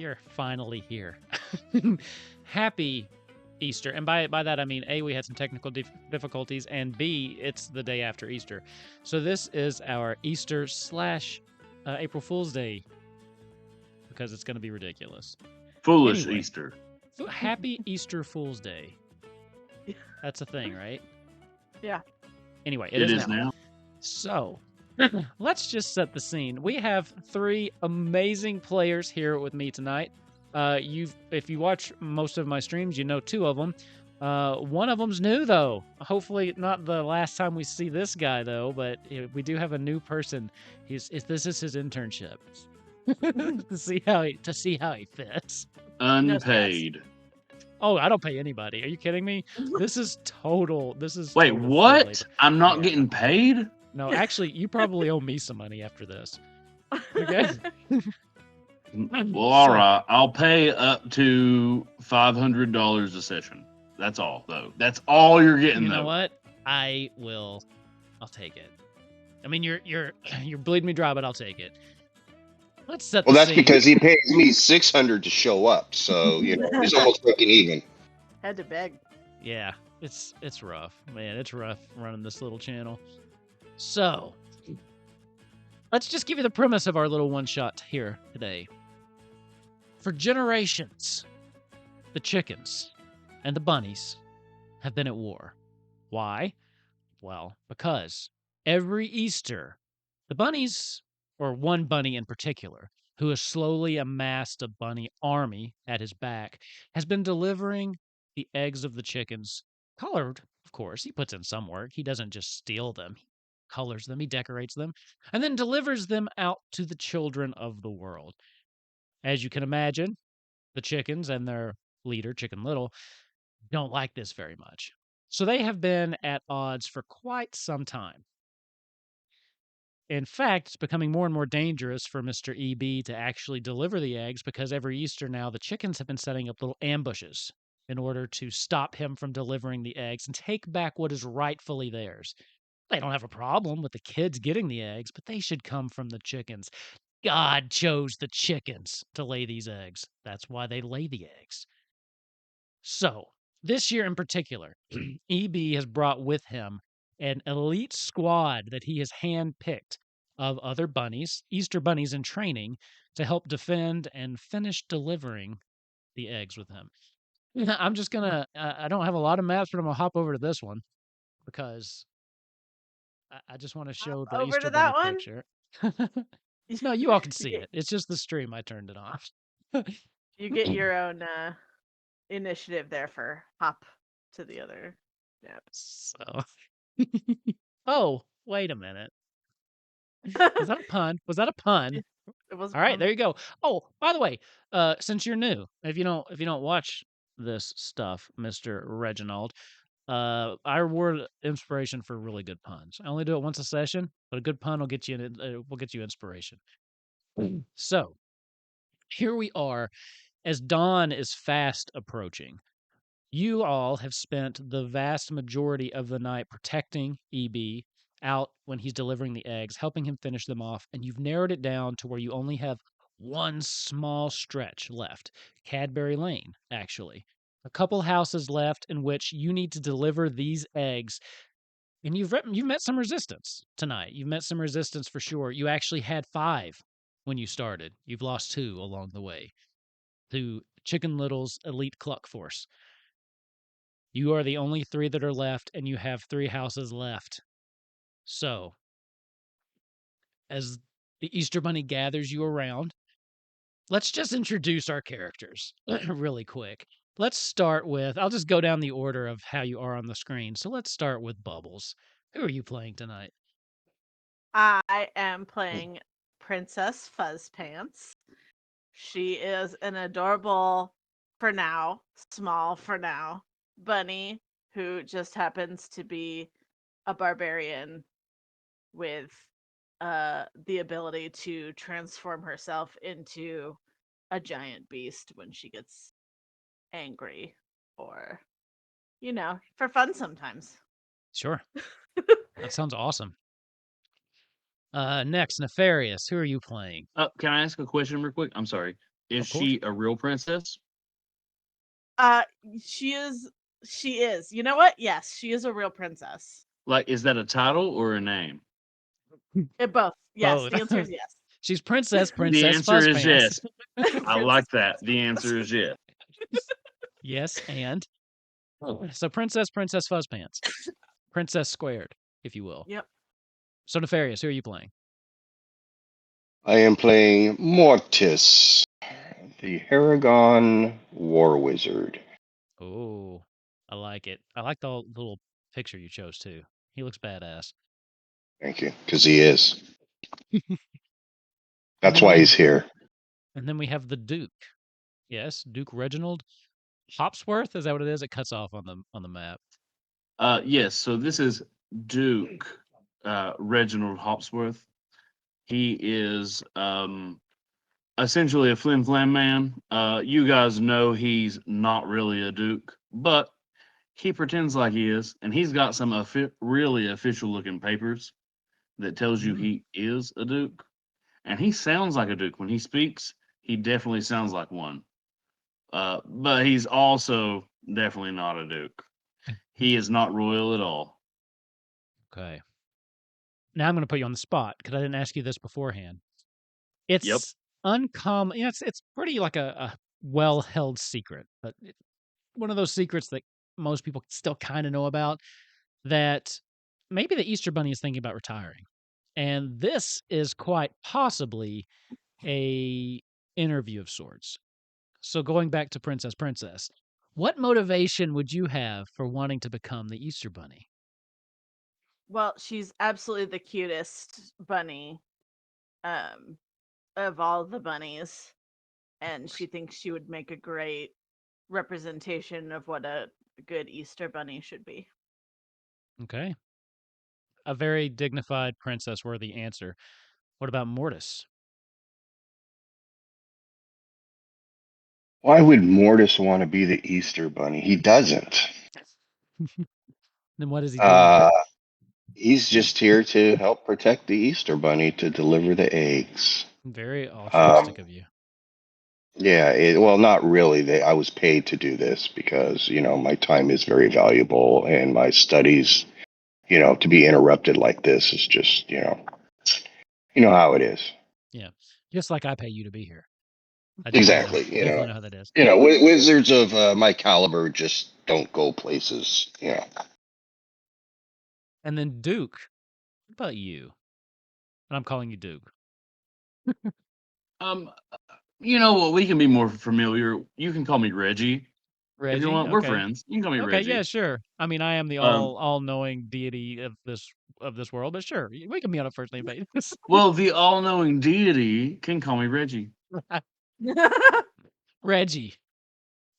are finally here. Happy Easter. And by that, I mean, A, we had some technical difficulties, and B, it's the day after Easter. So this is our Easter / April Fool's Day, because it's going to be ridiculous. Foolish Anyway, Easter. Happy Easter Fool's Day. That's a thing, right? Yeah. Anyway, It is now. So, let's just set the scene. We have 3 amazing players here with me tonight. If you watch most of my streams, you know 2 of them. One of them's new, though. Hopefully not the last time we see this guy, though, but we do have a new person. This is his internship. to see how he fits. Unpaid. Oh, I don't pay anybody. Are you kidding me? This is total. Wait, what? I'm not getting paid? No, actually, you probably owe me some money after this. Okay. Well, all right. I'll pay up to $500 a session. That's all, though. That's all you're getting, You though. know what? I'll take it. I mean, you're bleeding me dry, but I'll take it. Let's set the that's scene. because he pays me $600 to show up, so he's almost breaking even. Had to beg. Yeah, it's rough, man. It's rough running this little channel. So, let's just give you the premise of our little one-shot here today. For generations, the chickens and the bunnies have been at war. Why? Well, because every Easter, the bunnies, or one bunny in particular, who has slowly amassed a bunny army at his back, has been delivering the eggs of the chickens, colored, of course. He puts in some work. He doesn't just steal them. He colors them, he decorates them, and then delivers them out to the children of the world. As you can imagine, the chickens and their leader, Chicken Little, don't like this very much. So they have been at odds for quite some time. In fact, it's becoming more and more dangerous for Mr. EB to actually deliver the eggs because every Easter now the chickens have been setting up little ambushes in order to stop him from delivering the eggs and take back what is rightfully theirs. They don't have a problem with the kids getting the eggs, but they should come from the chickens. God chose the chickens to lay these eggs. That's why they lay the eggs. So, this year in particular, EB has brought with him an elite squad that he has handpicked of other bunnies, Easter bunnies in training, to help defend and finish delivering the eggs with him. I'm just gonna, I don't have a lot of maps, but I'm gonna hop over to this one because I just want to show the over Easter to that bunny one? picture. No, you all can see it. It's just the stream. I turned it off. You get your own initiative there for hop to the other. Yeah. So, oh, wait a minute. Was that a pun? Was that a pun? It was All right, there you go. Oh, by the way, since you're new, if you don't watch this stuff, Mr. Reginald, I reward inspiration for really good puns. I only do it once a session, but a good pun will get you inspiration. So, here we are as dawn is fast approaching. You all have spent the vast majority of the night protecting EB out when he's delivering the eggs, helping him finish them off, and you've narrowed it down to where you only have one small stretch left. Cadbury Lane, actually. A couple houses left in which you need to deliver these eggs. And you've met some resistance tonight. You've met some resistance for sure. You actually had 5 when you started. You've lost 2 along the way to Chicken Little's elite cluck force. You are the only 3 that are left, and you have 3 houses left. So, as the Easter Bunny gathers you around, let's just introduce our characters really quick. Let's start with, I'll just go down the order of how you are on the screen. So let's start with Bubbles. Who are you playing tonight? I am playing Princess Fuzzpants. She is an adorable, for now, small for now, bunny who just happens to be a barbarian with the ability to transform herself into a giant beast when she gets angry or, for fun sometimes. Sure. That sounds awesome. Next, Nefarious. Who are you playing? Can I ask a question real quick? I'm sorry. Is Of course. she a real princess? Uh, she is. She is. You know what? Yes, she is a real princess. Like, is that a title or a name? Both. Yes, Both. the answer is yes. She's Princess The answer Fuzz is Pants. yes. I like Princess that. The answer is yes. Yes, and so Princess Fuzz Pants. Princess squared, if you will. Yep. So Nefarious, who are you playing? I am playing Mortis, the Haragon War Wizard. Oh, I like it. I like the little picture you chose too. He looks badass. Thank you, because he is. And That's then why we he's here. and then we have the Duke. Yes, Duke Reginald Hopsworth. Is that what it is? It cuts off on the map. Yes, so this is Duke Reginald Hopsworth. He is essentially a flim flam man. You guys know he's not really a Duke, but he pretends like he is, and he's got some really official looking papers that tells you he is a Duke. And he sounds like a Duke. When he speaks, he definitely sounds like one. But he's also definitely not a Duke. He is not royal at all. Okay. Now I'm going to put you on the spot because I didn't ask you this beforehand. Yep. It's uncommon. It's pretty like a well held secret, but one of those secrets that most people still kind of know about. That maybe the Easter Bunny is thinking about retiring, and this is quite possibly a interview of sorts. So going back to Princess, what motivation would you have for wanting to become the Easter Bunny? Well, she's absolutely the cutest bunny um of all the bunnies, and she thinks she would make a great representation of what a good Easter bunny should be. Okay. A very dignified princess worthy answer. What about Mortis? Why would Mortis want to be the Easter Bunny? He doesn't. Then what is he doing Uh, here? he's just here to help protect the Easter Bunny to deliver the eggs. Very Um, altruistic of you. yeah, well, not really. I was paid to do this because, my time is very valuable and my studies, to be interrupted like this is just, you know how it is. Yeah. Just like I pay you to be here. I definitely know Exactly. definitely know how that is. Wizards of my caliber just don't go places. And then Duke, what about you? And I'm calling you Duke. Um, you know what? We can be more familiar. You can call me Reggie if you Reggie, want. We're okay. friends. You can call me Okay, yeah, Reggie. sure. I mean, I am the Um, all-knowing deity of this world, but sure, we can be on a first name basis. well, the all-knowing deity can call me Reggie. Reggie,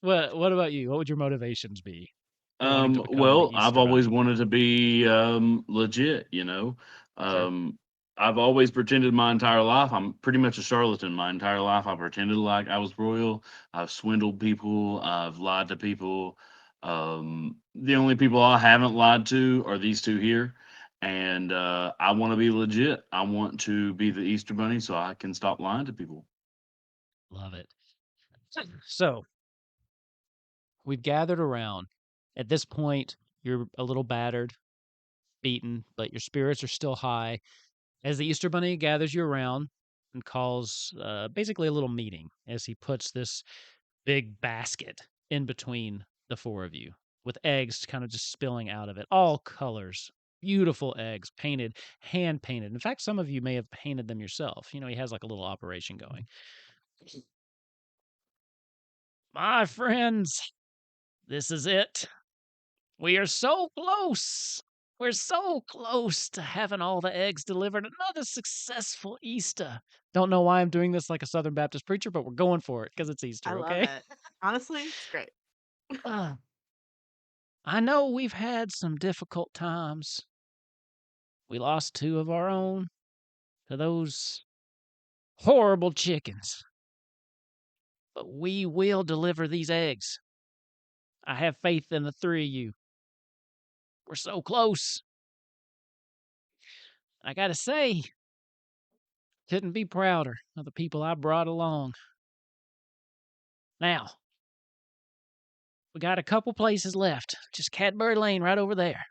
what about you? What would your motivations be for wanting to become the Well, I've Easter always Bunny? wanted to be legit, Sure. I've always pretended my entire life. I'm pretty much a charlatan. My entire life, I pretended like I was royal. I've swindled people. I've lied to people. The only people I haven't lied to are these two here, and I want to be legit. I want to be the Easter Bunny so I can stop lying to people. Love it. So we've gathered around. At this point, you're a little battered, beaten, but your spirits are still high. As the Easter Bunny gathers you around and calls basically a little meeting as he puts this big basket in between the four of you with eggs kind of just spilling out of it, all colors. Beautiful eggs, painted, hand painted. In fact, some of you may have painted them yourself. He has like a little operation going. My friends, this is it. We are so close. We're so close to having all the eggs delivered. Another successful Easter. Don't know why I'm doing this like a Southern Baptist preacher, but we're going for it because it's I Easter, love okay? it. Honestly, it's great. Uh, I know we've had some difficult times. We lost two of our own to those horrible chickens. But we will deliver these eggs. I have faith in the three of you. We're so close. I gotta say, couldn't be prouder of the people I brought along. Now, we got a couple places left. Just Cadbury Lane right over there.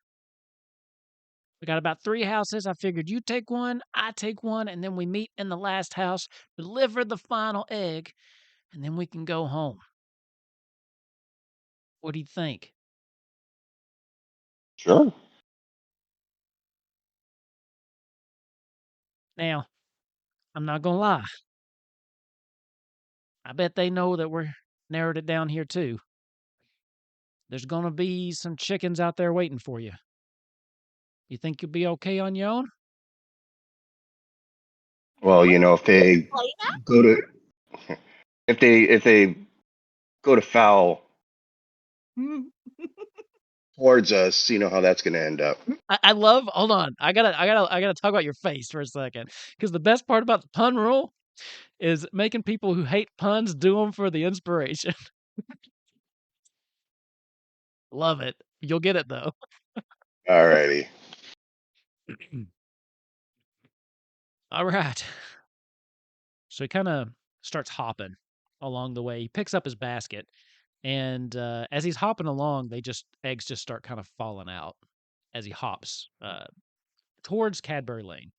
We got about 3 houses. I figured you take one, I take one, and then we meet in the last house, deliver the final egg, and then we can go home. What do you think? Sure. Now, I'm not gonna lie. I bet they know that we're narrowed it down here too. There's gonna be some chickens out there waiting for you. You think you'll be okay on your own? Well, if they Play go to if they go to foul now? towards us, you know how that's going to end up. I love. Hold on. I gotta talk about your face for a second, because the best part about the pun rule is making people who hate puns do them for the inspiration. Love it. You'll get it though. Alrighty. All right. So he kind of starts hopping along the way. He picks up his basket, and as he's hopping along, eggs just start kind of falling out as he hops towards Cadbury Lane.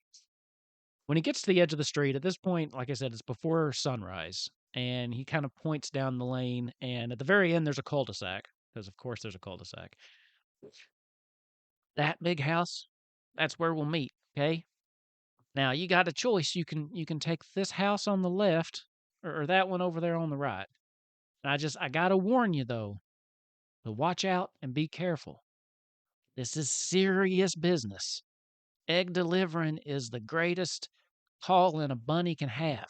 When he gets to the edge of the street, at this point, like I said, it's before sunrise, and he kind of points down the lane, and at the very end, there's a cul-de-sac, because of course there's a cul-de-sac. That big house, that's where we'll meet, okay? Now you got a choice. You can take this house on the left, or that one over there on the right. And I gotta warn you though, to watch out and be careful. This is serious business. Egg delivering is the greatest calling a bunny can have.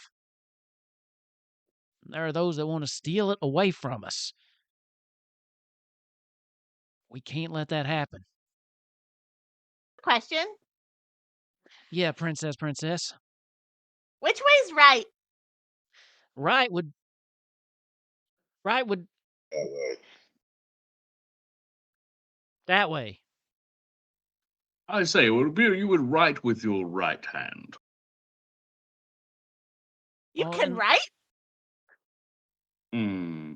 There are those that want to steal it away from us. We can't let that happen. Question: Yeah, princess. which way's right? Right would that way. I say, it would appear you would write with your right hand. You Well, can then- write? Hmm.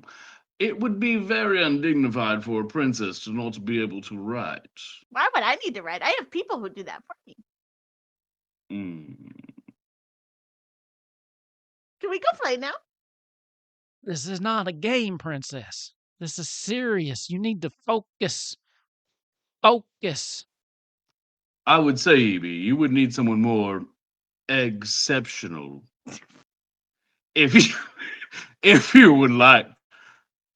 It would be very undignified for a princess to not be able to write. Why would I need to write? I have people who do that for me. Hmm. Can we go play now? This is not a game, princess. This is serious. You need to focus. Focus. I would say, Evie, you would need someone more exceptional. If you if you would like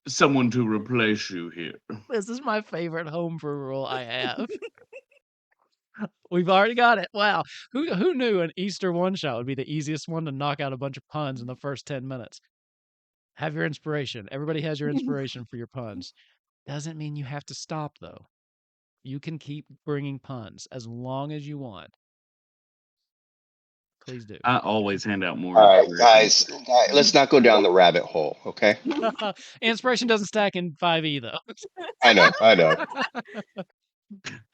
someone to replace you here. This is my favorite homebrew rule I have. We've already got it. Wow. Who knew an Easter one shot would be the easiest one to knock out a bunch of puns in the first 10 minutes? Have your inspiration. Everybody has your inspiration for your puns. Doesn't mean you have to stop, though. You can keep bringing puns as long as you want. Please do. I always hand out more. All right, inspiration. guys, let's not go down the rabbit hole, okay? Inspiration doesn't stack in 5e, though. I know.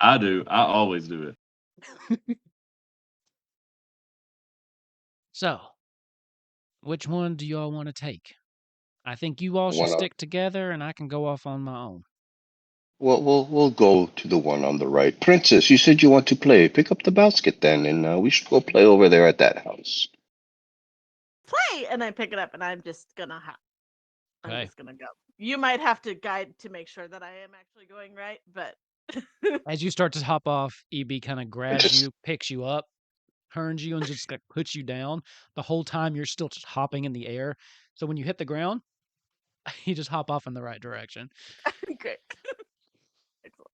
I do. I always do it. So, which one do you all want to take? I think you all should One on- stick together, and I can go off on my own. We'll go to the one on the right. Princess, you said you want to play. Pick up the basket then, and we should go play over there at that house. Play! And I pick it up and I'm just gonna I'm Okay. just gonna go. You might have to guide to make sure that I am actually going right, but As you start to hop off, EB kind of grabs just- you, picks you up, turns you, and just like puts you down. The whole time you're still just hopping in the air. So when you hit the ground, you just hop off in the right direction. great. Excellent.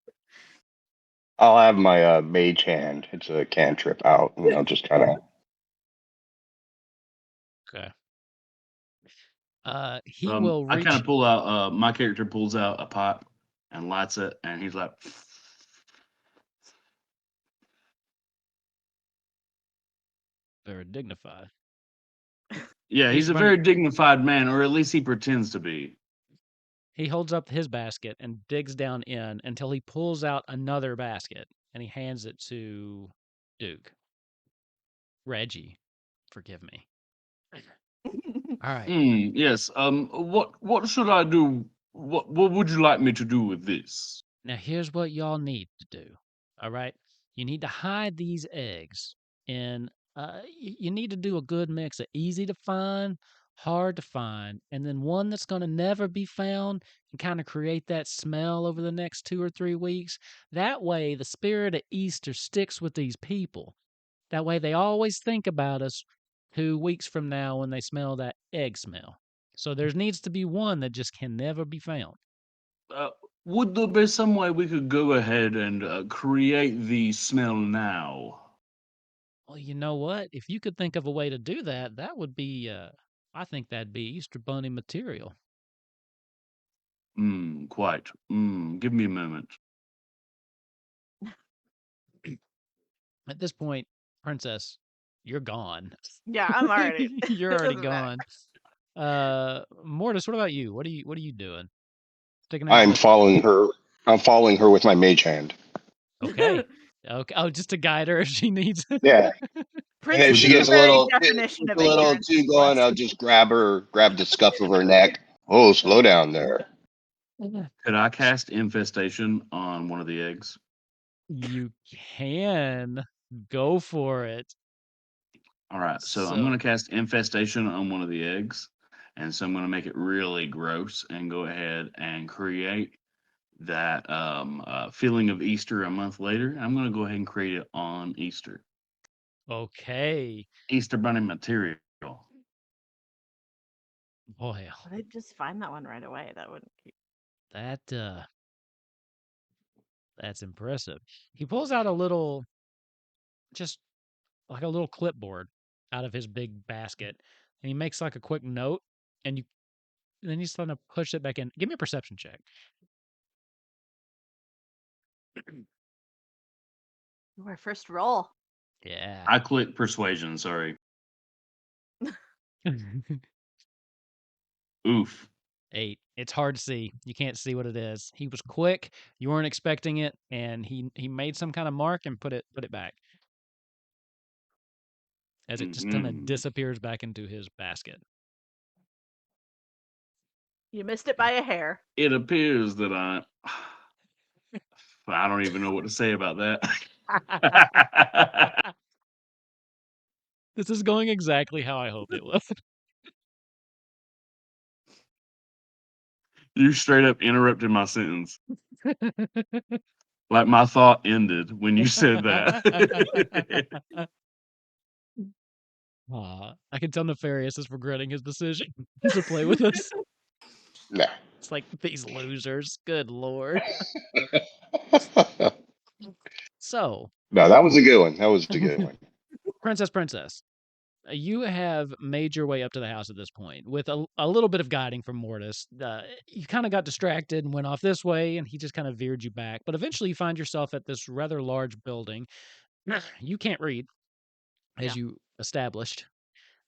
I'll have my mage hand. It's a cantrip out, and I'll just kind of. Okay. He will I reach. kind of pull out. My character pulls out a pipe and lights it, and he's like, Very dignified. "Yeah, He's he's a running- very dignified man, or at least he pretends to be." He holds up his basket and digs down in until he pulls out another basket, and he hands it to Duke. Reggie, forgive me. All right. Yes. What should I do? What would you like me to do with this? Now, here's what y'all need to do. All right. You need to hide these eggs. And you need to do a good mix of easy to find, hard to find, and then one that's going to never be found and kind of create that smell over the next 2 or 3 weeks. That way, the spirit of Easter sticks with these people. That way, they always think about us 2 weeks from now when they smell that egg smell. So there needs to be one that just can never be found. Uh, would there be some way we could go ahead and create the smell now? Well, you know what? If you could think of a way to do that, that would be, I think that'd be Easter Bunny material. Quite. Give me a moment. At this point, Princess, you're gone. Yeah, I'm already. You're already Doesn't matter. gone. Mortis, what about you? What are you doing? Sticking out I'm the following her. I'm following her with my mage hand. Okay. Okay. Oh, just to guide her if she needs it. Yeah. And if Princess she is the gets a very little, definition of a little ignorance. too going, I'll just grab her, grab the scuff of her neck. Oh, slow down there. Could I cast infestation on one of the eggs? You can go for it. All right, so I'm So, going to cast infestation on one of the eggs, and so I'm going to make it really gross and go ahead and create that feeling of Easter a month later. I'm going to go ahead and create it on Easter. okay. Easter Bunny material. Boy, But I'd just find that one right away. That wouldn't keep. that's impressive. He pulls out a little, just like a little clipboard out of his big basket, and he makes like a quick note, and then he's trying to push it back in. Give me a perception check. Our first roll. Yeah. I click persuasion, sorry. Oof. 8. It's hard to see. You can't see what it is. He was quick. You weren't expecting it, and he made some kind of mark and put it back as it just kind of Mhm. disappears back into his basket. You missed it by a hair. It appears that I don't even know what to say about that. This is going exactly how I hoped it would. You straight up interrupted my sentence. Like my thought ended when you said that. I can tell Nefarious is regretting his decision to play with us. Nah. It's like these losers. Good lord. So, No, that was a good one. That was a good one. Princess, you have made your way up to the house at this point with a little bit of guiding from Mortis. You kind of got distracted and went off this way, and he just kind of veered you back. But eventually, you find yourself at this rather large building. You can't read, as Yeah. you established.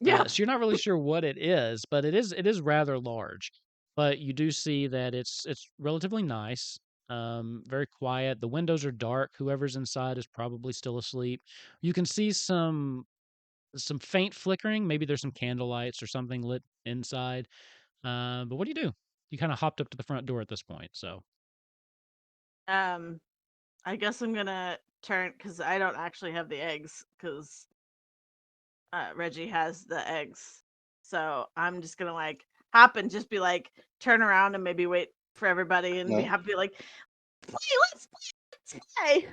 Yeah. So you're not really sure what it is, but it is rather large. But you do see that it's relatively nice, very quiet. The windows are dark. Whoever's inside is probably still asleep. You can see some faint flickering. Maybe there's some candle lights or something lit inside. But what do you do? You kind of hopped up to the front door at this point. So I guess I'm gonna turn because I don't actually have the eggs because Reggie has the eggs. So I'm just gonna like hop and just be like turn around and maybe wait for everybody and be No, happy like let's play.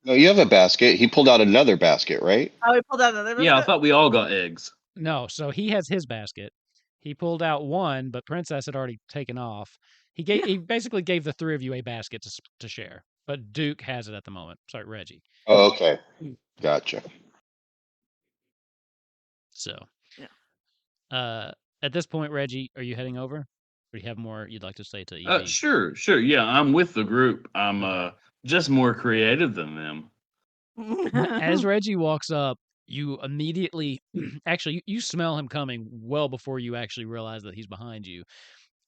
no, you have a basket. He pulled out another basket, right? Oh, we pulled out another Yeah, I biscuit. thought we all got eggs. no, so he has his basket. He pulled out one, but Princess had already taken off. Yeah. He basically gave the three of you a basket to share, but Duke has it at the moment. Sorry, Reggie. Oh, okay. Gotcha. So, Yeah. at this point, Reggie, are you heading over? Or do you have more you'd like to say to EB? Sure. Yeah, I'm with the group. I'm Okay. just more creative than them. As Reggie walks up, you immediately actually you smell him coming well before you actually realize that he's behind you.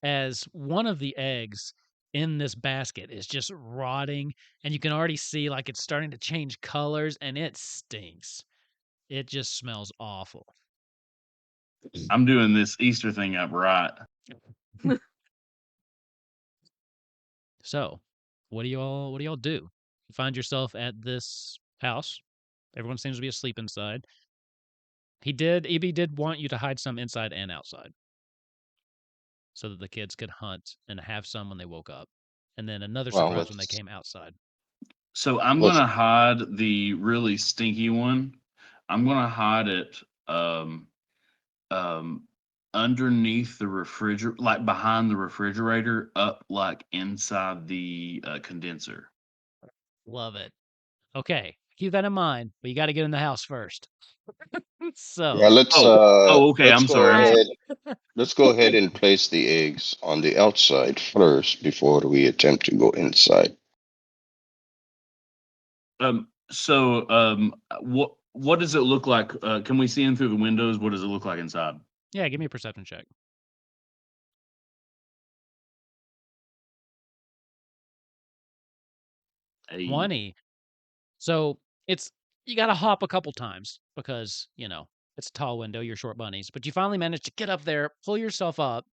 As one of the eggs in this basket is just rotting, and you can already see like it's starting to change colors, and it stinks. It just smells awful. I'm doing this Easter thing up right. So, what do y'all do? You find yourself at this house. Everyone seems to be asleep inside. EB did want you to hide some inside and outside, so that the kids could hunt and have some when they woke up, and then another Well, surprise when they came outside. So I'm let's gonna hide the really stinky one. I'm gonna hide it um underneath the refrigerator, like behind the refrigerator, up like inside the condenser. Love it. Okay, keep that in mind, but you got to get in the house first. yeah, So, Okay. let's I'm go sorry. I'm Alright. sorry. ahead. Let's go ahead and place the eggs on the outside first before we attempt to go inside. What does it look like? Can we see in through the windows? What does it look like inside? yeah, give me a perception check. 20. So it's you got to hop a couple times because it's a tall window. You're short bunnies, but you finally manage to get up there, pull yourself up,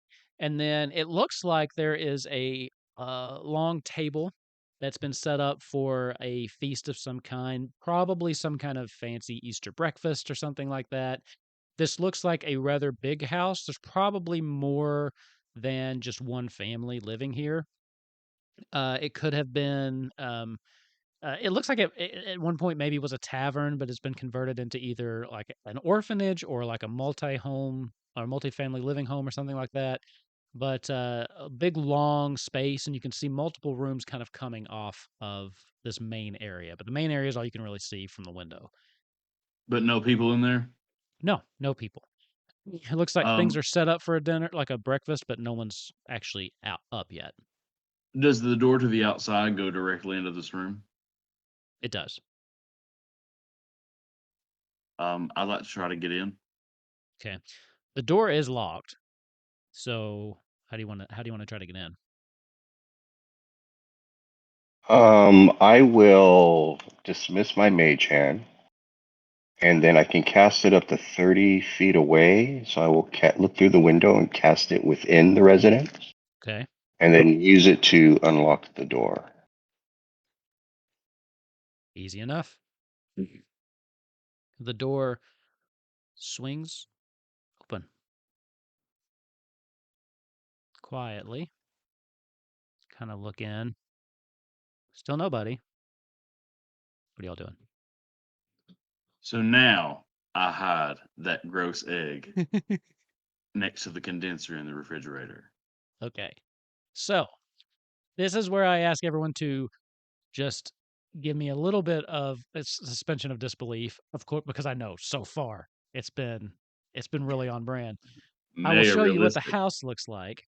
and then it looks like there is a long table that's been set up for a feast of some kind, probably some kind of fancy Easter breakfast or something like that. This looks like a rather big house. There's probably more than just one family living here. It could have been. It looks like it at one point maybe was a tavern, but it's been converted into either like an orphanage or like a multi-home or multi-family living home or something like that. But a big long space, and you can see multiple rooms kind of coming off of this main area. But the main area is all you can really see from the window. But no people in there. No people. It looks like things Um, are set up for a dinner, like a breakfast, but no one's actually up yet. does the door to the outside go directly into this room? It does. I'd like to try to get in. Okay. The door is locked. So how do you want to try to get in? I will dismiss my mage hand, and then I can cast it up to 30 feet away. So I will look through the window and cast it within the residence, Okay. and then use it to unlock the door. Easy enough. The door swings open quietly. Kind of look in. Still nobody. What are y'all doing? So now I hide that gross egg next to the condenser in the refrigerator. Okay. So this is where I ask everyone to just give me a little bit of suspension of disbelief, of course, because I know so far it's been really on brand. I will Mega show you what the realistic. house looks like.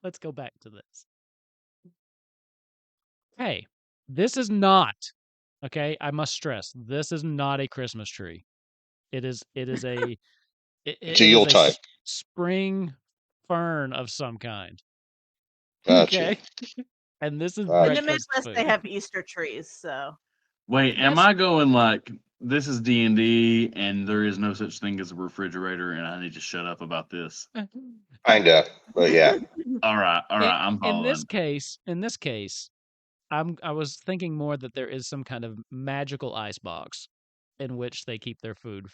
Let's go back to this. Hey, this is not, okay, I must stress, this is not a Christmas tree. It is a It's a it is a Yuletide. spring fern of some kind. Gotcha. Okay? And this is In the Gotcha. breakfast Midwest, they food. have Easter trees, so Wait, am That's I going like this is D&D and there is no such thing as a refrigerator and I need to shut up about this? Kinda, but yeah. All right, I'm in following. this case, I was thinking more that there is some kind of magical ice box in which they keep their food,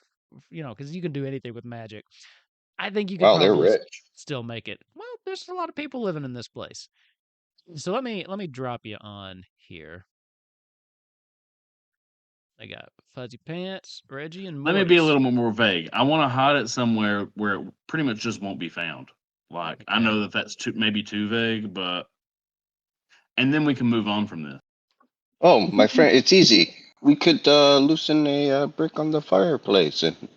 because you can do anything with magic. I think you could Wow, they're probably rich. still make it. Well, there's a lot of people living in this place. So let me drop you on here. I got Fuzzy Pants, Reggie, and Let me be a Mortis. little more vague. I want to hide it somewhere where it pretty much just won't be found. Like I Okay. know that that's maybe too vague, but and then we can move on from this. Oh, my friend, it's easy. We could loosen a brick on the fireplace and cut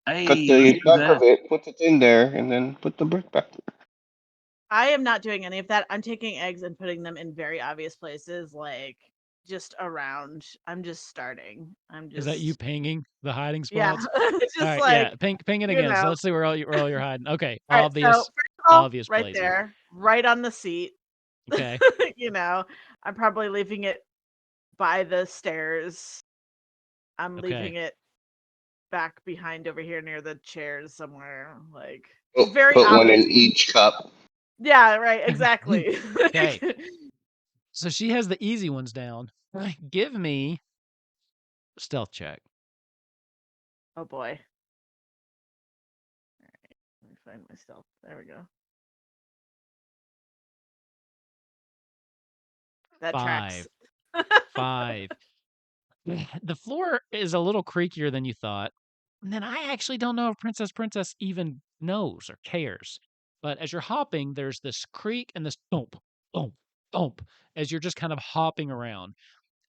Hey, let's the do back of that. it, put it in there, and then put the brick back. I am not doing any of that. I'm taking eggs and putting them in very obvious places, like just around. I'm just starting. I'm Is that you just pinging the hiding yeah, spots? it's All just right, like yeah, ping it you again. So know. let's see where all you're hiding. Okay, All right, so obvious first of all, obvious right places. there, right on the seat. Okay. I'm probably leaving it by the stairs. I'm Okay. leaving it back behind over here near the chairs somewhere. Like Oh, very put one in obvious. each cup. Yeah, right, exactly. Okay. So she has the easy ones down. Give me a stealth check. Oh boy. All right, let me find myself. There we go. That tracks. 5. The floor is a little creakier than you thought. And then I actually don't know if Princess even knows or cares. But as you're hopping, there's this creak and this thump, thump, thump as you're just kind of hopping around.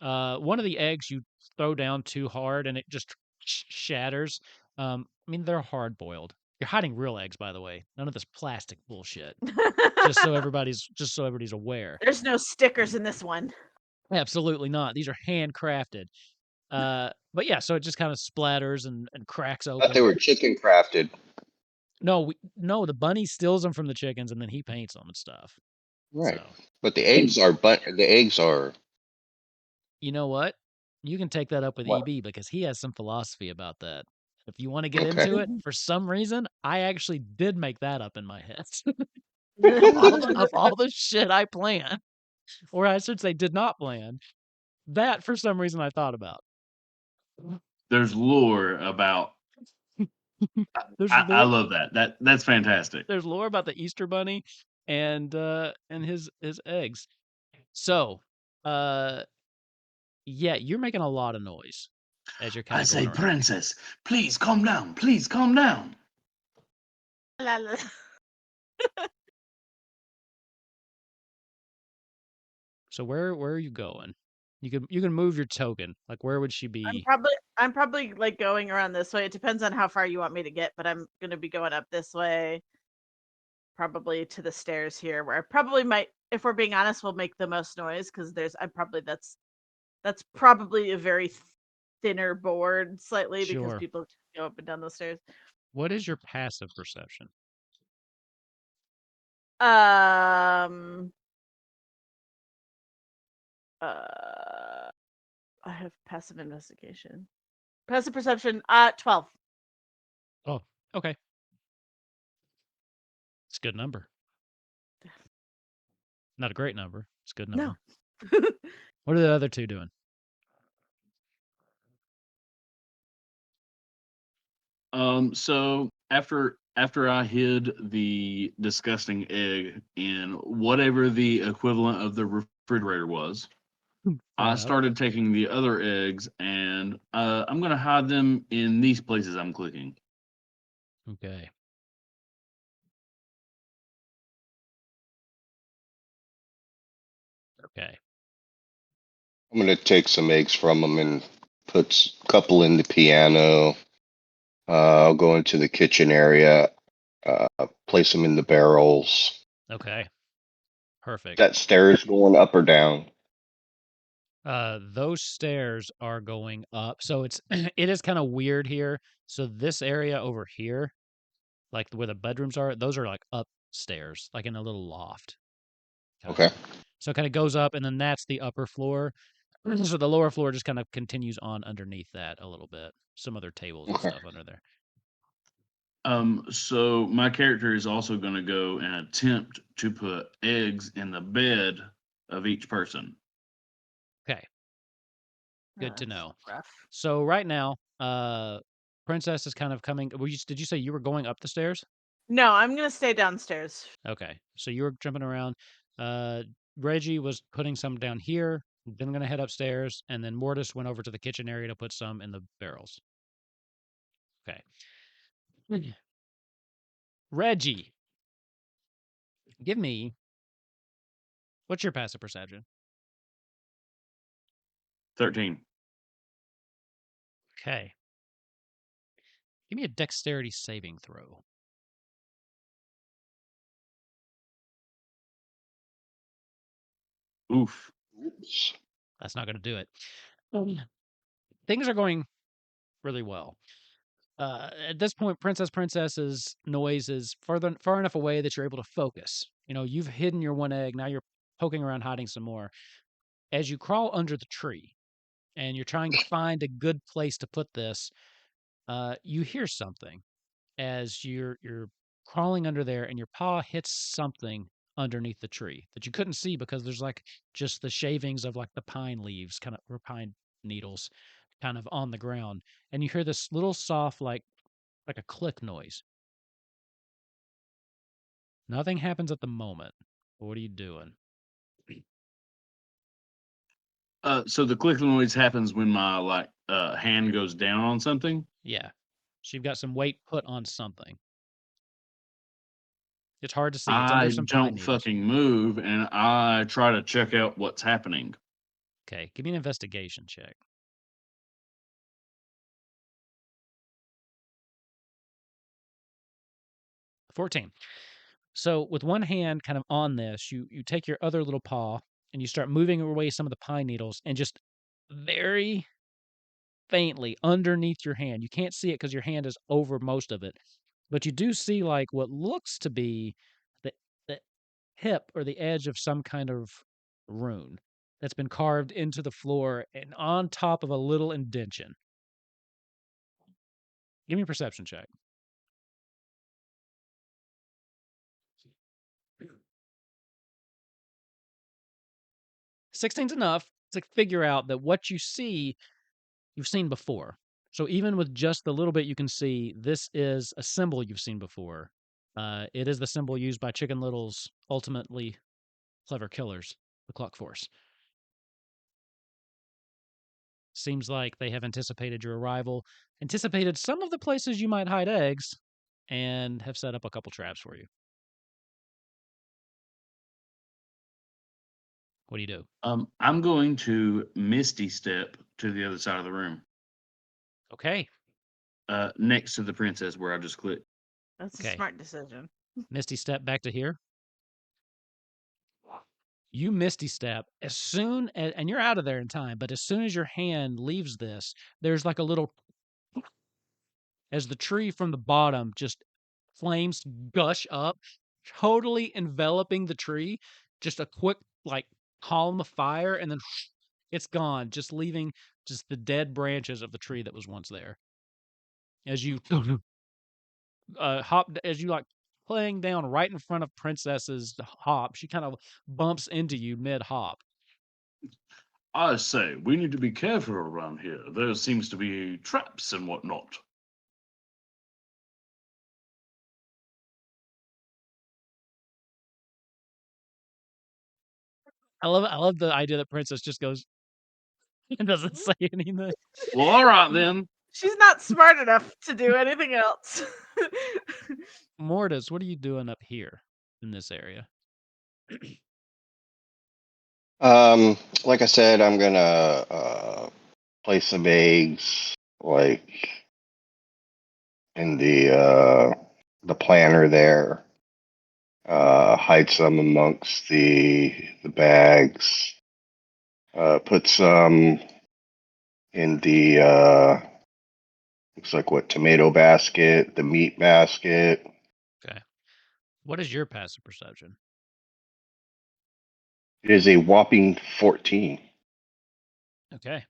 One of the eggs you throw down too hard and it just shatters. I mean, they're hard boiled. You're hiding real eggs, by the way. None of this plastic bullshit. Just so everybody's aware. There's no stickers in this one. Absolutely not. These are handcrafted. But yeah, so it just kind of splatters and cracks I thought they open. were chicken crafted. No, the bunny steals them from the chickens and then he paints them and stuff. Right. So But the eggs are you know what? You can take that up with what? EB because he has some philosophy about that. If you want to get Okay. into it, for some reason, I actually did make that up in my head of all the shit I planned, or I should say, did not plan. That for some reason I thought about. There's lore about. There's I lore. love that. That's fantastic. There's lore about the Easter Bunny and his eggs. So, yeah, you're making a lot of noise as you're kind I of say, going around. princess, please calm down. Please calm down. La, la. So where are you going? You can move your token. Like where would she be? I'm probably like going around this way. It depends on how far you want me to get, but I'm gonna be going up this way. Probably to the stairs here, where I probably might, if we're being honest, will make the most noise because that's probably a very thinner board slightly because Sure. people go up and down those stairs. What is your passive perception? Um I have passive investigation. Passive perception, 12. Oh, okay. It's a good number. Not a great number. It's a good number. No. What are the other two doing? So after I hid the disgusting egg in whatever the equivalent of the refrigerator was, Fair I enough. started taking the other eggs and I'm gonna hide them in these places I'm clicking. Okay. Okay. I'm gonna take some eggs from them and put a couple in the piano. I'll go into the kitchen area, place them in the barrels. Okay. Perfect. That stairs going up or down? Those stairs are going up. So it's it is kind of weird here. So this area over here, like where the bedrooms are, those are like upstairs, like in a little loft. Okay. So it kind of goes up, and then that's the upper floor. So the lower floor just kind of continues on underneath that a little bit. Some other tables and Okay. stuff under there. So my character is also gonna go and attempt to put eggs in the bed of each person. Okay, good to That's know. rough. So right now, Princess is kind of coming. Did you say you were going up the stairs? No, I'm gonna stay downstairs. Okay, so you were jumping around. Uh, Reggie was putting some down here. Then gonna head upstairs, and then Mortis went over to the kitchen area to put some in the barrels. Okay. Reggie, give me. What's your passive perception? 13. Okay. Give me a dexterity saving throw. Oof. Oops. That's not going to do it. Things are going really well. At this point, Princess's noise is far enough away that you're able to focus. You know, you've hidden your one egg. Now you're poking around hiding some more. As you crawl under the tree and you're trying to find a good place to put this, you hear something as you're crawling under there, and your paw hits something underneath the tree that you couldn't see because there's like just the shavings of like the pine leaves, kind of, or pine needles, kind of on the ground, and you hear this little soft like a click noise. Nothing happens at the moment. What are you doing? So the click noise happens when my hand goes down on something. Yeah. So you've got some weight put on something. It's hard to see. It's under I some pine don't needles. fucking move, and I try to check out what's happening. Okay, give me an investigation check. $14. So with one hand kind of on this, you take your other little paw and you start moving away some of the pine needles, and just very faintly underneath your hand, you can't see it because your hand is over most of it, but you do see like what looks to be the the hip or the edge of some kind of rune that's been carved into the floor and on top of a little indention. Give me a perception check. 16's enough to figure out that what you see, you've seen before. So even with just the little bit you can see, this is a symbol you've seen before. It is the symbol used by Chicken Little's ultimately clever killers, the Clock Force. Seems like they have anticipated your arrival, anticipated some of the places you might hide eggs, and have set up a couple traps for you. What do you do? I'm going to Misty Step to the other side of the room, Okay. next to the princess where I just clicked. That's a Okay. smart decision. Misty step back to here. You Misty step as soon as, and you're out of there in time, but as soon as your hand leaves this, there's like a little, as the tree from the bottom just flames gush up, totally enveloping the tree. Just a quick like column of fire, and then it's gone, just leaving just the dead branches of the tree that was once there. As you hop, as you like playing down right in front of Princess's hop, she kind of bumps into you mid hop. I say, we need to be careful around here. There seems to be traps and whatnot. I love the idea that Princess just goes and doesn't say anything. Well, all right then. She's not smart enough to do anything else. Mortis, what are you doing up here in this area? Like I said, I'm gonna place some eggs like in the planter there. Hide some amongst the bags. Put some in the looks like what, tomato basket, the meat basket. Okay. What is your passive perception? It is a whopping 14. Okay.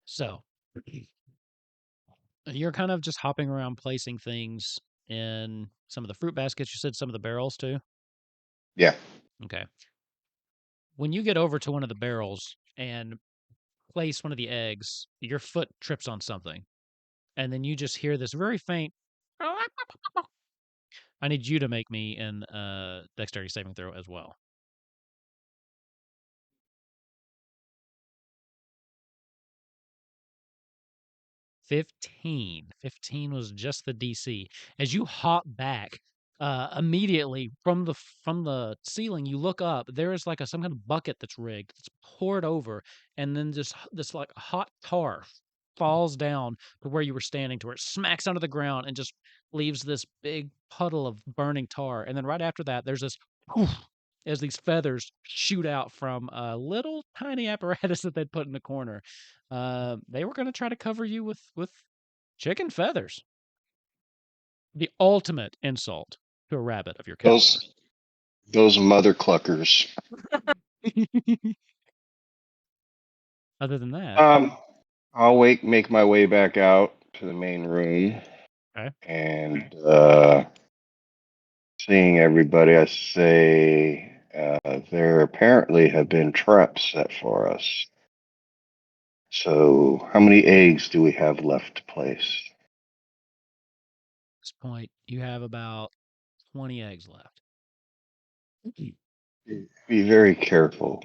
So you're kind of just hopping around placing things in some of the fruit baskets. You said some of the barrels too? Yeah. Okay. When you get over to one of the barrels and place one of the eggs, your foot trips on something. And then you just hear this very faint. I need you to make me an dexterity saving throw as well. 15. 15 was just the DC. As you hop back, immediately from the ceiling, you look up. There is like some kind of bucket that's rigged. It's poured over, and then this like hot tar falls down to where you were standing, to where it smacks onto the ground and just leaves this big puddle of burning tar. And then right after that, there's this poof, as these feathers shoot out from a little tiny apparatus that they'd put in the corner. They were going to try to cover you with chicken feathers. The ultimate insult to a rabbit of your caliber. Those mother cluckers. Other than that, I'll make my way back out to the main room. Okay. And seeing everybody, I say there apparently have been traps set for us. So, how many eggs do we have left to place? At this point, you have about 20 eggs left. Be very careful.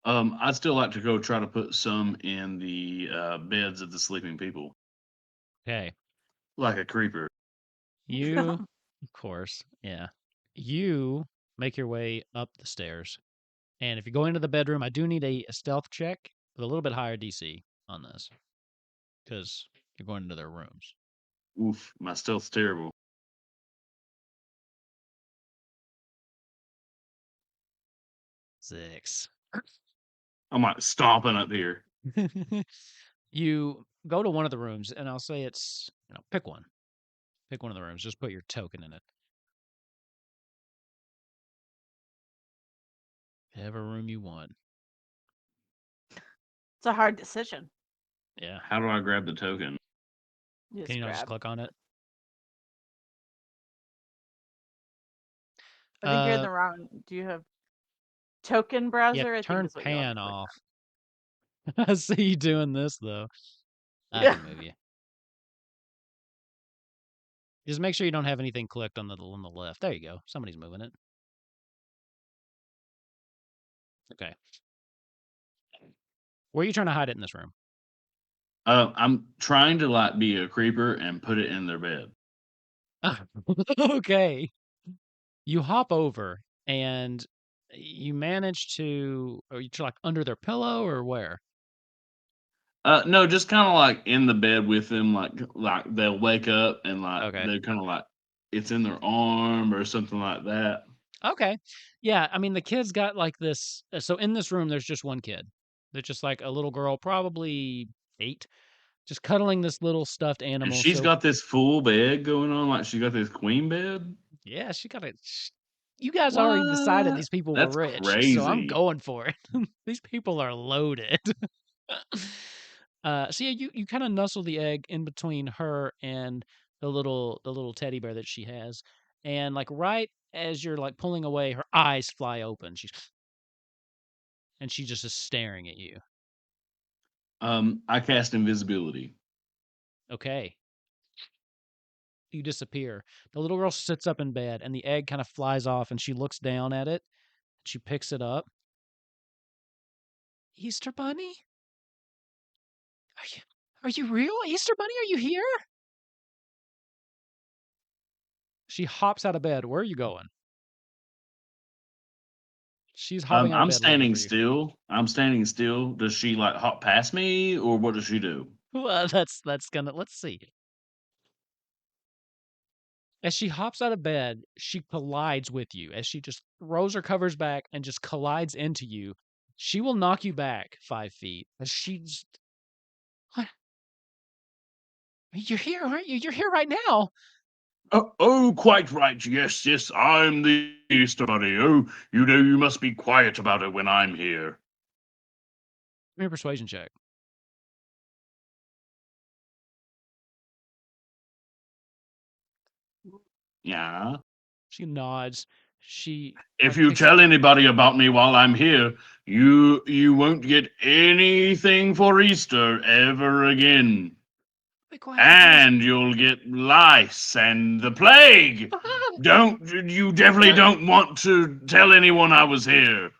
I'd still like to go try to put some in the beds of the sleeping people, Okay. like a creeper. You, of course, yeah. You make your way up the stairs. And if you go into the bedroom, I do need a stealth check with a little bit higher DC on this because you're going into their rooms. Oof, my stealth's terrible. 6. I'm like stomping up here. You go to one of the rooms, and I'll say it's, pick one. Pick one of the rooms. Just put your token in it. Whatever room you want. It's a hard decision. Yeah. How do I grab the token? You Can you not just grab. click on it? I think you're in the wrong. Do you have token browser? I think turn is what you want pan to click off. I see you doing this, though. I Yeah. can move you. Just make sure you don't have anything clicked on the left. There you go. Somebody's moving it. Okay. Where are you trying to hide it in this room? I'm trying to like be a creeper and put it in their bed. Okay. You hop over and you manage to, are you like under their pillow or where? No, just kind of like in the bed with them, like they'll wake up and like Okay. they're kind of like it's in their arm or something like that. Okay. Yeah. I mean, the kid's got like this. So in this room, there's just one kid. There's just like a little girl, probably 8, just cuddling this little stuffed And animal. she's So got this full bed going on, like she got this queen bed. yeah, she got it. You guys already decided What? these people were That's rich, so I'm crazy. going for it. These people are loaded. So yeah, you kind of nuzzle the egg in between her and the little teddy bear that she has, and like right as you're like pulling away, her eyes fly open. She just is staring at you. I cast invisibility. Okay, you disappear. The little girl sits up in bed, and the egg kind of flies off, and she looks down at it. She picks it up. Easter Bunny? Are you real? Easter Bunny, are you here? She hops out of bed. Where are you going? She's hopping out of I'm bed looking standing for you. still. I'm standing still. Does she like hop past me, or what does she do? Well, that's gonna, let's see. As she hops out of bed, she collides with you. As she just throws her covers back and just collides into you, she will knock you back 5 feet. As she's, what? You're here, aren't you? You're here right now. Oh, quite right. Yes, yes, I'm the Easter Bunny. Oh, you know you must be quiet about it when I'm here. Give me a persuasion check. Yeah. She nods. She If like you picks up. tell anybody about me while I'm here, you won't get anything for Easter ever again. Be quiet. And you'll get lice and the plague. You definitely don't want to tell anyone I was here.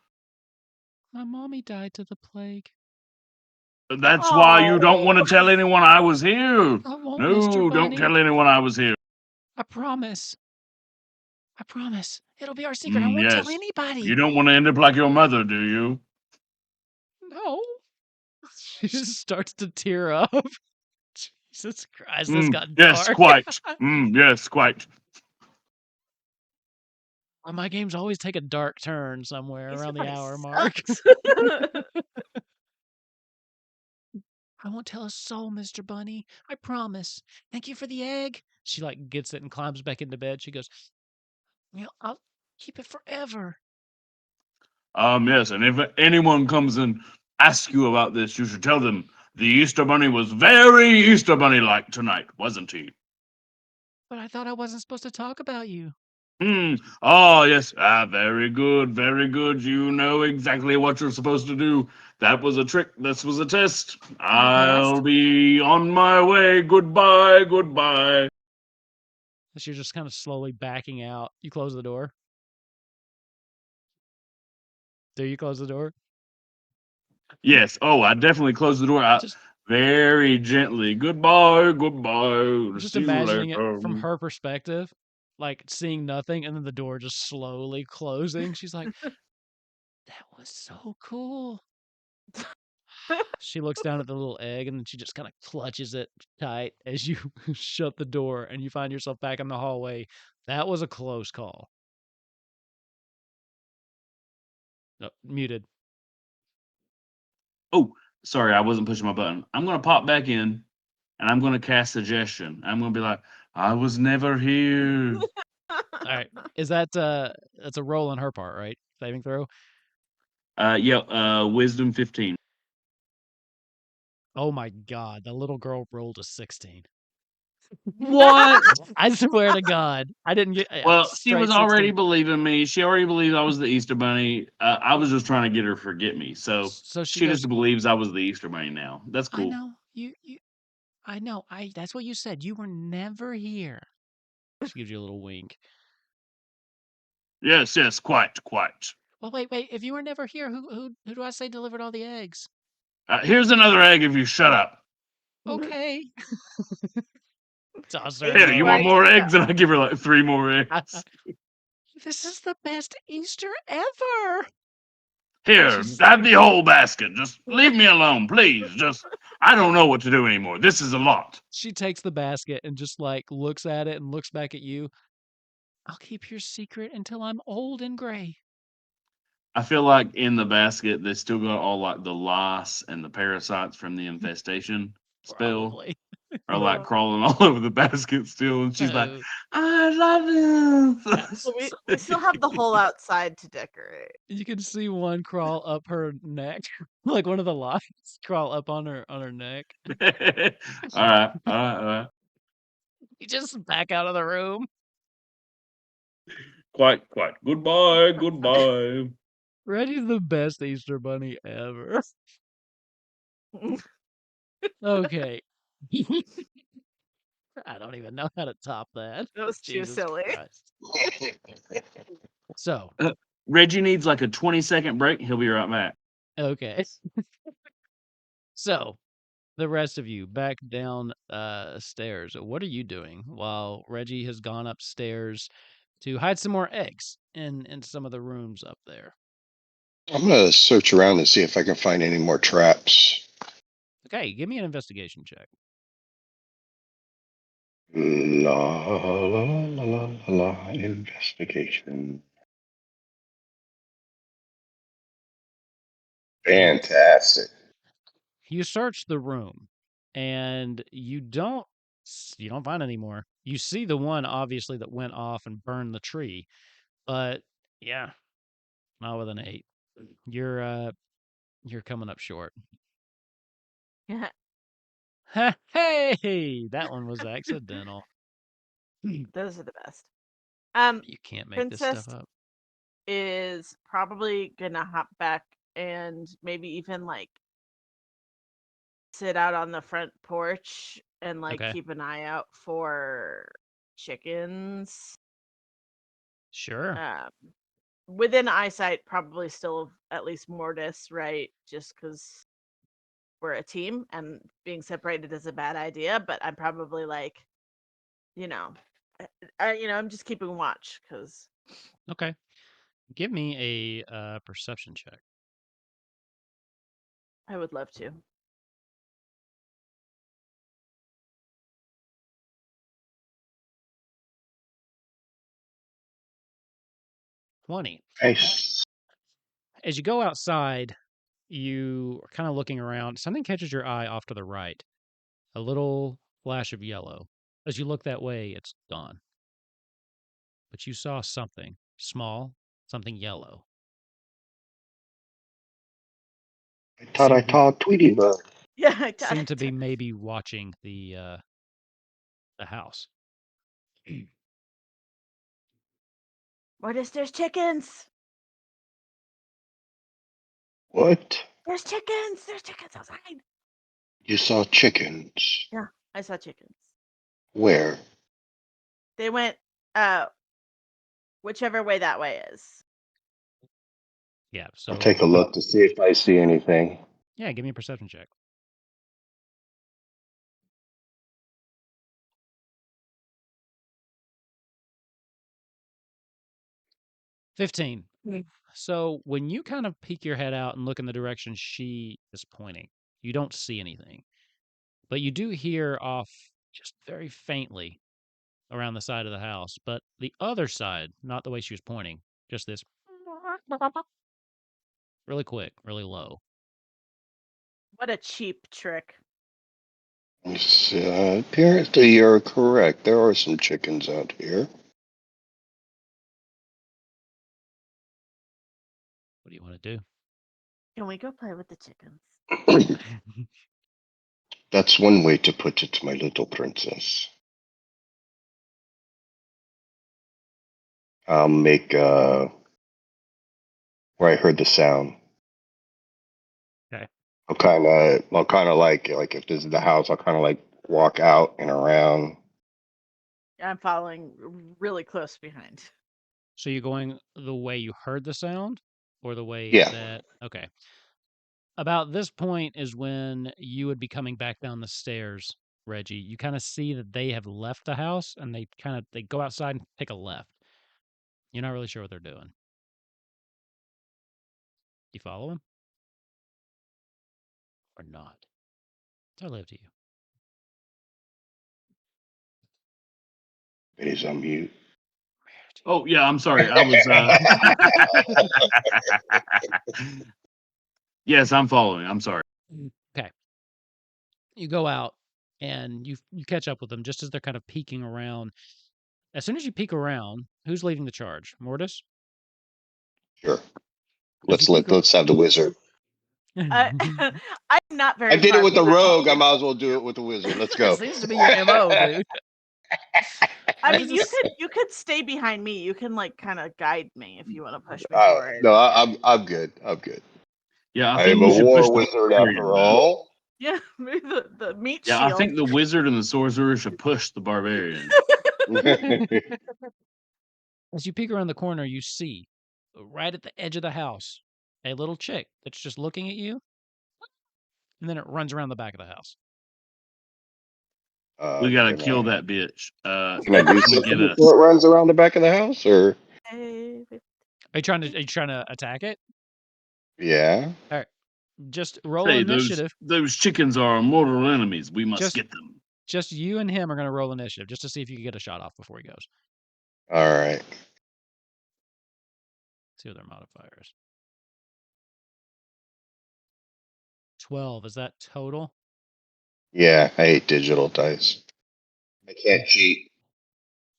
My mommy died to the plague. That's why you don't want to Oh, tell anyone I was here. I won't, Mr. No, don't Bunny. tell anyone I was here. I promise. I promise. It'll be our secret. I won't tell Yes. anybody. You don't want to end up like your mother, do you? No. She just starts to tear up. Jesus Christ, this got Yes, dark. quite. Yes, quite. My games always take a dark turn somewhere Easter around the Bunny hour mark. sucks. I won't tell a soul, Mr. Bunny. I promise. Thank you for the egg. She like gets it and climbs back into bed. She goes, I'll keep it forever. Yes, and if anyone comes and ask you about this, you should tell them the Easter Bunny was very Easter Bunny-like tonight, wasn't he? But I thought I wasn't supposed to talk about you. Oh, yes. Very good, very good. You know exactly what you're supposed to do. That was a trick. This was a test. I'll be on my way. Goodbye, goodbye. As you're just kind of slowly backing out. You close the door. Do you close the door? Yes. Oh, I definitely closed the door out Just very gently. Goodbye, goodbye. just See you imagining it later. from her perspective, like seeing nothing and then the door just slowly closing. She's like, that was so cool. She looks down at the little egg and then she just kind of clutches it tight as you shut the door and you find yourself back in the hallway. That was a close call. Oh, muted. Oh, sorry, I wasn't pushing my button. I'm gonna pop back in and I'm gonna cast suggestion. I'm gonna be like, I was never here. All right. Is that that's a roll on her part, right? Saving throw? Yeah, wisdom 15. Oh my god, the little girl rolled a 16. What? I swear to God, I didn't get Well, she straight was already 16. believing me. She already believed I was the Easter Bunny. I was just trying to get her to forget me. So So she she goes, just believes I was the Easter Bunny now. That's I cool. know I know. That's what you said. You were never here. She gives you a little wink. Yes, yes, quite, quite. Well, wait. If you were never here, who do I say delivered all the eggs? Here's another egg if you shut up. Okay. Toss her It's an Here, you egg. want right more to eggs? And I give her like 3 more eggs. This is the best Easter ever. Here, have the whole basket. Just leave me alone, please. I don't know what to do anymore. This is a lot. She takes the basket and just like looks at it and looks back at you. I'll keep your secret until I'm old and gray. I feel like in the basket, they still got all like the lice and the parasites from the infestation spell Probably. are like crawling all over the basket still. And she's like, Oh, I love So we this. still have the whole outside to decorate. you can see one crawl up her neck, like one of the lions crawl up on her neck. All right, all right, all right. You just back out of the room. Quite, quite. Goodbye, goodbye. Reggie's the best Easter bunny ever. Okay. I don't even know how to top that. That was too Jesus silly. Christ. So, Reggie needs like a 20-second break. He'll be right back. okay. So, the rest of you back down stairs. What are you doing while Reggie has gone upstairs to hide some more eggs in some of the rooms up there? I'm gonna search around and see if I can find any more traps. Okay, give me an investigation check. La la la la la. Investigation. Fantastic. You search the room and you don't find any more. You see the one obviously that went off and burned the tree, but yeah, not with an 8. You're coming up short. Hey, that one was accidental. Those are the best. You can't make this Princess stuff up. is probably gonna hop back and maybe even like sit out on the front porch and like Okay. keep an eye out for chickens. Sure. Within eyesight, probably still of at least Mortis, right? Just because we're a team and being separated is a bad idea. But I'm probably like, you know, I'm just keeping watch because Okay. Give me a perception check. I would love to. 20. Nice. As you go outside, you are kind of looking around. Something catches your eye off to the right. A little flash of yellow. As you look that way, it's gone. But you saw something small, something yellow. I thought I saw Tweety Bird. Yeah, I got seem it. to be maybe watching the house. Mortis, there's chickens. What? There's chickens. There's chickens outside. You saw chickens? Yeah, I saw chickens. Where? They went whichever way that way is. Yeah. So I'll take a look to see if I see anything. yeah, give me a perception check. 15. So when you kind of peek your head out and look in the direction she is pointing, you don't see anything. But you do hear off just very faintly around the side of the house. But the other side, not the way she was pointing, just this really quick, really low. What a cheap trick. Apparently, you're correct. There are some chickens out here. What do you want to do? Can we go play with the chickens? That's one way to put it, my little princess. I'll make where I heard the sound. Okay. I'll kind of like if this is the house, I'll kind of like walk out and around. I'm following really close behind. So you're going the way you heard the sound or the way Yeah. that... Okay. About this point is when you would be coming back down the stairs, Reggie. You kind of see that they have left the house and they go outside and take a left. You're not really sure what they're doing. You follow him? Or not? It's entirely up to you. He's on mute. Oh yeah, I'm sorry. I was. Yes, I'm following. I'm sorry. Okay. You go out and you catch up with them just as they're kind of peeking around. As soon as you peek around, who's leading the charge? Mortis? Sure. As you peek Let's have the wizard. I'm not very I did far it with the behind. rogue. I might as well do it with the wizard. Let's go. That seems to be your MO, dude. I mean, you could stay behind me. You can like kind of guide me if you want to push me Oh, forward. no, I'm good. I'm good. Yeah, I I think am we a should push war the wizard barbarian after back. all. Yeah, maybe the meat Yeah, shield. I think the wizard and the sorcerer should push the barbarian. As you peek around the corner, you see, right at the edge of the house, a little chick that's just looking at you, and then it runs around the back of the house. We gotta kill that bitch. Can I do we something get a- before it runs around the back of the house, or? Hey, Are you trying to attack it? Yeah. All right, just roll Hey, initiative. those chickens are our mortal enemies. We must Just- get them. Just you and him are going to roll initiative, just to see if you can get a shot off before he goes. All right. See what their modifier is. 12. Is that total? Yeah, I hate digital dice. I can't cheat.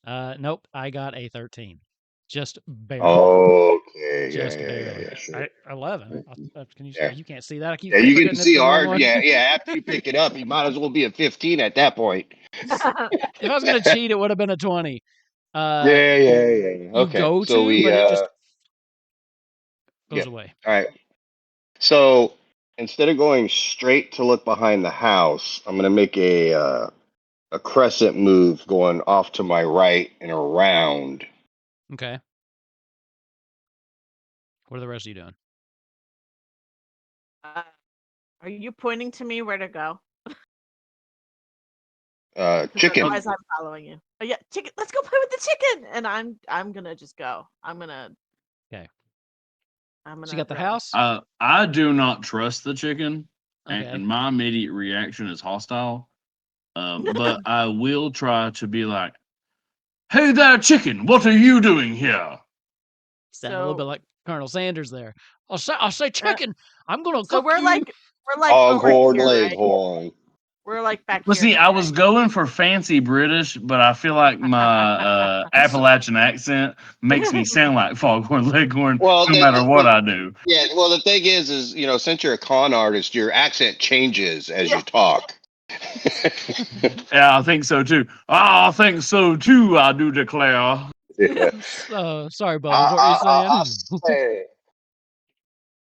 Nope. I got a 13. Just barely. Okay. Just yeah, barely. Yeah, sure. 11. Can you? Yeah. You can't see that. I keep Yeah, you forgetting can it's see the hard. one. Yeah. After you pick it up, you might as well be a 15 at that point. If I was going to cheat, it would have been a 20. Yeah. You Okay. go So to, but it just goes yeah. away. All right. So instead of going straight to look behind the house, I'm gonna make a crescent move going off to my right and around. Okay. What are the rest of you doing? are you pointing to me where to go? Chicken. Otherwise, I'm following you. Oh yeah, chicken. Let's go play with the chicken. And I'm gonna just go. Okay. I'm gonna. So you got the run. house? I do not trust the chicken, Okay. and my immediate reaction is hostile. But I will try to be like, "Hey there, chicken! What are you doing here?" Sound a little bit like Colonel Sanders there. I'll say chicken. I'm gonna So cook we're you. like Hoghorn over here, right? Leghorn. We're like back Well, here. see, in the I back. was going for fancy British, but I feel like my Appalachian accent makes me sound like Foghorn Leghorn Well, no matter what I do. yeah. Well, the thing is, since you're a con artist, your accent changes as you talk. Yeah, I think so too. I think so too, I do declare. Yeah. So sorry, Bubbles. What were you saying?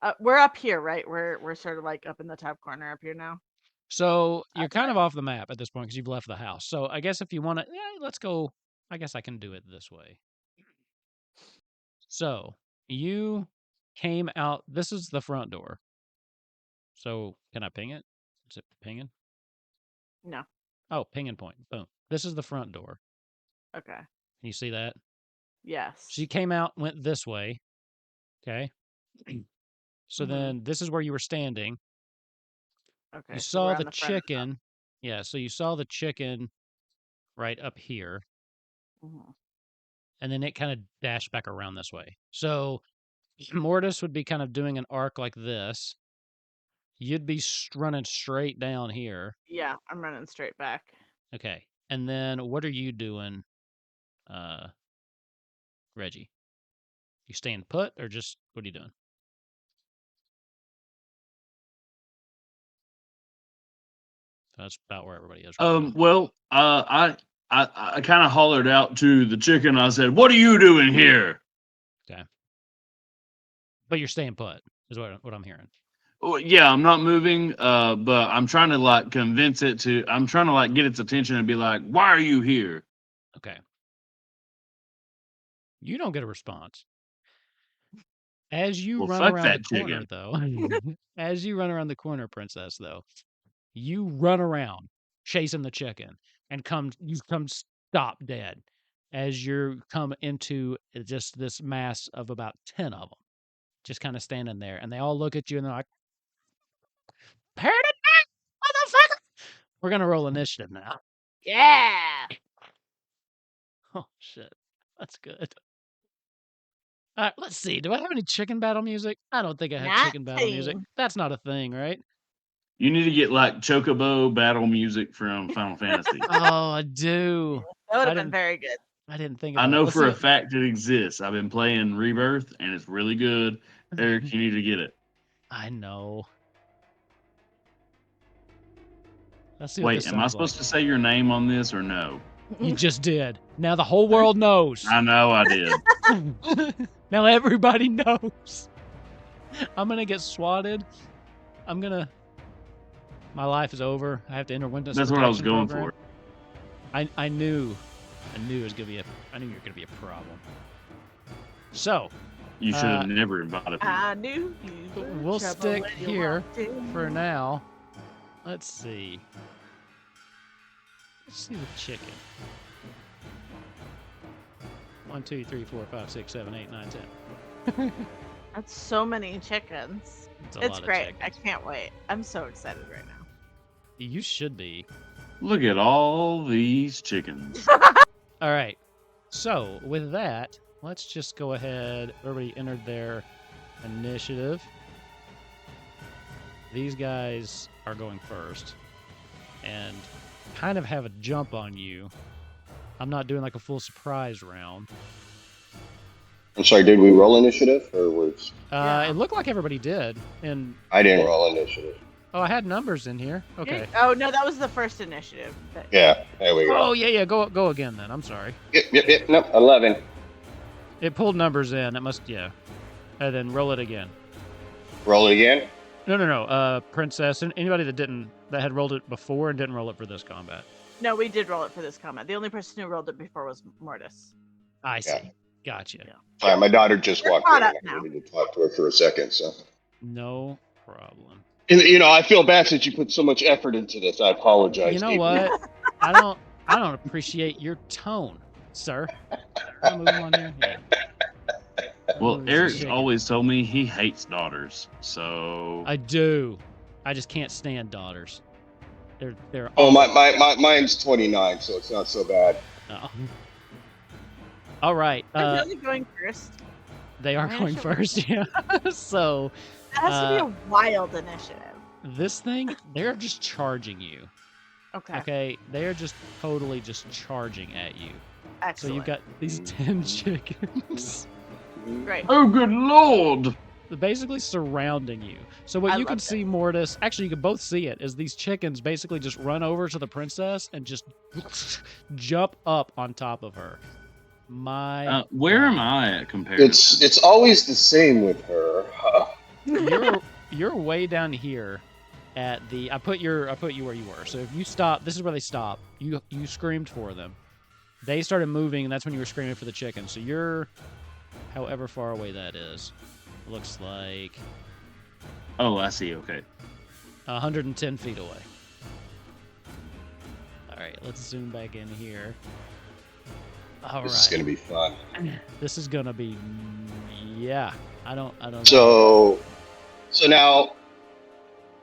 Say. We're up here, right? We're sort of like up in the top corner up here now. So you're kind of off the map at this point because you've left the house. So I guess if you want to, yeah, let's go. I guess I can do it this way. So you came out. This is the front door. So can I ping it? Is it pinging? No. Oh, pinging point. Boom. This is the front door. Okay. Can you see that? Yes. She came out, went this way. Okay. So then this is where you were standing. Okay. You so saw we're on the the front of the chicken. Yeah. So you saw the chicken right up here. Mhm. And then it kind of dashed back around this way. So Mortis would be kind of doing an arc like this. You'd be running straight down here. Yeah, I'm running straight back. Okay. And then what are you doing, Reggie? You staying put or just what are you doing? That's about where everybody is right now. Well, I kind of hollered out to the chicken. I said, "What are you doing here?" Okay. But you're staying put, is what I'm hearing. Well, yeah, I'm not moving, but I'm trying to like convince it to. I'm trying to like get its attention and be like, "Why are you here?" Okay. You don't get a response. As you Well, run fuck around the that corner, chicken. though, as you run around the corner, Princess, though, you run around chasing the chicken and you come stop dead as you come into just this mass of about 10 of them, just kind of standing there. And they all look at you and they're like, "Parrot it back, motherfucker!" We're going to roll initiative now. Yeah. Oh, shit. That's good. All right, let's see. Do I have any chicken battle music? I don't think I have chicken battle music. 19. That's not a thing, right? You need to get like Chocobo battle music from Final Fantasy. Oh, I do. That would I have been didn't. very good. I didn't think I about it. know Let's for see a fact it exists. I've been playing Rebirth and it's really good. Eric, you need to get it. I know. Let's see what Wait, this am I sounds supposed like. to say your name on this or no? You just did. Now the whole world knows. I know I did. Now everybody knows. I'm gonna get swatted. My life is over. I have to enter witness That's what I was protection going program. for. I knew it was gonna be I knew you were gonna be a problem. So You should have never invited me. I knew you were we'll trouble stick when you here walked in. for now. Let's see. Let's see the chicken. 1, 2, 3, 4, 5, 6, 7, 8, 9, 10. That's so many chickens. It's a It's lot great. of I chickens. can't wait. I'm so excited right now. You should be. Look at all these chickens. All right. So with that, let's just go ahead. Everybody entered their initiative. These guys are going first and kind of have a jump on you. I'm not doing like a full surprise round. I'm sorry, did we roll initiative or was Yeah. It looked like everybody did. And I didn't roll initiative? oh, I had numbers in here. Okay. Oh no, that was the first initiative. Yeah, there we go. Oh yeah. Go again then. I'm sorry. Yep. Nope, 11. It pulled numbers in. It must and then roll it again. Roll it again. No. Princess and anybody that had rolled it before and didn't roll it for this combat. No, we did roll it for this combat. The only person who rolled it before was Mortis. I see. Yeah. Gotcha. Yeah. Sorry, my daughter just You're walked caught in. up I now. needed to talk to her for a second. So, No problem. and, I feel bad since you put so much effort into this. I apologize. You know deeply. what? I don't appreciate your tone, sir. Can I move on here? Yeah. Well, Move Eric's chicken. always told me he hates daughters. So I do. I just can't stand daughters. They're Oh, mine's 29, so it's not so bad. oh. All right. I'm really going first. They are My going initiative. first, yeah. So That has to be a wild initiative. this thing, they're just charging you. Okay. Okay, they are just totally just charging at you. Excellent. So you've got these 10 chickens. Great. Oh, good lord! They're basically surrounding you. So what I you can loved see, Mortis, actually you can both see it, is these chickens basically just run over to the princess and just jump up on top of her. Where am God. I at compared? It's always the same with her. You're way down here at the I put you where you were. So if you stop, this is where they stop. You screamed for them. They started moving, and that's when you were screaming for the chicken. So you're however far away that is. Looks like Oh, I see. Okay. 110 feet away. All right, let's zoom back in here. All This is right. gonna be fun. This is gonna be, yeah. I don't know. So now,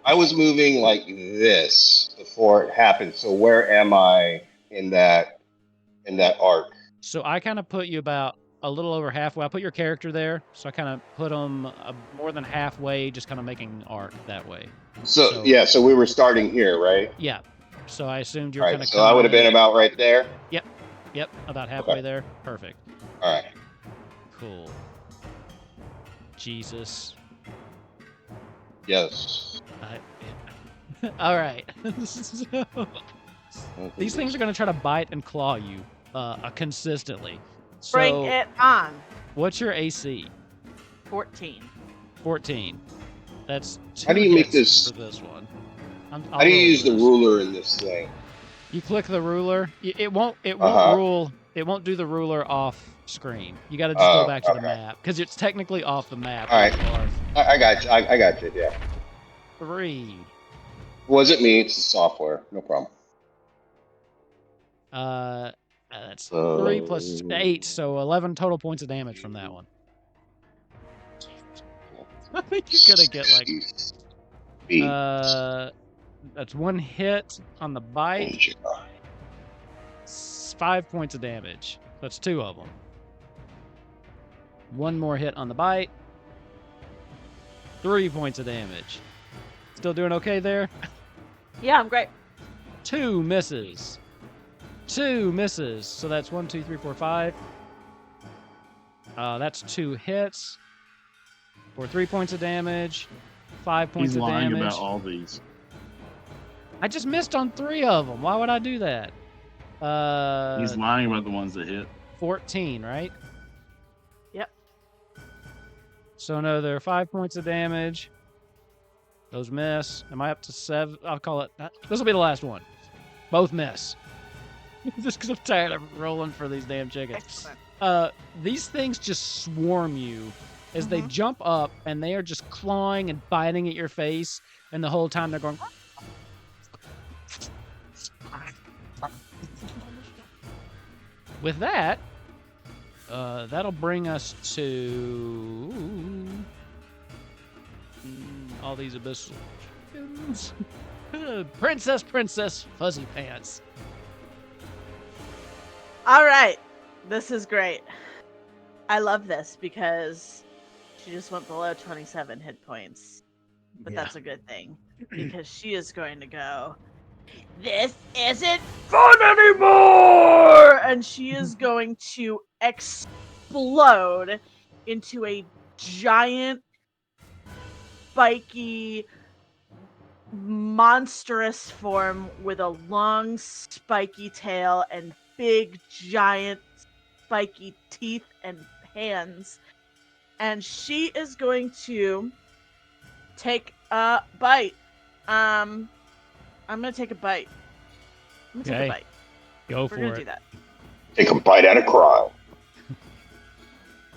I was moving like this before it happened. So where am I in that arc? So I kind of put you about a little over halfway. I put your character there, so I kind of put them more than halfway, just kind of making an arc that way. So yeah, so we were starting here, right? Yeah. So I assumed you All were right. kind of. So I would have been about right there. Yep, about halfway Okay. there. Perfect. All right. Cool. Jesus. Yes. All right. So, these things are going to try to bite and claw you consistently. So, Bring it on. what's your AC? 14. 14. That's 2 How do you make hits this? for this one. How do you use the ruler in this thing? You click the ruler. It won't Uh-huh. rule. It won't do the ruler off screen. You got to just go back to the map because it's technically off the map. All right. I got you. I got you. Yeah. 3. Wasn't me. It's the software. No problem. That's 3 plus 8, so 11 total points of damage from that one. I think you're gonna get like that's 1 hit on the bite. 5 points of damage. That's 2 of them. 1 more hit on the bite. 3 points of damage. Still doing okay there? Yeah, I'm great. 2 misses. 2 misses. So that's 1, 2, 3, 4, 5. That's 2 hits for 3 points of damage. 5 points He's of lying damage. about all these. I just missed on 3 of them. Why would I do that? He's lying about the ones that hit. 14, right? Yep. So another 5 points of damage. Those miss. Am I up to 7? I'll call it. This will be the last one. Both miss. Just because I'm tired of rolling for these damn chickens. Excellent. These things just swarm you as they jump up, and they are just clawing and biting at your face, and the whole time they're going. With that, that'll bring us to all these abyssal chickens. Princess, Fuzzy Pants. All right. This is great. I love this because she just went below 27 hit points. But that's a good thing because she is going to go, this isn't fun anymore! And she is going to explode into a giant, spiky, monstrous form with a long, spiky tail and big, giant, spiky teeth and hands. And she is going to take a bite. I'm gonna take a bite. I'm gonna take a bite. Go We're for gonna it. do that. Take a bite out of crime.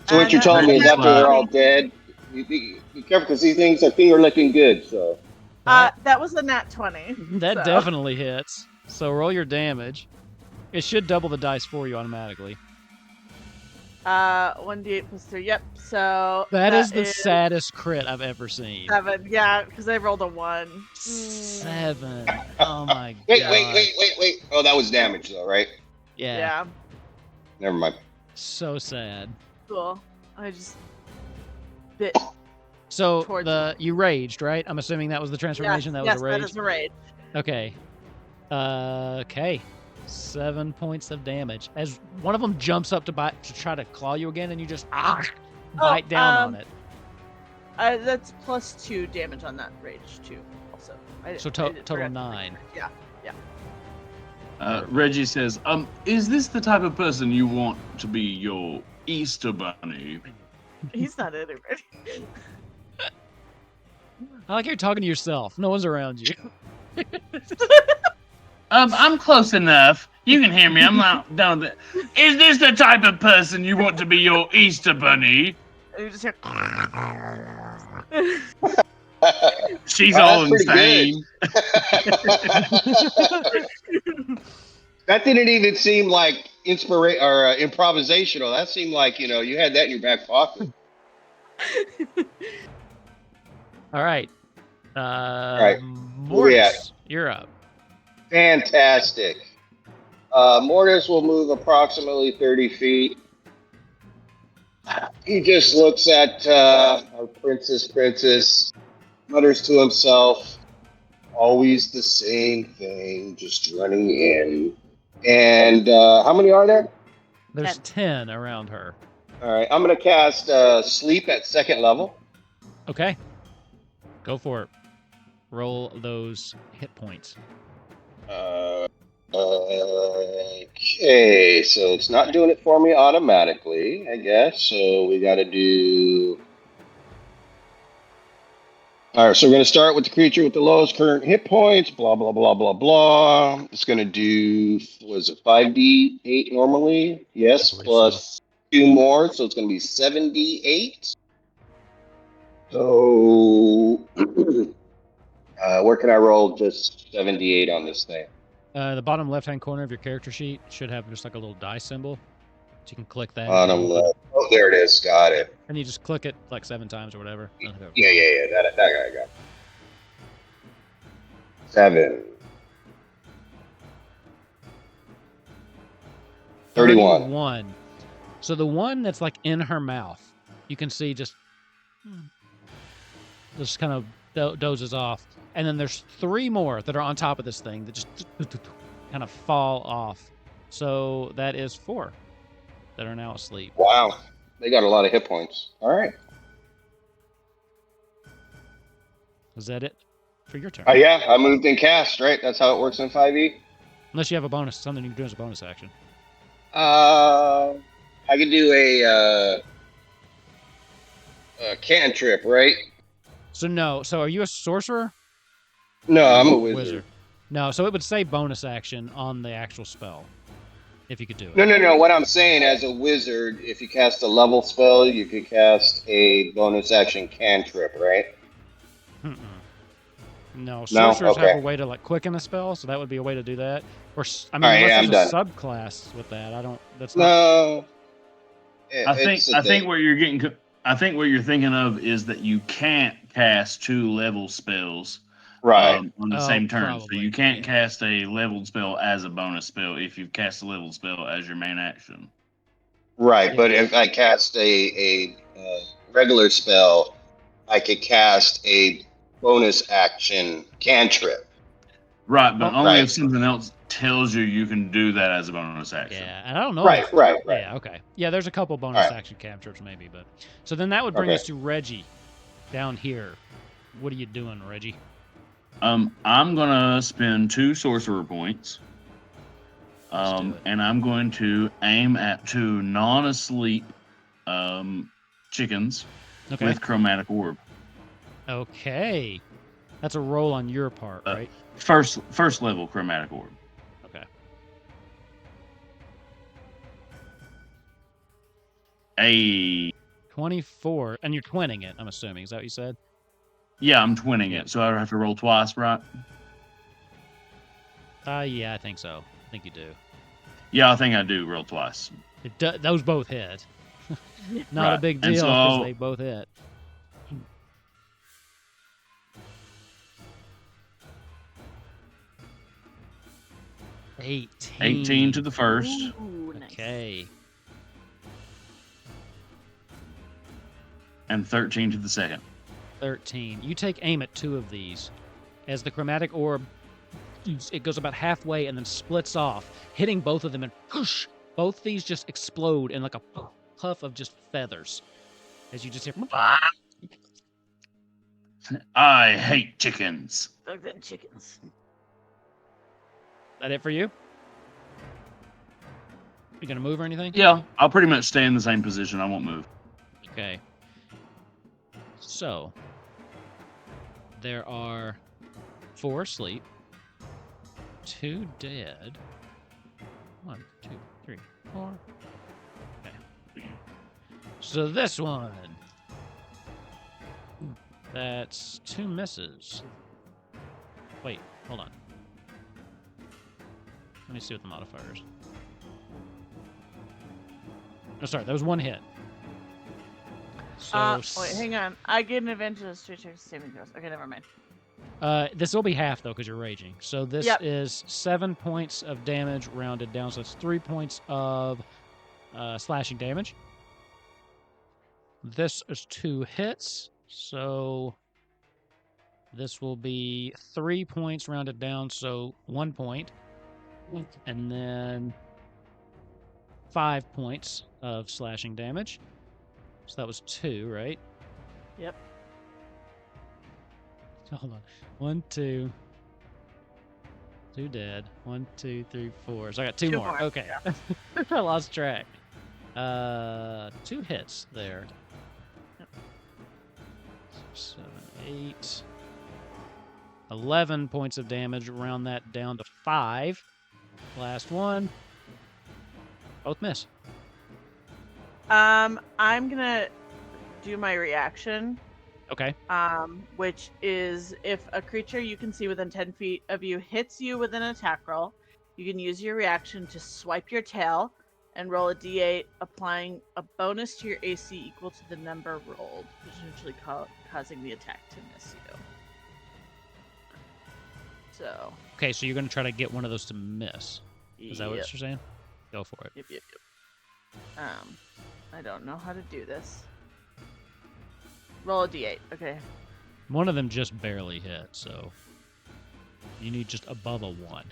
So what you're telling me is after they're all dead, be careful because these things I think are looking good. So that was a nat 20. That so. definitely hits. So roll your damage. It should double the dice for you automatically. 1d8 plus 3. Yep. So that is the saddest crit I've ever seen. 7. Yeah, because I rolled a 1. 7. Oh my god. Wait. Oh, that was damage though, right? Yeah. Never mind. So sad. Cool. I just bit. So you raged, right? I'm assuming that was the transformation. Yes, that was a rage. That is a rage. Okay. Okay. 7 points of damage. As one of them jumps up to try to claw you again, and you just bite down on it. That's +2 damage on that rage too. Also, So total 9. Yeah. Reggie says, is this the type of person you want to be your Easter bunny? He's not anybody. I like you're talking to yourself. No one's around you. I'm close enough. You can hear me. I'm not done with it. Is this the type of person you want to be your Easter bunny? And you just hear. She's Wow, all that's pretty insane. That didn't even seem like improvisational. That seemed like you had that in your back pocket. All right. right. Mortis, you're up. Fantastic. Mortis will move approximately 30 feet. He just looks at our princess, mutters to himself, always the same thing, just running in. And how many are there? There's 10 around her. All right, I'm going to cast Sleep at 2nd level. Okay. Go for it. Roll those hit points. Okay, so it's not doing it for me automatically, I guess. So we got to do. All right, so we're going to start with the creature with the lowest current hit points. Blah blah blah blah blah. It's going to do. Was it 5d8 normally? Yes, plus 2 more, so it's going to be 7d8. So, where can I roll just 7d8 on this thing? The bottom left-hand corner of your character sheet should have just like a little die symbol. So you can click that. Bottom left. Oh, there it is. Got it. And you just click it like 7 times or whatever. Yeah. That guy got it. 7. 31. So the one that's like in her mouth, you can see just kind of dozes off. And then there's 3 more that are on top of this thing that just kind of fall off. So that is 4 that are now asleep. Wow. They got a lot of hit points. All right. Is that it for your turn? Yeah, I moved and cast, right? That's how it works in 5e? Unless you have a bonus, something you can do as a bonus action. I can do a cantrip, right? So are you a sorcerer? No, I'm a wizard. No, so it would say bonus action on the actual spell, if you could do it. No. What I'm saying, as a wizard, if you cast a level spell, you could cast a bonus action cantrip, right? No, sorcerers have a way to like quicken a spell, so that would be a way to do that. Or unless there's a subclass with that, I don't. That's not. No. I think what you're thinking of is that you can't cast 2 level spells on the same turn. Probably. So you can't cast a leveled spell as a bonus spell if you cast a leveled spell as your main action. Right, but if I cast a regular spell, I could cast a bonus action cantrip. Right, but only if something else tells you can do that as a bonus action. Yeah, and I don't know. Right. Yeah, okay. Yeah, there's a couple bonus action cantrips maybe, but so then that would bring us to Reggie down here. What are you doing, Reggie? I'm gonna spend 2 sorcerer points. And I'm going to aim at 2 non-asleep chickens with chromatic orb. Okay. That's a roll on your part, right? First level chromatic orb. Okay. A 24, and you're twinning it, I'm assuming. Is that what you said? Yeah, I'm twinning it, so I don't have to roll twice, right? Yeah, I think so. I think you do. Yeah, I think I do roll twice. Those both hit. Not a big deal because they both hit. $18. 18 to the first. Ooh, nice. Okay. And 13 to the second. 13. You take aim at 2 of these. As the chromatic orb it goes about halfway and then splits off, hitting both of them, and whoosh, both these just explode in like a puff of just feathers. As you just hear, I hate chickens. Fuck them chickens. that it for you? You gonna move or anything? Yeah, I'll pretty much stay in the same position. I won't move. Okay. So there are 4 asleep, 2 dead. 1, 2, 3, 4. Okay. So this one. That's 2 misses. Wait, hold on. Let me see what the modifier is. Oh, sorry, that was 1 hit. So Wait, hang on. I get an advantage of straight checks saving throws. Okay, never mind. this will be half though, because you're raging. So this Yep. is 7 points of damage rounded down. So it's 3 points of slashing damage. This is 2 hits. So this will be 3 points rounded down. So 1 point, and then 5 points of slashing damage. So that was 2, right? Yep. Hold on. 1, 2. 2 dead. 1, 2, 3, 4. So I got 2 2 more. more, Okay. I lost track. 2 hits there. Yep. 7, 8. 11 points of damage. Round that down to 5. Last one. Both miss. I'm gonna do my reaction. Okay. Which is if a creature you can see within 10 feet of you hits you with an attack roll, you can use your reaction to swipe your tail and roll a d8, applying a bonus to your AC equal to the number rolled, potentially causing the attack to miss you. So. Okay, so you're going to try to get one of those to miss. Is that what you're saying? Go for it. Yep. I don't know how to do this. Roll a d8. Okay. One of them just barely hit, so you need just above a 1.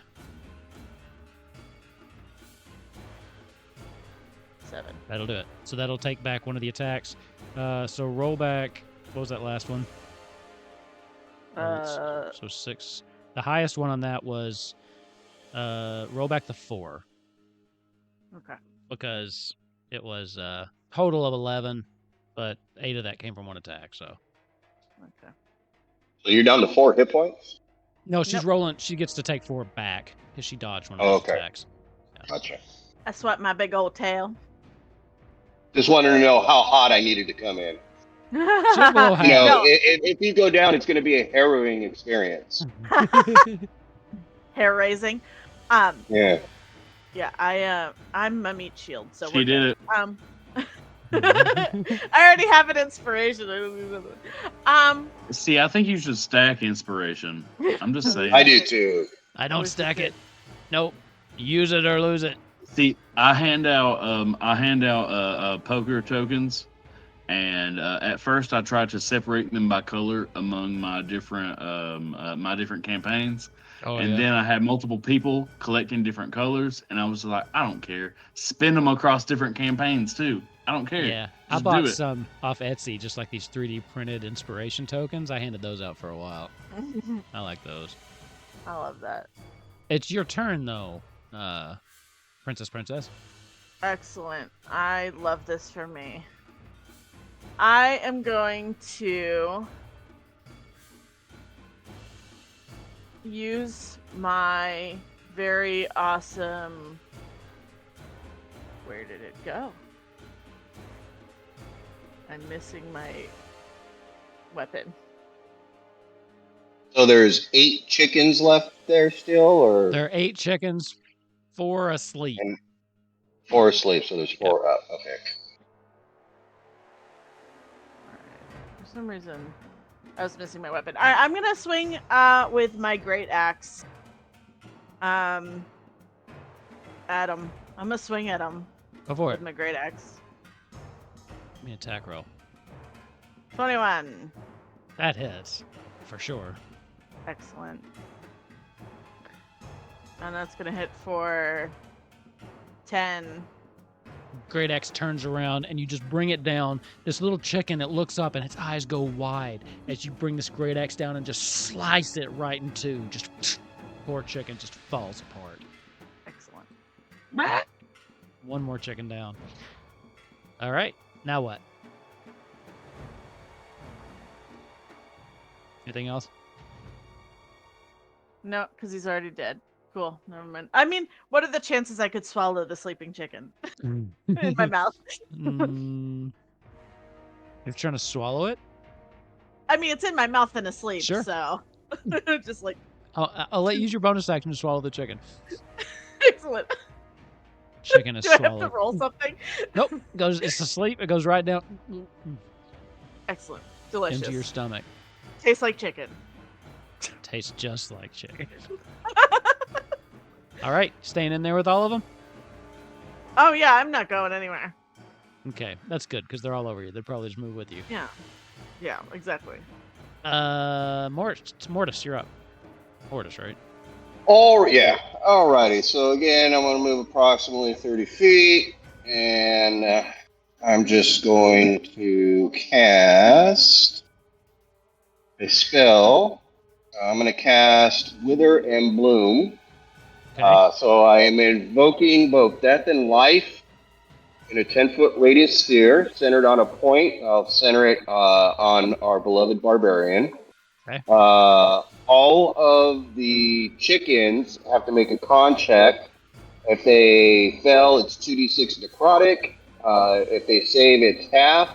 7. That'll do it. So that'll take back one of the attacks. So roll back. What was that last one? So 6. The highest one on that was roll back the 4. Okay. Because it was total of 11, but 8 of that came from 1 attack. So Okay. So you're down to 4 hit points? no, she's Nope. rolling. She gets to take 4 back because she dodged one of Oh, those okay. attacks. Gotcha. I swept my big old tail. Just wanted to know how hot I needed to come in. She's below You half. know, No. if you go down, it's going to be a harrowing experience. Hair raising. Yeah. Yeah, I'm a meat shield, so She did it. I already have an inspiration. See, I think you should stack inspiration. I'm just saying. I do too. I don't Always stack good. it. Nope. Use it or lose it. See, I hand out poker tokens, and at first I try to separate them by color among my different campaigns. Oh, And yeah. then I had multiple people collecting different colors, and I was like, I don't care. Spin them across different campaigns too. I don't care. Yeah, I Just bought do it. some off Etsy, just like these 3D printed inspiration tokens. I handed those out for a while. I like those. I love that. It's your turn, though, Princess. Excellent. I love this for me. I am going to use my very awesome... Where did it go? I'm missing my weapon. So there's 8 chickens left there still, or There are 8 chickens, 4 asleep. and 4 asleep? So there's 4 up. Okay. Alright. For some reason, I was missing my weapon. Alright, I'm gonna swing with my great axe. At him. I'm gonna swing at him Go for with it. my great axe. Give me an attack roll. 21. That hits, for sure. Excellent. And that's gonna hit for 10. Great Axe turns around and you just bring it down. This little chicken, it looks up and its eyes go wide as you bring this Great Axe down and just slice it right in two. Just poor chicken just falls apart. Excellent. One more chicken down. All right, now what? Anything else? No, because he's already dead. Cool. Never mind. I mean, what are the chances I could swallow the sleeping chicken in my mouth? You're trying to swallow it? I mean, it's in my mouth and asleep, Sure. so just like I'll let you use your bonus action to swallow the chicken. excellent. Chicken is Do I have to swallowed. roll something? Nope. It's asleep. It goes right down Excellent. Delicious. into your stomach. Tastes like chicken. Tastes just like chicken. All right, staying in there with all of them? Oh yeah, I'm not going anywhere. Okay, that's good because they're all over you. They'd probably just move with you. Yeah. Yeah, exactly. Mortis, you're up. Mortis, right? Yeah. Alrighty. So again, I'm going to move approximately 30 feet, and I'm just going to cast a spell. I'm going to cast Wither and Bloom. Okay. So I am invoking both death and life in a 10-foot radius sphere centered on a point. I'll center it on our beloved barbarian. Okay. All of the chickens have to make a con check. If they fail, it's 2d6 necrotic. If they save, it's half.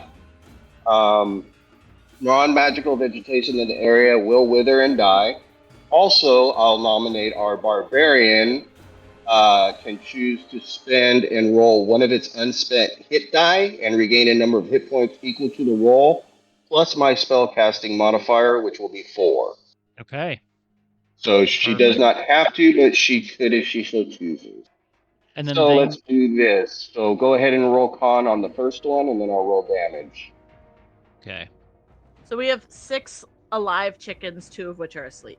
Non-magical vegetation in the area will wither and die. Also, I'll nominate our barbarian can choose to spend and roll one of its unspent hit die and regain a number of hit points equal to the roll, plus my spellcasting modifier, which will be 4. Okay. So she does not have to, but she could if she so chooses. And then So let's do this. So go ahead and roll con on the first one, and then I'll roll damage. Okay. So we have 6 alive chickens, 2 of which are asleep.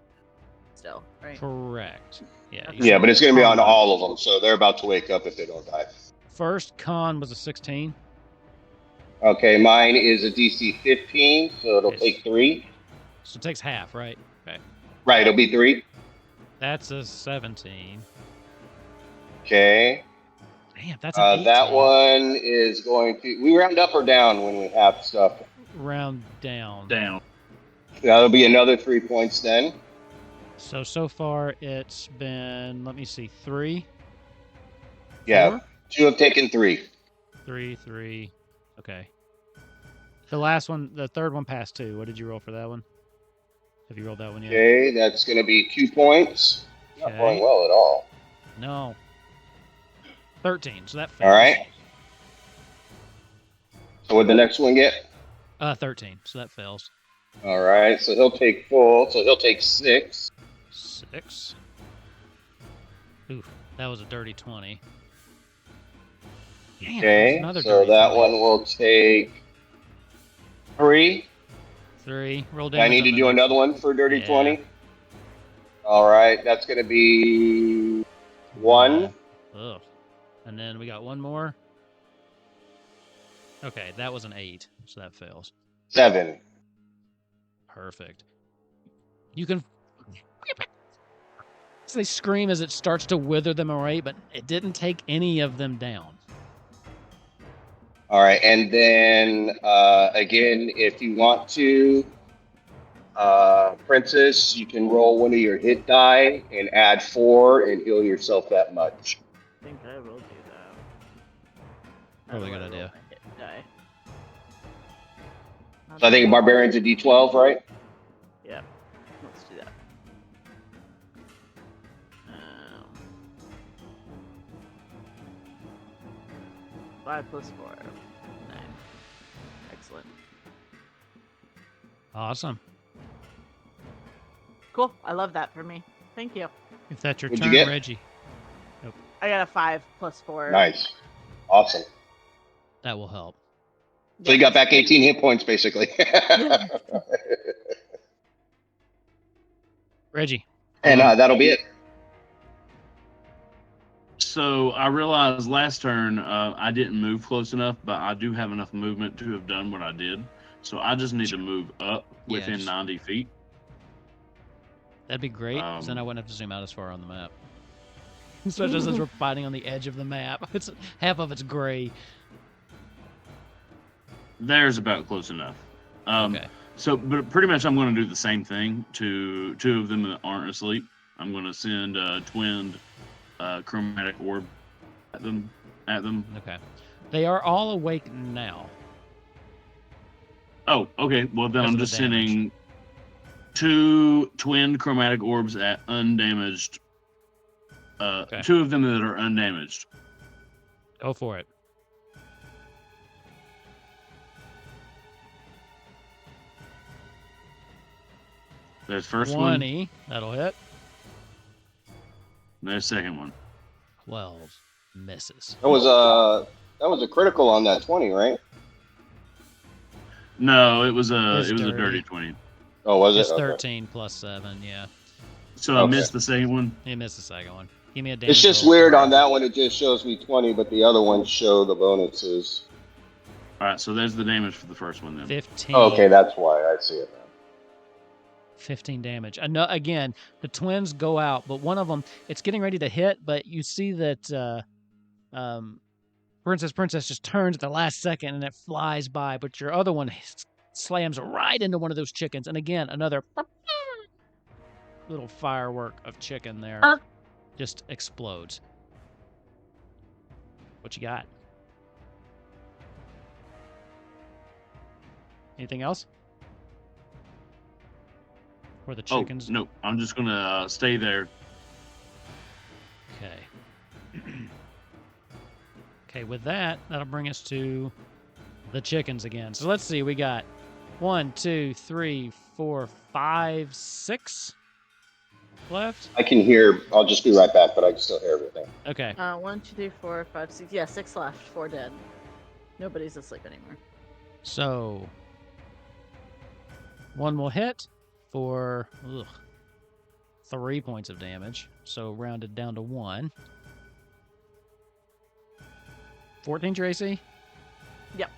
Still, right? Correct. Yeah. Okay. Yeah, but it's going to be on all of them, so they're about to wake up if they don't die. First con was a 16. Okay, mine is a DC 15, so it'll Yes. take 3. So it takes half, right? Okay. Right, it'll be 3. That's a 17. Okay. Damn, that's an 18. That one is going to... We round up or down when we have stuff? Round down. Down. That'll be another 3 points then. So far it's been, let me see, 3. Yeah, 4? 2 have taken 3. 3. Okay. The last one, the third one passed 2. What did you roll for that one? Have you rolled that one yet? Okay, that's going to be 2 points. Not going well at all. No. 13, so that fails. All right. So what did the next one get? 13, so that fails. All right, so he'll take full. So he'll take 6. 6. Oof, that was a dirty 20. Damn, Okay, so that 20. one will take 3. 3. Roll I damage. need to do another one for dirty Yeah. 20. All right, that's going to be 1. Ugh. And then we got one more. Okay, that was an 8, so that fails. 7. Perfect. You can. So they scream as it starts to wither them away, but it didn't take any of them down. All right, and then again, if you want to, Princess, you can roll one of your hit die and add 4 and heal yourself that much. I think I will do that. Probably a good How do I roll idea. my hit die? So I think Barbarian's a D12, right? Yeah, let's do that. 5 plus 4. 9. Excellent. Awesome. Cool. I love that for me. Thank you. If that's your What'd you turn, get? Reggie, I got a 5 plus 4. Nice. Awesome. that will help. So you got back 18 hit points, basically. Reggie. And that'll be it. So I realized last turn I didn't move close enough, but I do have enough movement to have done what I did. So I just need to move up within just- 90 feet. That'd be great, 'cause then I Um, wouldn't have to zoom out as far on the map. Especially since we're fighting on the edge of the map. It's half of it's gray. There's about close enough. Okay. So, but pretty much I'm going to do the same thing to two of them that aren't asleep. I'm going to send a twinned chromatic orb at them. Okay. They are all awake now. Oh, okay. Well, then Because I'm of the just sending 2 twinned chromatic orbs at undamaged. Okay. 2 of them that are undamaged. Go for it. There's first one. 20. That'll hit. There's second one. 12. Misses. That was a critical on that 20, right? No, it was a It's dirty dirty. 20. Oh, was It's it? Okay. 13 plus 7, yeah. So I Okay. missed the second one. He missed the second one. Give me a damage It's just roll. weird on that one. It just shows me 20, but the other ones show the bonuses. All right, so there's the damage for the first one then. 15. Oh, okay, that's why I see it now. 15 damage. Again, the twins go out, but one of them, it's getting ready to hit, but you see that Princess just turns at the last second and it flies by, but your other one slams right into one of those chickens. And again, another little firework of chicken there just explodes. What you got? Anything else? Or the chickens? Oh, no, I'm just going to stay there. Okay. Okay, with that, that'll bring us to the chickens again. So let's see, we got 1, 2, 3, 4, 5, 6 left. I can hear. I'll just be right back, but I can still hear everything. Okay. 1, 2, 3, 4, 5, 6. Yeah, 6 left. 4 dead. Nobody's asleep anymore. So one will hit for 3 points of damage. So rounded down to 1. 14 your AC? Yep.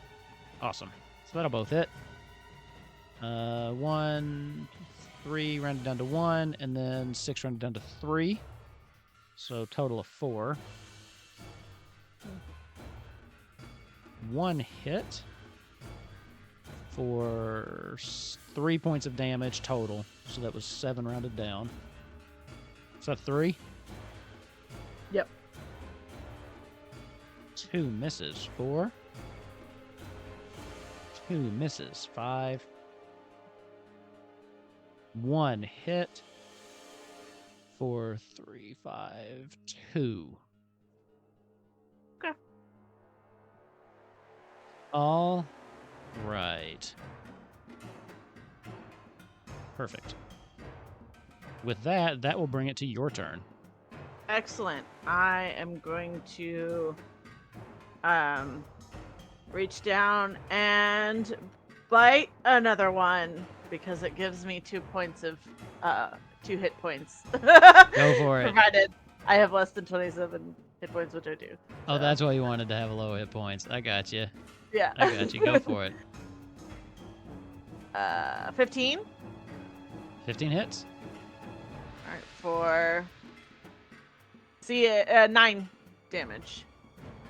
Awesome. So that'll both hit. 1, 3 rounded down to 1, and then 6 rounded down to 3. So total of 4. 1 hit for 3 points of damage total. So that was 7 rounded down. Is that 3? Yep. 2 misses. 4. 2 misses. 5. 1 hit. 4, 3, 5, 2. Okay. All right. Perfect. With that, that will bring it to your turn. Excellent. I am going to reach down and bite another one because it gives me 2 points of 2 hit points. Go for it. Provided I have less than 27 hit points, which I do. Oh, that's why you wanted to have low hit points. I got you. Yeah. I got you. Go for it. 15. 15 hits. All right, for 9 damage.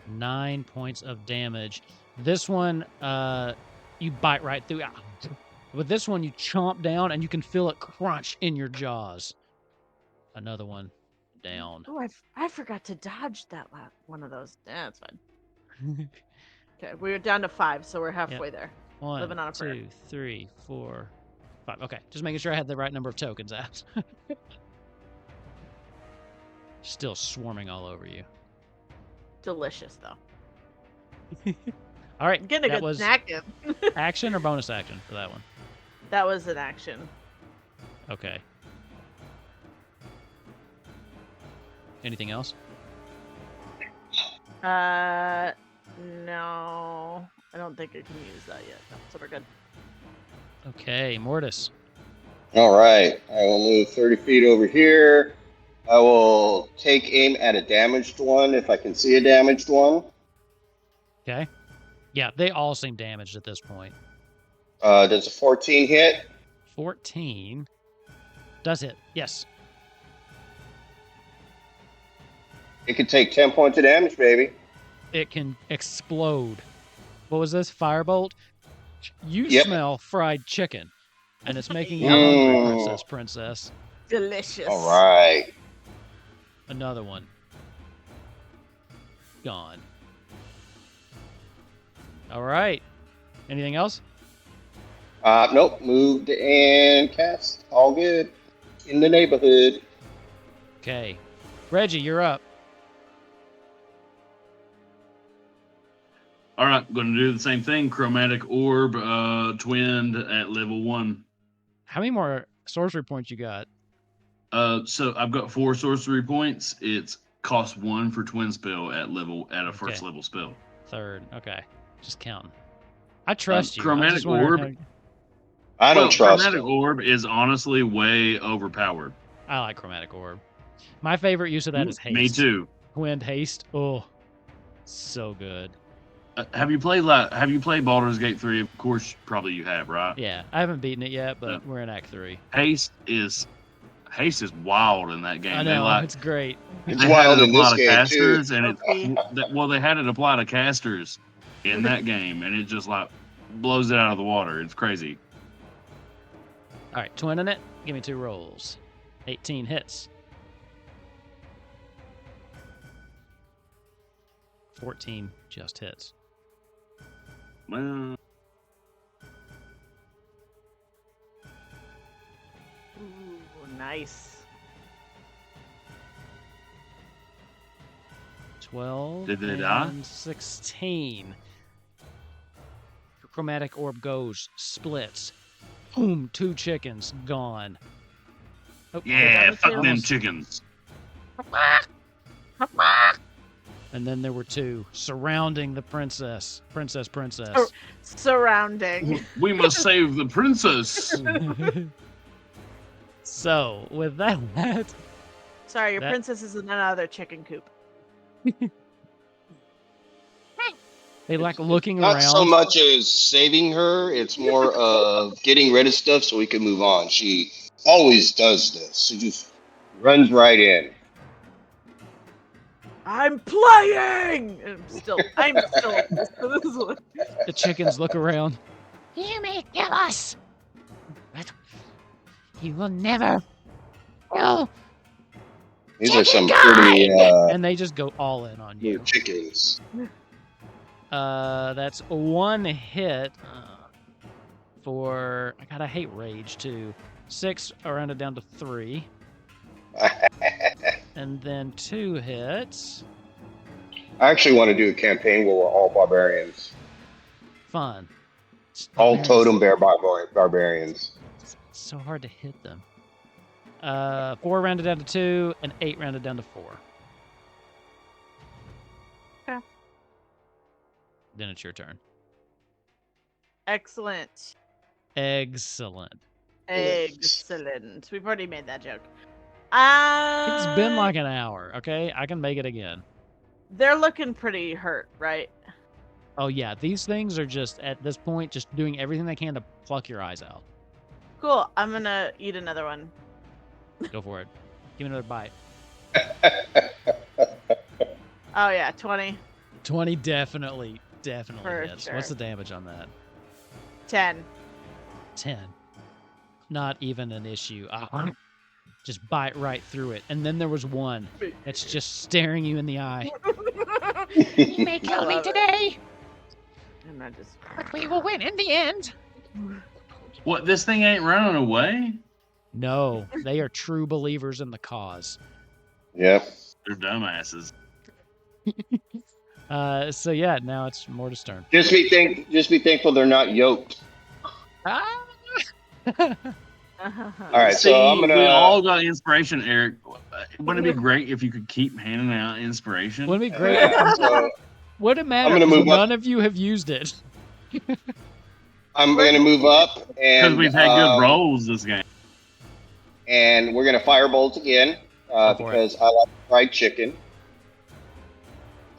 9 points of damage. This one, you bite right through. With this one, you chomp down and you can feel it crunch in your jaws. Another one down. Oh, I forgot to dodge that one of those. Yeah, that's fine. Okay, we're down to 5, so we're halfway there. 1, Living on a prayer. 2, 3, 4, 5. Okay, just making sure I had the right number of tokens out. Still swarming all over you. Delicious, though. All right, I'm getting a that good was snack in. action or bonus action for that one? That was an action. Okay. Anything else? No. I don't think I can use that yet. No, so we're good. Okay, Mortis. All right, I will move 30 feet over here, I will take aim at a damaged one if I can see a damaged one. Okay. Yeah, they all seem damaged at this point. Does a 14 hit? 14 does hit. Yes. It could take 10 points of damage, baby. It can explode. What was this? Firebolt? You Yep. smell fried chicken, and it's making you hungry, princess. Delicious. All right. Another one. Gone. All right. Anything else? Nope. Moved and cast. All good. In the neighborhood. Okay. Reggie, you're up. All right, I'm going to do the same thing. Chromatic orb, twinned at level 1. How many more sorcery points you got? So I've got 4 sorcery points. It's cost 1 for twin spell at a first level spell. Third. Okay. Just counting. I trust you. Chromatic orb. I don't trust Chromatic him. orb is honestly way overpowered. I like chromatic orb. My favorite use of that is haste. Me too. Twinned haste. Oh, so good. Have you played Baldur's Gate 3? Of course, probably you have, right? Yeah, I haven't beaten it yet, but we're in Act 3. Haste is wild in that game. I know, it's great. It's wild in this game casters, too. And they had it apply to casters in that game, and it just like blows it out of the water. It's crazy. All right, twinning it. Give me 2 rolls. 18 hits. 14 just hits. Well, Ooh, nice. 12 Did they and die? 16. The chromatic orb goes, splits. Boom, 2 chickens gone. Oh, yeah, fuck them almost- chickens. And then there were 2 surrounding the princess. Princess. Surrounding. We must save the princess. So, with that, Sorry, your princess is in another chicken coop. they like looking Not around. so much as saving her. It's more of getting rid of stuff so we can move on. She always does this. She just runs right in. I'm playing. I'm still. The chickens look around. You may kill us, but you will never kill. These are some pretty And they just go all in on you. new chickens. That's 1 hit for. I hate rage too. 6, I rounded down to 3. And then 2 hits. I actually want to do a campaign where we're all barbarians. Fun. All totem bear barbarians. It's so hard to hit them. 4 rounded down to 2, and 8 rounded down to 4. Okay. Then it's your turn. Excellent. Excellent. Excellent. We've already made that joke. It's been like an hour, okay? I can make it again. They're looking pretty hurt, right? Oh, yeah. These things are just, at this point, just doing everything they can to pluck your eyes out. Cool. I'm going to eat another one. Go for it. Give me another bite. Oh, yeah. 20. 20 definitely For hits. sure. What's the damage on that? 10. 10. Not even an issue. Just bite right through it. And then there was one that's just staring you in the eye. You may kill me today, And I just... but we will win in the end. What? This thing ain't running away? No, they are true believers in the cause. Yep. They're dumbasses. So yeah, now it's Mortis' turn. Just be thankful they're not yoked. Ah! All right, See, so I'm we gonna. all got inspiration, Eric. Wouldn't it be great if you could keep handing out inspiration? Wouldn't it be great? So Would it matter? I'm gonna 'Cause move up. none of you have used it. I'm gonna move up, Because and we've had good rolls this game. and we're gonna firebolt again. Go for it. because I like fried chicken.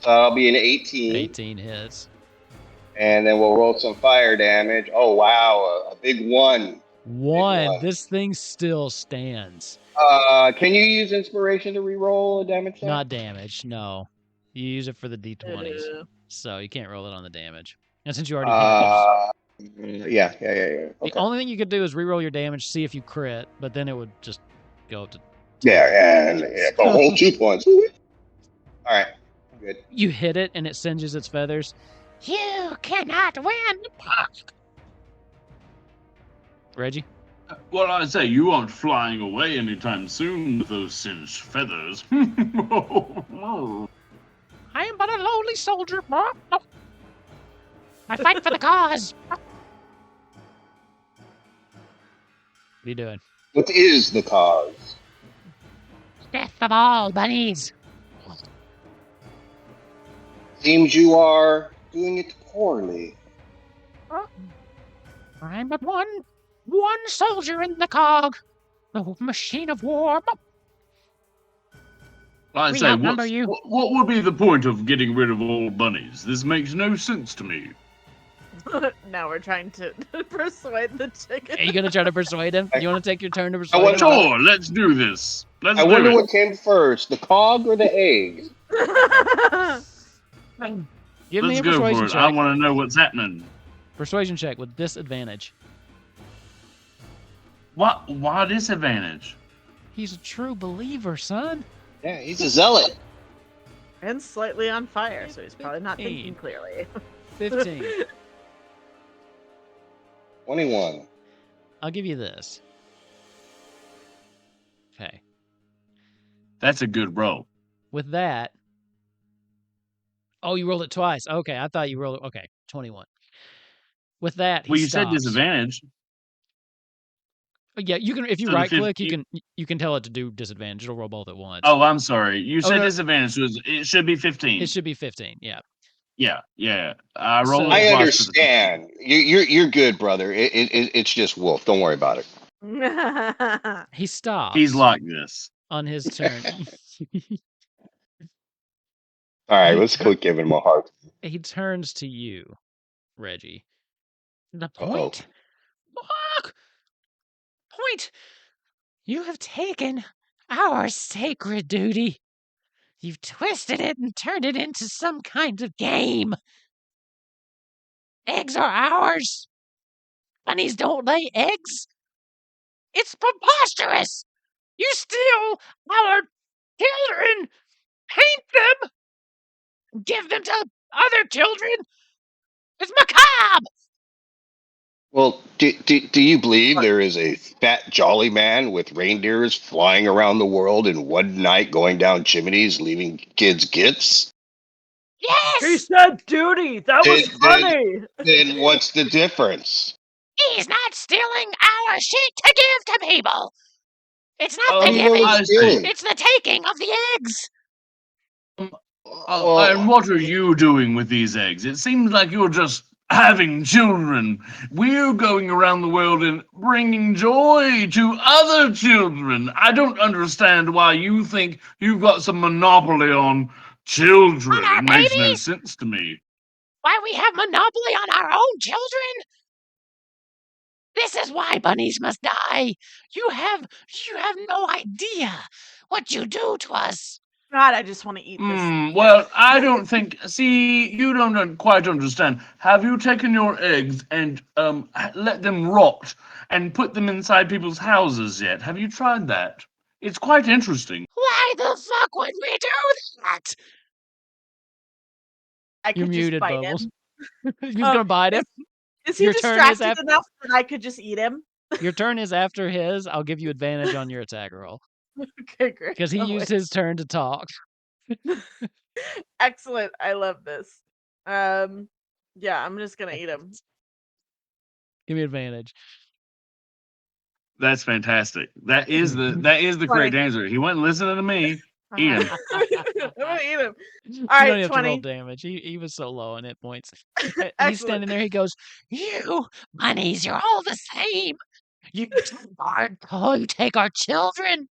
So I'll be an 18. 18 hits. And then we'll roll some fire damage. Oh, wow. A big 1. One. This thing still stands. Can you use inspiration to reroll a damage die? Not damage, no. You use it for the d20s. Ew. So you can't roll it on the damage. And since you already hit it, Yeah. the Okay. only thing you could do is reroll your damage, see if you crit, but then it would just go up to 10. Yeah, the whole 2 points. All right. Good. You hit it and it singes its feathers. You cannot win. Reggie? Well, I say you aren't flying away anytime soon with those singed feathers. I am but a lowly soldier. I fight for the cause. What are you doing? What is the cause? Death of all bunnies. Seems you are doing it poorly. I'm but one soldier in the cog. The machine of war. I We say, outnumber you. what would be the point of getting rid of all bunnies? This makes no sense to me. Now we're trying to persuade the chicken. Are you going to try to persuade him? You want to take your turn to persuade him? Sure, let's do this. I wonder what came first, the cog or the egg? Give me Let's a go persuasion for it. check. I want to know what's happening. Persuasion check with disadvantage. What? Why disadvantage? He's a true believer, son. Yeah, he's a zealot. And slightly on fire, so he's probably not 15. thinking clearly. 15. 21. I'll give you this. Okay. That's a good roll. With that. Oh, you rolled it twice. Okay, I thought you rolled it. Okay, 21. With that, he Well, you stops. said disadvantage. Yeah, you can. If you So the right click, 15 you can tell it to do disadvantage. It'll roll both at once. Oh, I'm sorry. You said no. disadvantage. It should be 15. It should be 15. Yeah. Yeah. I rolled So- it I twice understand. You're good, brother. It's just Wolf. Don't worry about it. He stops. He's like this. on his turn. All right, let's quit giving him a hard. He turns to you, Reggie. The Uh-oh. point. Fuck! Point. You have taken our sacred duty. You've twisted it and turned it into some kind of game. Eggs are ours. Bunnies don't lay eggs. It's preposterous. You steal our children, paint them, give them to other children. It's macabre. Well, do you believe there is a fat, jolly man with reindeers flying around the world in one night, going down chimneys, leaving kids gifts? He Yes. said duty. That was funny. Then what's the difference? He's not stealing our shit to give to people. It's not the What giving. are you stealing? It's the taking of the eggs. And what are you doing with these eggs? It seems like you're just having children. We're going around the world and bringing joy to other children. I don't understand why you think you've got some monopoly on children. On our It makes no babies? sense to me. Why we have monopoly on our own children? This is why bunnies must die. You have no idea what you do to us. God, I just want to eat this. Well, I don't think. See, you don't quite understand. Have you taken your eggs and let them rot and put them inside people's houses yet? Have you tried that? It's quite interesting. Why the fuck would we do that? I You're could muted, just bite Bubbles. him. He's gonna bite him. Is he Your turn is distracted enough that I could just eat him? Your turn is after his. I'll give you advantage on your attack roll Okay, great. because he Oh, used wait. his turn to talk. Excellent. I love this. Yeah, I'm just gonna eat him. Give me advantage. That's fantastic. That is the correct answer. He wasn't listening to me. Eat him. I'm gonna eat him. You All right, don't have to roll 20. damage. He was so low on hit points. He's Excellent. standing there. He goes, "You bunnies, you're all the same. You take our children.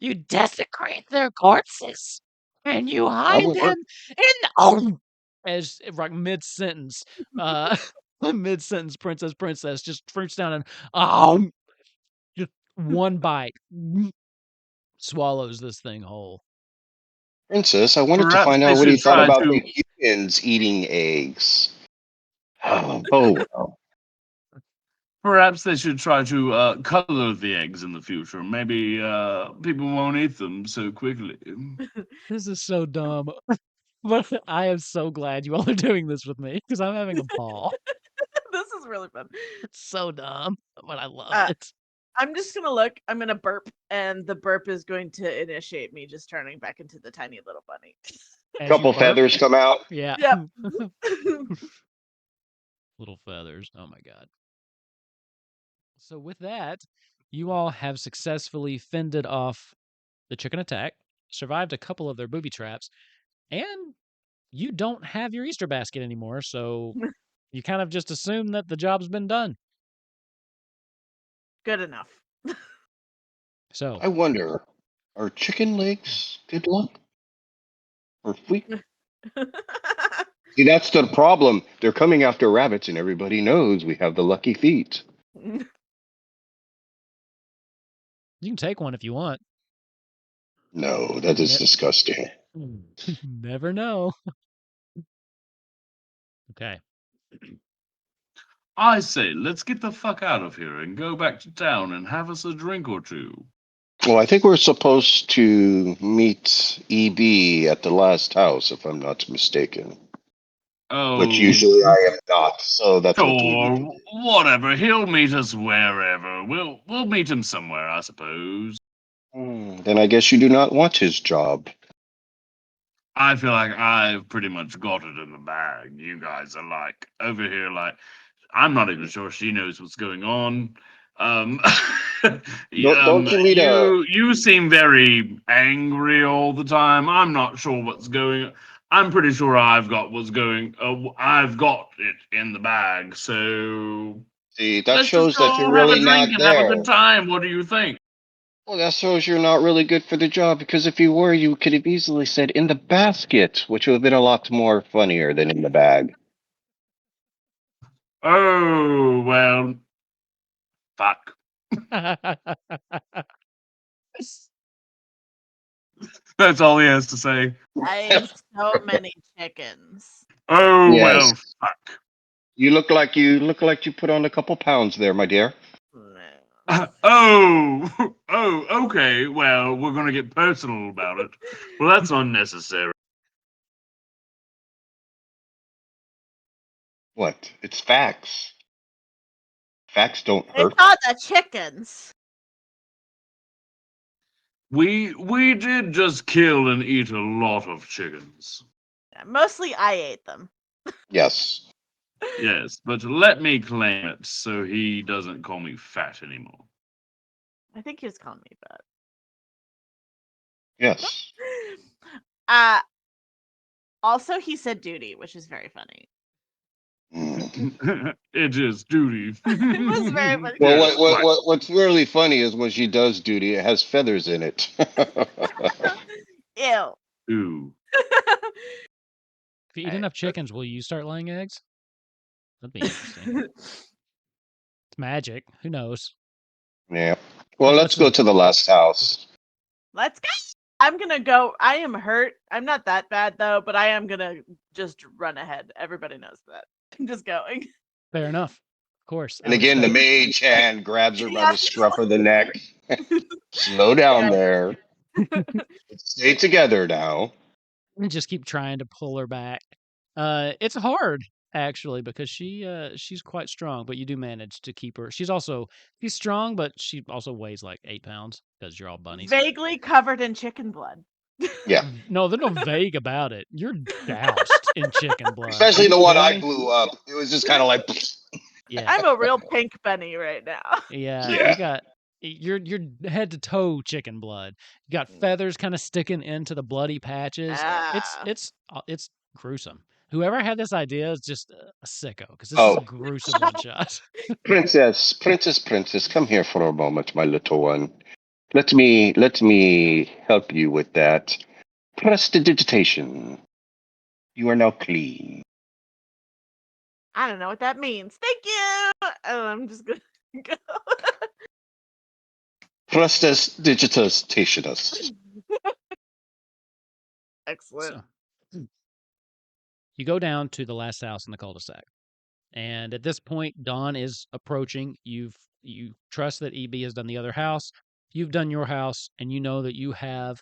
You desecrate their corpses, and you I hide would. them in as like mid sentence, princess just fruits down and just one bite swallows this thing whole. Princess, I wanted to Perhaps find they out what he should thought try about to. the humans eating eggs. Oh, well. Perhaps they should try to color the eggs in the future. Maybe people won't eat them so quickly. This is so dumb. But I am so glad you all are doing this with me because I'm having a ball. This is really fun. It's so dumb, but I love Uh, it. I'm just gonna look. I'm gonna burp, and the burp is going to initiate me just turning back into the tiny little bunny. As you Couple burp, feathers come out. yeah. Yep. Little feathers. Oh my god. So with that, you all have successfully fended off the chicken attack, survived a couple of their booby traps, and you don't have your Easter basket anymore, so you kind of just assume that the job's been done. Good enough. So I wonder, are chicken legs good luck? Or feet? See, that's the problem. They're coming after rabbits, and everybody knows we have the lucky feet. you can take one if you want. No, that is Ne- disgusting. Never know. Okay. I say, let's get the fuck out of here and go back to town and have us a drink or two. Well, I think we're supposed to meet EB at the last house, if I'm not mistaken. Which Oh, usually I am not, so that's what we need to sure, do. whatever. He'll meet us wherever. We'll meet him somewhere, I suppose. Then I guess you do not want his job. I feel like I've pretty much got it in the bag. You guys are like over here, like I'm not even sure she knows what's going on. Um, Don't you need a? you seem very angry all the time. I'm not sure what's going. I'm pretty sure I've got what's going. I've got it in the bag. So See, that let's just shows that you're go have a really drink not and have a good there. time. What do you think? Well, that shows you're not really good for the job, because if you were, you could have easily said in the basket, which would have been a lot more funnier than in the bag. Oh well, fuck. That's all he has to say. I have so many chickens. Oh well, Yes. fuck. You look like you put on a couple pounds there, my dear. Okay. Well, we're gonna get personal about it. Well, that's unnecessary. What? It's facts. Facts don't It's hurt. all the chickens. We did just kill and eat a lot of chickens. Mostly I ate them. Yes. Yes, but let me claim it so he doesn't call me fat anymore. I think he was calling me fat. Yes. Also, he said duty, which is very funny. It is duty. It was very funny. Well, Yes, right. what's really funny is when she does duty, it has feathers in it. Ew. Ooh. If you eat enough chickens, will you start laying eggs? That'd be interesting. It's magic. Who knows? Yeah. Well, Like, let's go to the last house. Let's go. I'm gonna go. I am hurt. I'm not that bad though, but I am gonna just run ahead. Everybody knows that. I'm just going. Fair enough. Of course. And again, the mage hand grabs her by the scruff of the neck. Slow down there. Stay together now. And just keep trying to pull her back. It's hard actually because she's quite strong, but you do manage to keep her. She's strong, but she also weighs like 8 pounds because you're all bunnies. Vaguely covered in chicken blood. Yeah. No, there's no vague about it. You're doused in chicken blood. Especially the one I blew up. It was just kind of like. Yeah. I'm a real pink bunny right now. Yeah. Yeah. You got you're head to toe chicken blood. You got feathers kind of sticking into the bloody patches. It's gruesome. Whoever had this idea is just a sicko because this is a gruesome one shot. Princess, come here for a moment, my little one. Let me help you with that. Prestidigitation. You are now clean. I don't know what that means. Thank you. I'm just gonna go. Prestidigitationist. Excellent. So, you go down to the last house in the cul-de-sac. And at this point, dawn is approaching. You trust that EB has done the other house. You've done your house, and you know that you have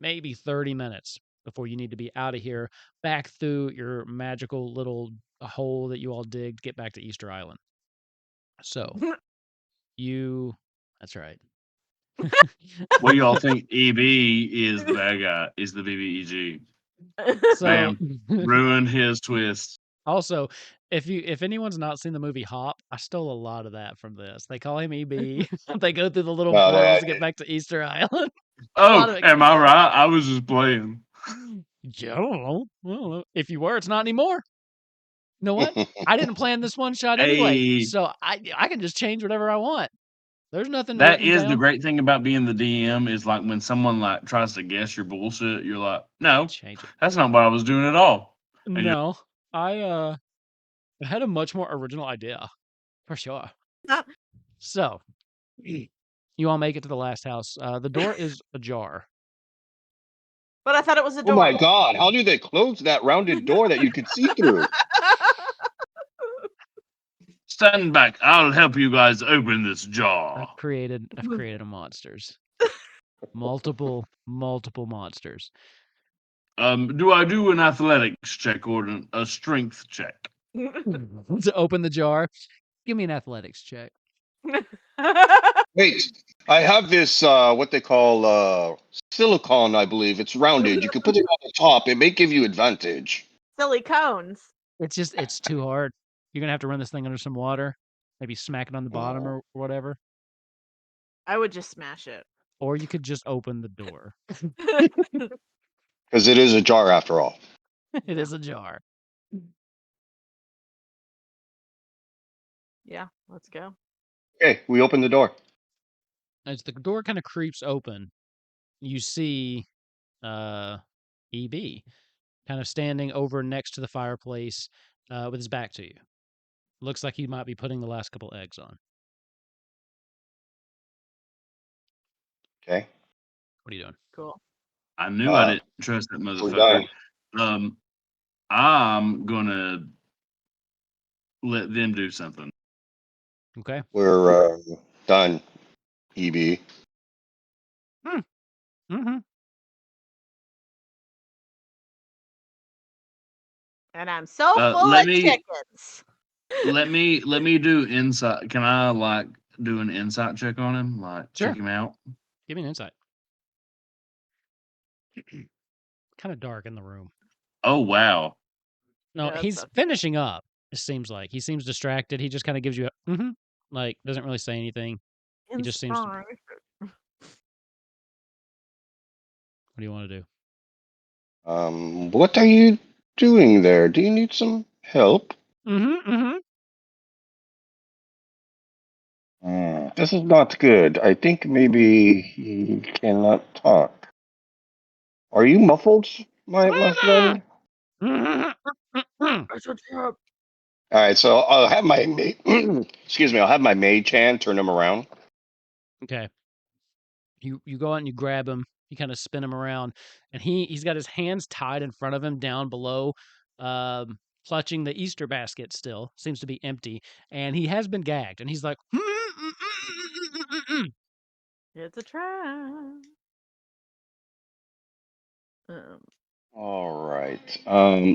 maybe 30 minutes before you need to be out of here, back through your magical little hole that you all dig to get back to Easter Island. So that's right. What y'all think? EB is the bad guy. Is the BBEG? So Bam. Ruined his twist. Also, if anyone's not seen the movie Hop, I stole a lot of that from this. They call him EB. They go through the little No, portals I to get did. back to Easter Island. Oh, am I right? I was just playing. Yeah, I don't know. If you were, it's not anymore. You know what? I didn't plan this one shot anyway, Hey. so I can just change whatever I want. There's nothing to That let me is the down. great thing about being the DM is like when someone like tries to guess your bullshit, you're like, no, Change it. that's not what I was doing at all. And No, I had a much more original idea, for sure. So, you all make it to the last house. The door is ajar. But I thought it was a Oh door. my god, how do they close that rounded door that you could see through? stand back. I'll help you guys open this jar. I've created a monsters. multiple monsters. Do I do an athletics check or a strength check? To open the jar. Give me an athletics check. Wait, I have this what they call silicon, I believe. It's rounded. You can put it on the top. It may give you advantage. Silly cones. It's too hard. You're gonna have to run this thing under some water. Maybe smack it on the bottom or whatever. I would just smash it. Or you could just open the door. Because it is a jar after all. It is a jar. Yeah, let's go. Okay, we open the door. As the door kind of creeps open, you see EB kind of standing over next to the fireplace with his back to you. Looks like he might be putting the last couple eggs on. Okay. What are you doing? Cool. I knew I didn't trust that We're motherfucker. done. I'm gonna let them do something. Okay. We're done, EB. Mm-hmm. And I'm so full let of me- chickens. Let me do insight. Can I like do an insight check on him? Like Sure. check him out? Give me an insight. Kind of dark in the room. Oh wow. No, Yeah, he's that's- finishing up. It seems like he seems distracted. He just kind of gives you a like doesn't really say anything. He just seems to. What do you want to do? What are you doing there? Do you need some help? Mm-hmm. This is not good. I think maybe he cannot talk. Are you muffled, my friend? All right, so I'll have my excuse me. I'll have my mage hand turn him around. Okay. You go out and you grab him. You kind of spin him around, and he's got his hands tied in front of him down below, clutching the Easter basket. Still seems to be empty, and he has been gagged. And he's like, It's a trap. All right.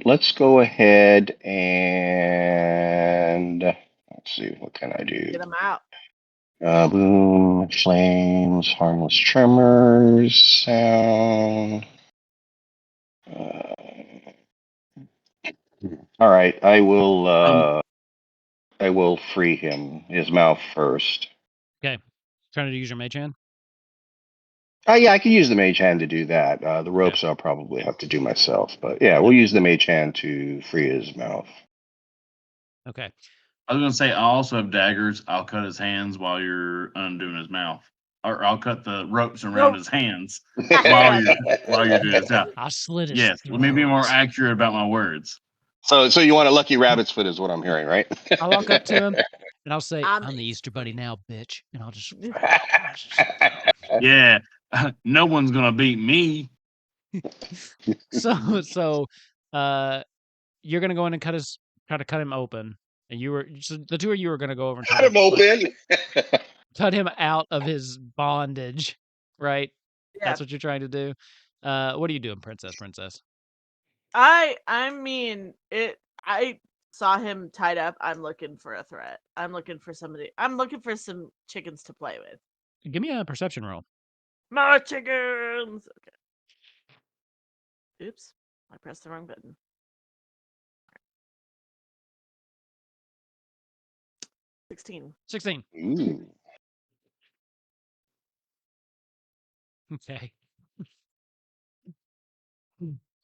Let's go ahead and let's see. What can I do? Get them out. Boom, flames, harmless tremors, sound. All right, I will free him. His mouth first. okay, trying to use your mage hand. Oh yeah, I can use the mage hand to do that. The ropes I'll probably have to do myself, but yeah, we'll use the mage hand to free his mouth. Okay. I was gonna say I also have daggers. I'll cut his hands while you're undoing his mouth. or I'll cut the ropes around his hands while Yeah. you're doing this. Now, I slit his yes, let me be more throat. accurate about my words. So you want a lucky rabbit's foot is what I'm hearing, right? I'll walk up to him and I'll say, I'm "I'm the the Easter Bunny now, bitch," and I'll just. Yeah, no one's gonna beat me. So, you're gonna go in and try to cut him open, and so the two of you are gonna go over and try Cut to him open. cut him out of his bondage, right? Yeah. That's what you're trying to do. What are you doing, Princess? I mean it. I saw him tied up. I'm looking for a threat. I'm looking for somebody. I'm looking for some chickens to play with. Give me a perception roll. More chickens. Okay. Oops, I pressed the wrong button. 16. 16. Ooh. Okay.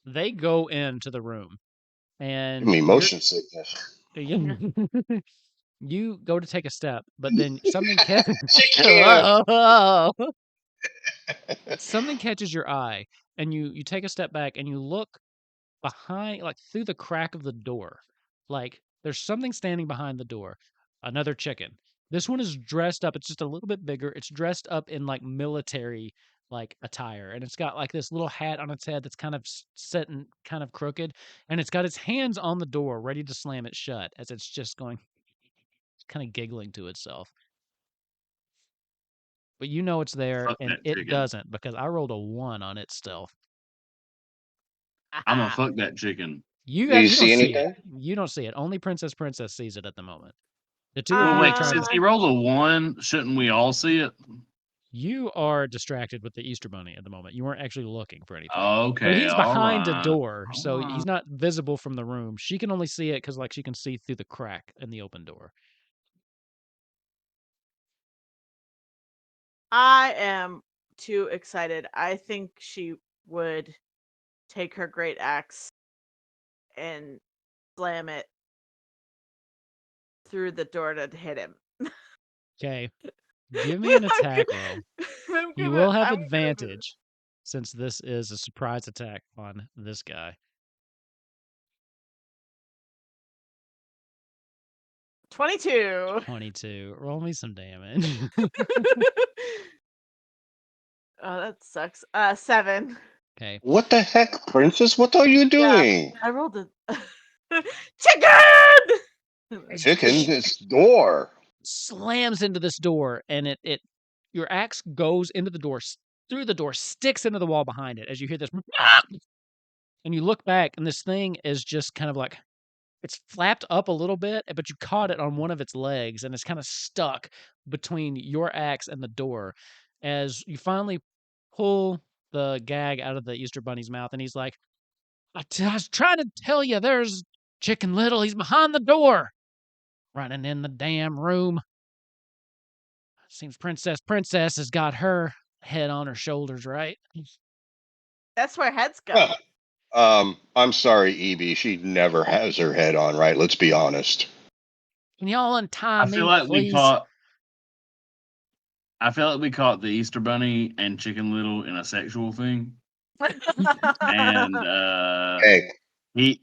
They go into the room, Give and me motion sickness. you go to take a step, but then something catches. Chicken. Something catches your eye, and you take a step back and you look behind, like through the crack of the door. Like there's something standing behind the door. Another chicken. This one is dressed up. It's just a little bit bigger. It's dressed up in like military like attire, and it's got like this little hat on its head that's kind of set and kind of crooked, and it's got its hands on the door, ready to slam it shut as it's just going, kind of giggling to itself. But you know it's there, Fuck and that it chicken. doesn't because I rolled a 1 on its stealth. I'm gonna fuck that chicken. You Do you don't see see it. anything? You don't see it. Only Princess sees it at the moment. The two Well, of you are wait. trying Since to. he rolled a 1, shouldn't we all see it? You are distracted with the Easter Bunny at the moment. You weren't actually looking for anything. So Okay. he's All behind a right. door, so All he's right. not visible from the room. She can only see it because, like, she can see through the crack in the open door. I am too excited. I think she would take her great axe and slam it through the door to hit him. Okay, give me an attack roll. You will have I'm gonna do it. advantage since this is a surprise attack on this guy. 22. 22. Roll me some damage. Oh, that sucks. 7. Okay. What the heck, Princess? What are you doing? I rolled a chicken. Chicken, this door. Slams into this door, and it your axe goes into the door, through the door, sticks into the wall behind it as you hear this, and you look back, and this thing is just kind of like, it's flapped up a little bit, but you caught it on one of its legs, and it's kind of stuck between your axe and the door as you finally pull the gag out of the Easter Bunny's mouth, and he's like, I was trying to tell you, there's Chicken Little. He's behind the door, running in the damn room. Seems Princess has got her head on her shoulders, right? That's where heads go. I'm sorry, Evie. She never has her head on, right? Let's be honest. Can y'all untie I me, feel like please? we caught the Easter Bunny and Chicken Little in a sexual thing, and Hey,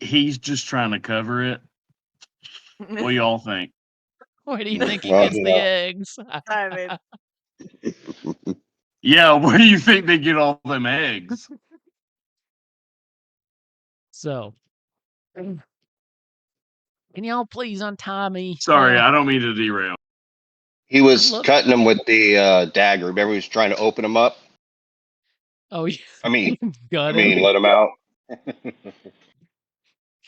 he's just trying to cover it. What do y'all think? Where do you think he well, gets the eggs? I mean, Yeah, where do you think they get all them eggs? So, can y'all please untie me? Sorry, I don't mean to derail. he was love- cutting him with the dagger. Remember, he was trying to open him up. Oh, yeah. I mean, Got him. let him out. Kind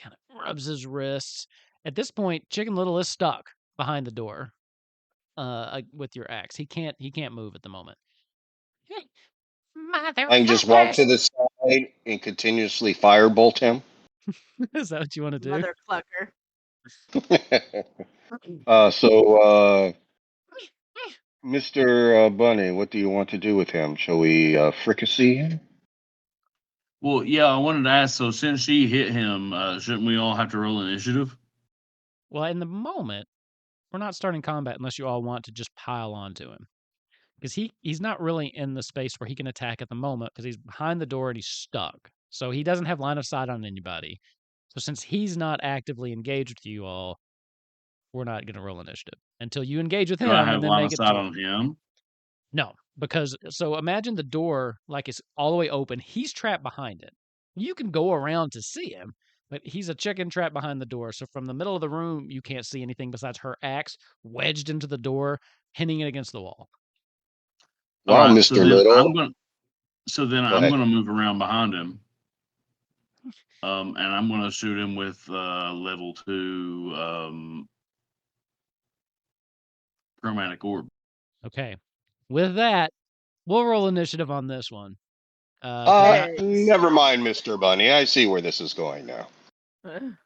of rubs his wrists. At this point, Chicken Little is stuck behind the door, with your axe. He can't move at the moment. I can just walk to the side and continuously firebolt him. Is that what you want to do? mother clucker. Mr. Bunny, what do you want to do with him? Shall we fricassee him? Well, yeah, I wanted to ask. So, since she hit him, shouldn't we all have to roll initiative? Well, in the moment, we're not starting combat unless you all want to just pile onto him. because he's not really in the space where he can attack at the moment because he's behind the door and he's stuck. So he doesn't have line of sight on anybody. So since he's not actively engaged with you all, we're not going to roll initiative until you engage with Do I him have and then line make of it sight to on him? no, because so imagine the door like it's all the way open. He's trapped behind it. You can go around to see him, but he's a chicken trapped behind the door. So from the middle of the room, you can't see anything besides her axe wedged into the door, pinning it against the wall. All Wow, right, Mr. Little. So then Go I'm ahead. gonna move around behind him. And I'm gonna shoot him with level 2 chromatic orb. Okay. With that, we'll roll initiative on this one. 'Cause Never mind, Mr. Bunny. I see where this is going now. and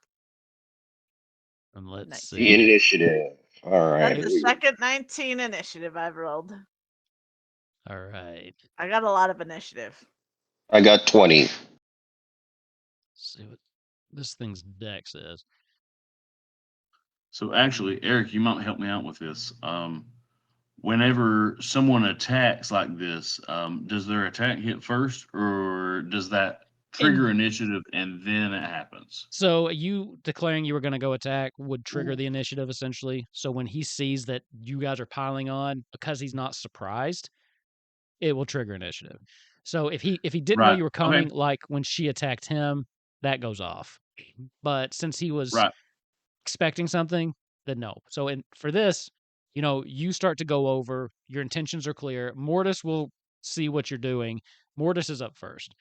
let's Nice. The see. initiative. All right. That's the second 19 initiative I've rolled. All right. I got a lot of initiative. I got 20. Let's see what this thing's deck says. So actually, Eric, you might help me out with this. Whenever someone attacks like this, does their attack hit first, or does that trigger initiative and then it happens? So you declaring you were going to go attack would trigger the initiative essentially. So when he sees that you guys are piling on, because he's not surprised, it will trigger initiative. So if he didn't know Right. you were Okay. coming, like when she attacked him, that goes off. But since he was Right. expecting something, then no. So for this, you start to go over. Your intentions are clear. Mortis will see what you're doing. Mortis is up first.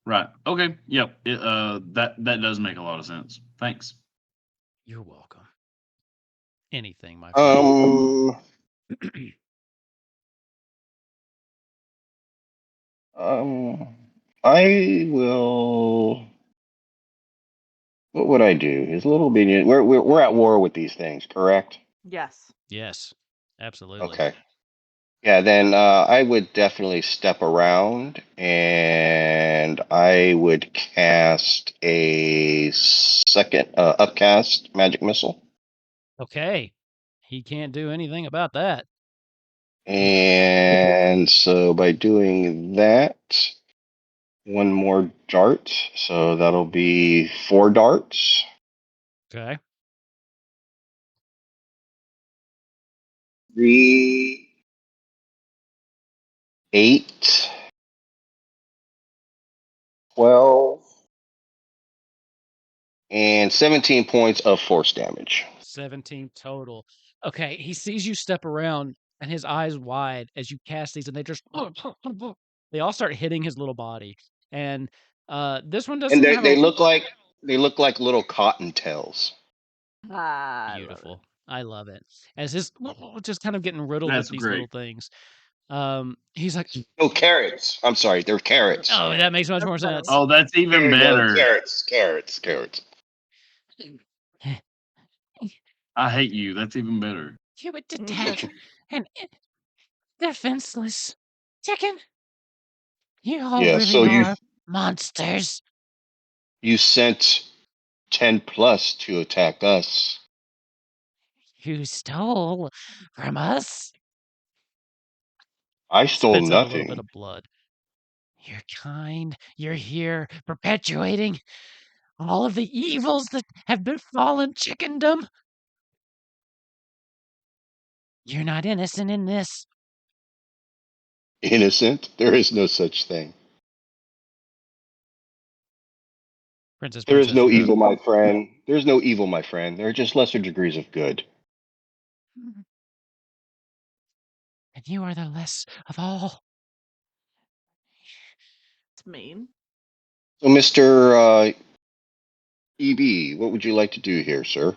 Right. Okay. Yep. That does make a lot of sense. Thanks. You're welcome. Anything, my friend. I will. What would I do? His little minion. We're at war with these things, correct? Yes. Yes, absolutely. Okay. Yeah, then I would definitely step around and I would cast a second upcast magic missile. Okay. He can't do anything about that. And so by doing that, one more dart. So that'll be 4 darts. Okay. 3, 8, 12, and 17 points of force damage. 17 total. Okay, he sees you step around and his eyes wide as you cast these and they just they all start hitting his little body. And this one doesn't And have they a look like little cottontails. beautiful. I love it. As his just kind of getting riddled with That's these great. little things. He's like, No, carrots. I'm sorry, they're carrots. oh, that makes much more funny. sense. Oh, that's even There you go, better. carrots. I hate you. That's even better. You would attack an defenseless chicken. You all Yeah, really so are monsters. you sent 10 plus to attack us. You stole from us. I stole Spits out a little bit nothing. of blood. You're kind. You're here perpetuating all of the evils that have befallen chickendom. You're not innocent in this. Innocent? There is no such thing. Princess, There is no you're evil, my friend. There's no evil, my friend. There are just lesser degrees of good. and you are the less of all. It's mean. So, Mr. EB, what would you like to do here, sir?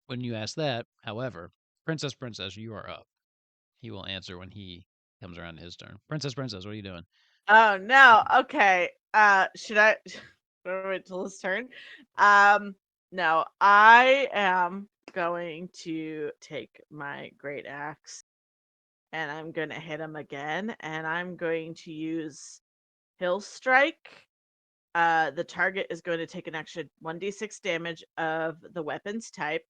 When you ask that, however, Princess, you are up. He will answer when he comes around to his turn. Princess, what are you doing? Oh no. Okay. Should I wait till his turn? No, I am going to take my great axe and I'm gonna hit him again, and I'm going to use Hill Strike. The target is going to take an extra 1d6 damage of the weapon's type.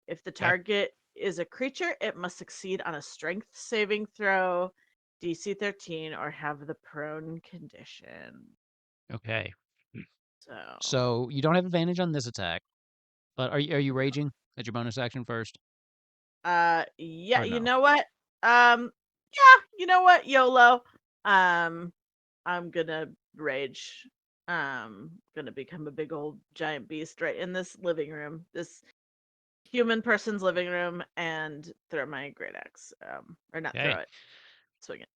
If the target is a creature, it must succeed on a strength saving throw, DC 13, or have the prone condition. Okay. So, So you don't have advantage on this attack, but are you raging at your bonus action first? yeah, Or you no? know what? Yeah, you know what? YOLO. I'm gonna rage. Gonna become a big old giant beast right in this living room, this human person's living room, and throw my great axe. Or not Okay. throw it, swing it.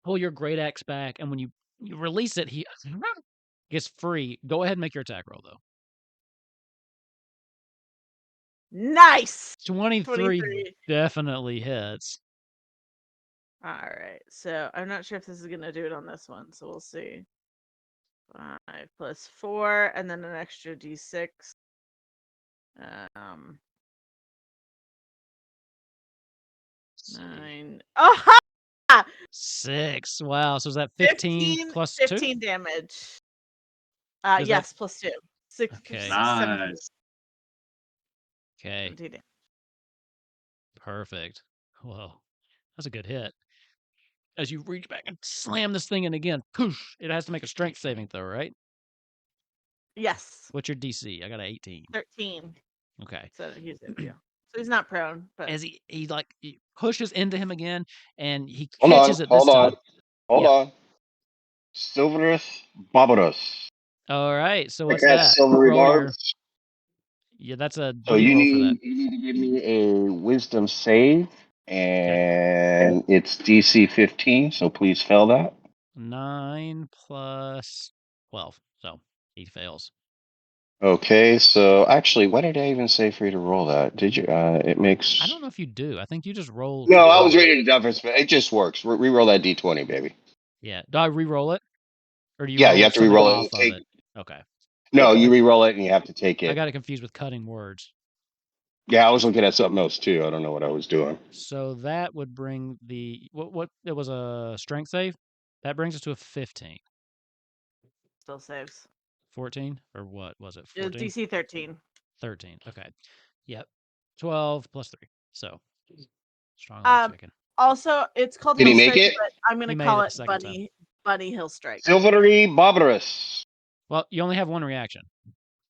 Pull your great axe back, and when you release it, he gets free. Go ahead and make your attack roll, though. Nice. 23 23. definitely hits. All right, so I'm not sure if this is gonna do it on this one, so we'll see. 5 plus 4, and then an extra d6. Um, Let's see. 9. Oh, ha! 6. Wow. So is that 15 plus 2? 15 damage. Is that Yes, plus 2. 6, Okay. 17, Nice. okay? 17 damage. Perfect. Whoa, that's a good hit. As you reach back and slam this thing in again, poosh! It has to make a strength saving throw, right? Yes, What's your DC? I got an 18. 13. Okay. So he's yeah. So he's not prone, but As he pushes into him again, and he Hold catches on, it this time. hold Yeah. on. Silverus Barbaros. All right. So I what's got that? silvery Roll your. barbs. Yeah, that's a. So What do you roll for that? you need to give me a wisdom save, Okay. and it's DC 15. So please fail that. 9 plus 12. So he fails. Okay, so actually, why did I even say for you to roll that? Did you? It makes. I don't know if you do. I think you just roll No, for I was damage. ready to difference, but it just works. Re-roll that D20, baby. Yeah. Do I re-roll it, or do you Yeah, roll you have to something re-roll it. off of it? Okay. No, you re-roll it, and you have to take I it. got it confused with cutting words. Yeah, I was looking at something else too. I don't know what I was doing. So that would bring the what it was a strength save. That brings us to a 15. still saves. 14 or what was it? It was 14? DC 13. 13. Okay. Yep. 12 plus 3. So strong like Um, chicken. Also, it's called Did he Hill make Strike, it? but I'm He gonna made call it the it second time. Bunny Hill Strike. Silvery Barbarous. Well, you only have one reaction,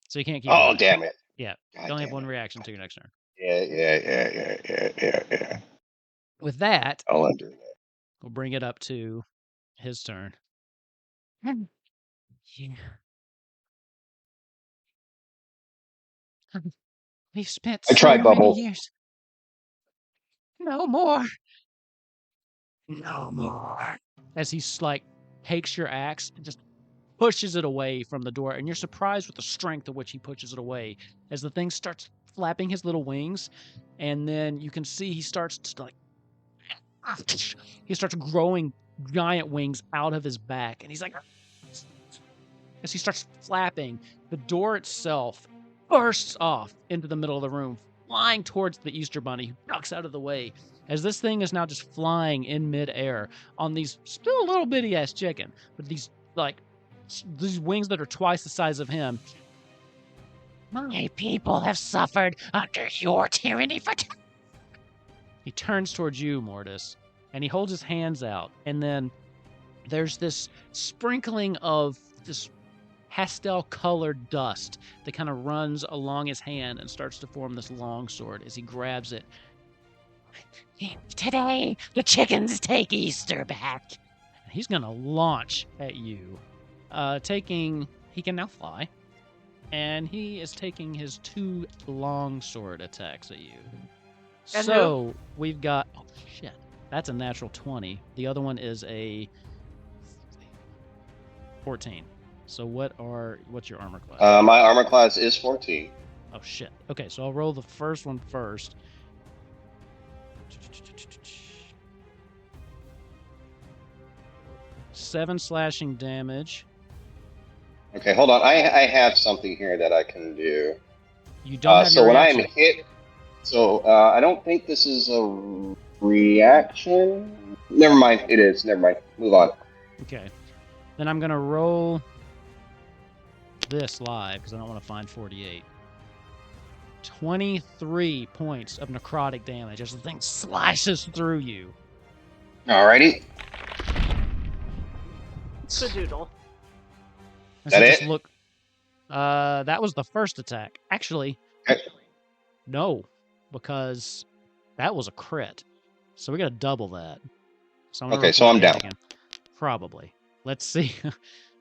so you can't keep Oh, doing it. damn it. Yeah. God You only have damn one it. reaction to your next turn. Yeah. With that, I'll undo that. we'll bring it up to his turn. Yeah. We've spent I so tried, many Bubble. years. No more. No more. As he's like takes your axe and just pushes it away from the door, and you're surprised with the strength of which he pushes it away as the thing starts flapping his little wings, and then you can see he starts to like he starts growing giant wings out of his back, and he's like as he starts flapping, the door itself bursts off into the middle of the room, flying towards the Easter Bunny, who ducks out of the way. As this thing is now just flying in midair on these still a little bitty ass chicken, but these wings that are twice the size of him. My people have suffered under your tyranny for. He turns towards you, Mortis, and he holds his hands out, and then there's this sprinkling of this pastel-colored dust that kind of runs along his hand and starts to form this long sword as he grabs it. Today, the chickens take Easter back. And he's going to launch at you. He can now fly. And he is taking his 2 long sword attacks at you. And so we've got, oh shit, that's a natural 20. The other one is a 14. So what's your armor class? My armor class is 14. Oh shit. Okay, so I'll roll the first one first. Seven slashing damage. Okay, hold on. I have something here that I can do. You don't have so your when I reaction. am hit, I don't think this is a reaction. Never mind. It is. Never mind. Move on. Okay. Then I'm gonna roll this live because I don't want to find 48. 23 points of necrotic damage as the thing slashes through you. Alrighty. Spadoodle. As That you just it? look. That was the first attack. Actually, Okay. no, because that was a crit. So we got to double that. So I'm gonna Okay, roll so for I'm the hit down. again. Probably. Let's see.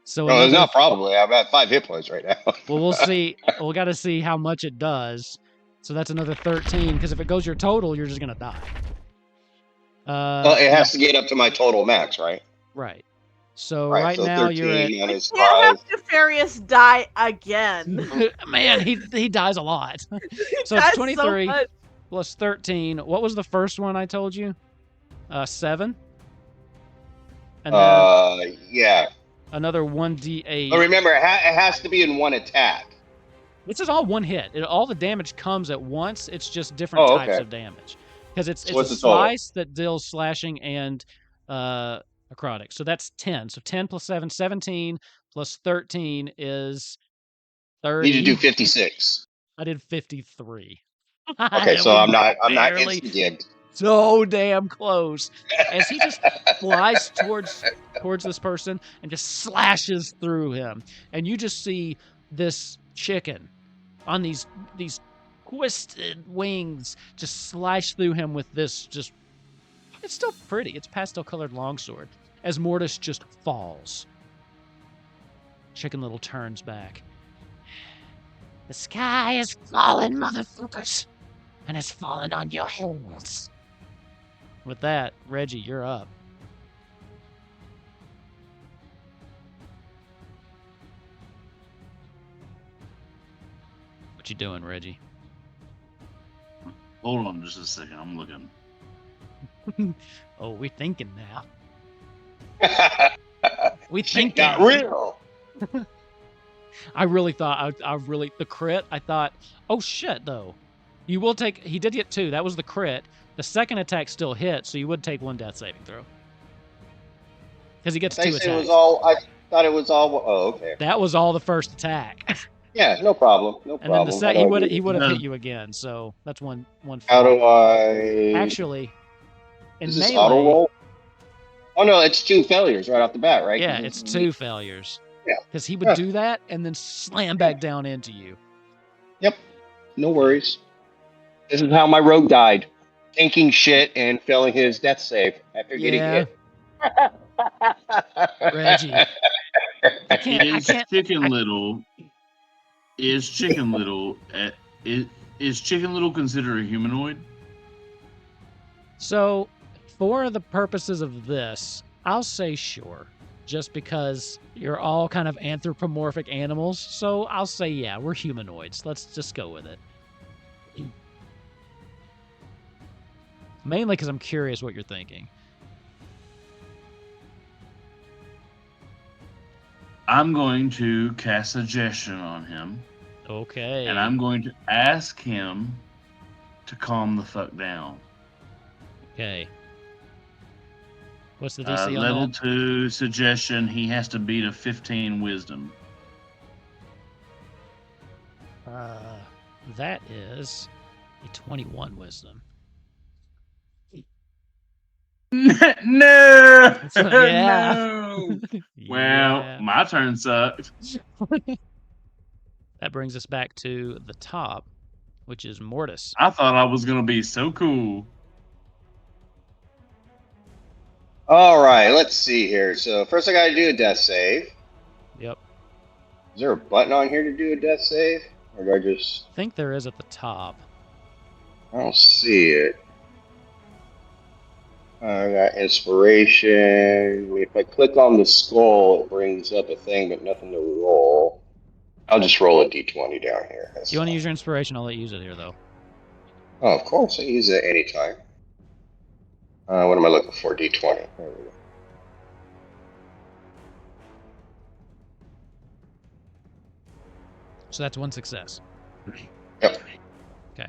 So No, it's another. not probably. I'm at 5 hit points right now. Well, we'll see. We got to see how much it does. So that's another 13. Because if it goes your total, you're just gonna die. Well, it has to get up to my total max, right? Right. So Right. right So now 13 you're at. minus Can't 5. have Nefarious die again. Man, he dies a lot. So it's That's 23 much. plus 13. What was the first one I told you? 7. And then Yeah. another 1d8. But remember, it has to be in one attack. This is all one hit. All the damage comes at once. It's just different Oh, types okay. of damage. Because it's So a what's the total? slice that deals slashing and necrotic. So that's 10. So 10 plus 7, 17 plus 13 is 30. Need to do 56. I did 53. Okay, so We I'm not barely instant gigged. so damn close as he just flies towards this person and just slashes through him, and you just see this chicken on these twisted wings just slash through him with this just it's still pretty, it's pastel colored longsword as Mortis just falls. Chicken Little turns back. The sky is falling, motherfuckers, and it's falling on your heads. With that, Reggie, you're up. What you doing, Reggie? Hold on just a second. I'm looking. Oh, we thinking now. We Shit thinking. got real. I really thought the crit. I thought, oh shit, though. You will take. He did get 2. That was the crit. The second attack still hit, so you would take 1 death saving throw. Because he gets 2 attacks. I thought it was all. Oh, okay. That was all the first attack. Yeah, no problem. No And then problem. the second, he would have No. hit you again. So that's one. How fail. do I? Actually, in Is this melee, auto roll? Oh no, it's 2 failures right off the bat, right? yeah, it's 2 failures. Yeah. Because he would do that and then slam back down into you. Yep. No worries. This is how my rogue died. Thinking shit and failing his death save after getting Yeah. hit. Reggie. I can't. Chicken Little is Chicken Little considered a humanoid? So, for the purposes of this, I'll say sure. Just because you're all kind of anthropomorphic animals. So I'll say, yeah, we're humanoids. Let's just go with it. Mainly because I'm curious what you're thinking. I'm going to cast suggestion on him. Okay. And I'm going to ask him to calm the fuck down. Okay. What's the DC on level that? 2 suggestion, he has to beat a 15 wisdom. That is a 21 wisdom. No! Yeah. No! Well, Yeah. my turn sucked. That brings us back to the top, which is Mortis. I thought I was going to be so cool. All right, let's see here. So first I got to do a death save. Yep. Is there a button on here to do a death save? Or do I just... I think there is at the top. I don't see it. I got inspiration. If I click on the skull, it brings up a thing, but nothing to roll. I'll just roll a d20 down here. That's You want to fine. use your inspiration? I'll let you use it here, though. Oh, of course. I use it anytime. What am I looking for? D20. There we go. So that's 1 success. Yep. Okay.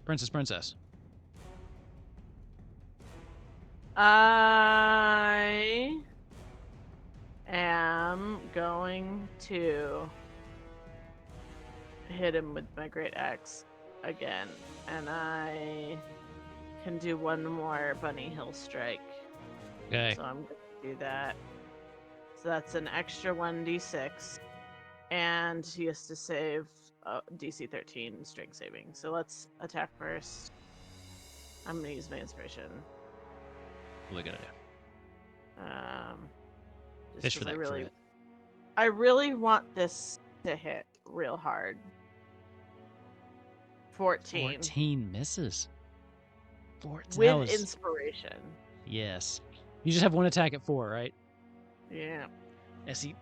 Princess. I am going to hit him with my great axe again, and I can do one more bunny hill strike. Okay. So I'm going to do that. So that's an extra 1d6. And he has to save DC 13 strength saving. So let's attack first. I'm going to use my inspiration. What are we gonna do? Just Fish for 'cause that. I really want this to hit real hard. 14. 14 misses. 14. With inspiration. Yes. You just have one attack at 4, right? Yeah. As you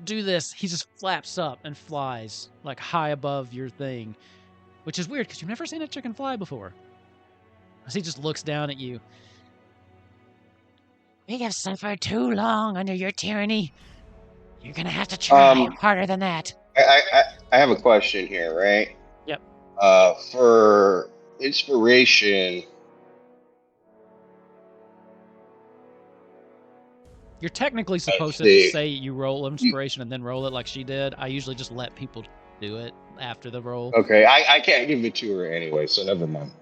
do this, he just flaps up and flies like high above your thing, which is weird because you've never seen a chicken fly before. As he just looks down at you. We have suffered too long under your tyranny. You're gonna have to try harder than that. I have a question here, right? Yep. For inspiration, You're technically supposed to see. say you roll inspiration and then roll it like she did. I usually just let people do it after the roll. Okay, I can't give it to her anyway, so never mind.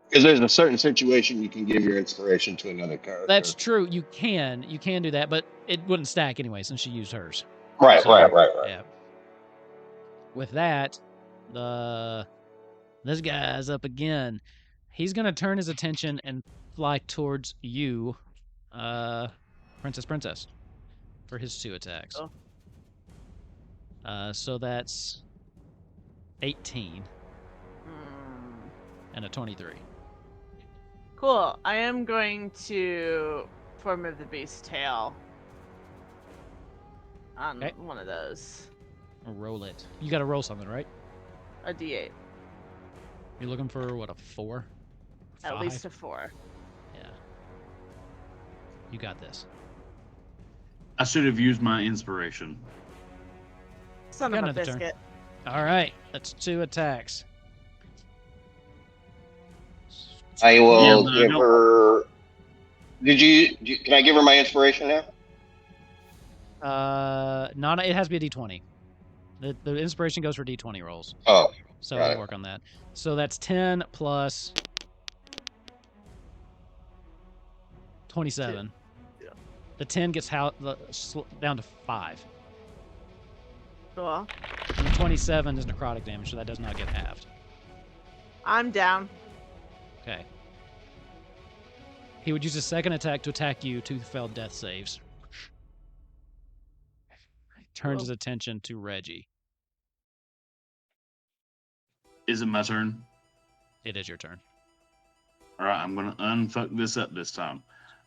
Because there's a certain situation you can give your inspiration to another character. That's true. You can do that, but it wouldn't stack anyway since she used hers. Right. Yeah. With that, this guy's up again. He's gonna turn his attention and fly towards you, Princess, for his 2 attacks. Oh. So that's 18 and a 23. Cool. I am going to form of the beast tail on one of those. Roll it. You got to roll something, right? A d8. You're looking for what, a 4? 5? At least a 4. Yeah. You got this. I should have used my inspiration. Son of a biscuit. All right, that's 2 attacks. I will give her. Can I give her my inspiration now? It has to be a d20. The inspiration goes for d20 rolls. Oh. So we'll work on that. So that's 10 plus 27. Yeah. The 10 gets down to 5. Cool. And the 27 is necrotic damage, so that does not get halved. I'm down. Okay. He would use his second attack to attack you. 2 failed death saves. Turns his attention to Reggie. Is it my turn? It is your turn. All right, I'm going to unfuck this up this time.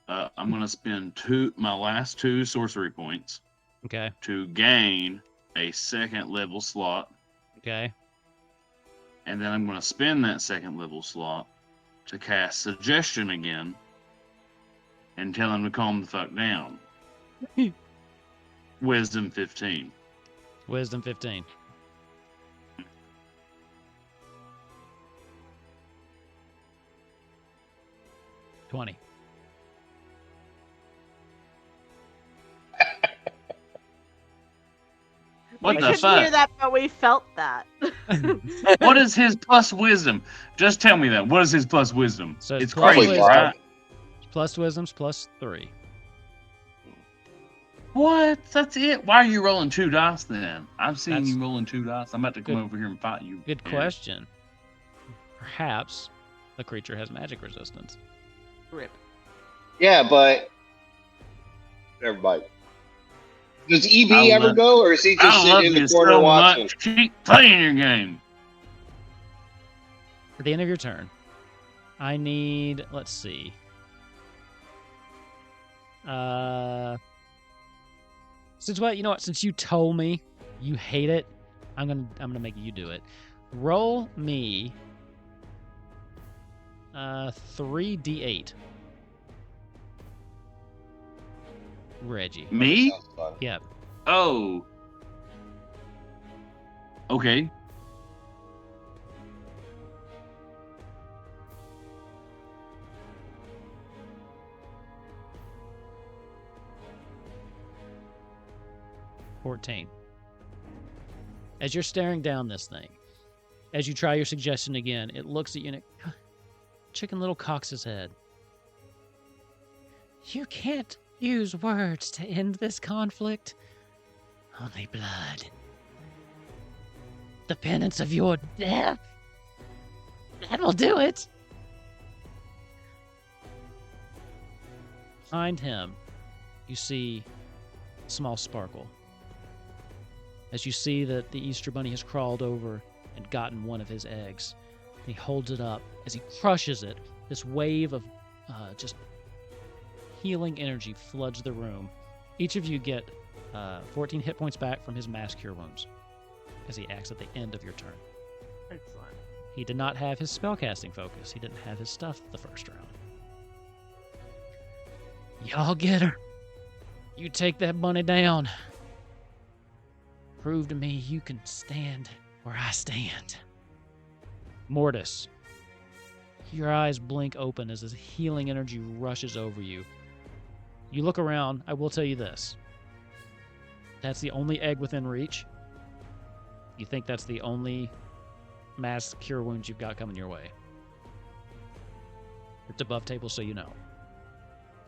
I'm going to spend my last 2 sorcery points. Okay. To gain a 2nd level slot. Okay. And then I'm going to spend that 2nd level slot to cast Suggestion again and tell him to calm the fuck down. Wisdom 15. Wisdom 15. $20. What we the couldn't fuck? hear that, but we felt that. What is his plus wisdom? Just tell me that. What is his plus wisdom? So it's plus crazy, wisdom. right? Plus wisdom's plus 3. What? That's it? Why are you rolling 2 dice then? I've seen you rolling 2 dice. I'm about to come over here and fight you. Good question. Perhaps the creature has magic resistance. Rip. Yeah, but everybody. Does EB ever go, or is he just sitting in the corner watching? Keep playing your game. At the end of your turn, I need. Let's see. Since you told me you hate it, I'm gonna make you do it. Roll me 3d8. Reggie. Me? Yep. Oh. Okay. $14. As you're staring down this thing, As you try your suggestion again, it looks at you and it chicken little cocks his head. You can't use words to end this conflict. Only blood. The penance of your death. That will do it. Behind him, you see a small sparkle. As you see that the Easter Bunny has crawled over and gotten one of his eggs. He holds it up. As he crushes it, this wave of just healing energy floods the room. Each of you get 14 hit points back from his mass cure wounds as he acts at the end of your turn. Excellent. He did not have his spellcasting focus. He didn't have his stuff the first round. Y'all get her. You take that bunny down. Prove to me you can stand where I stand. Mortis, your eyes blink open as this healing energy rushes over you. You look around. I will tell you this. That's the only egg within reach. You think that's the only mass cure wounds you've got coming your way. It's above table, so you know.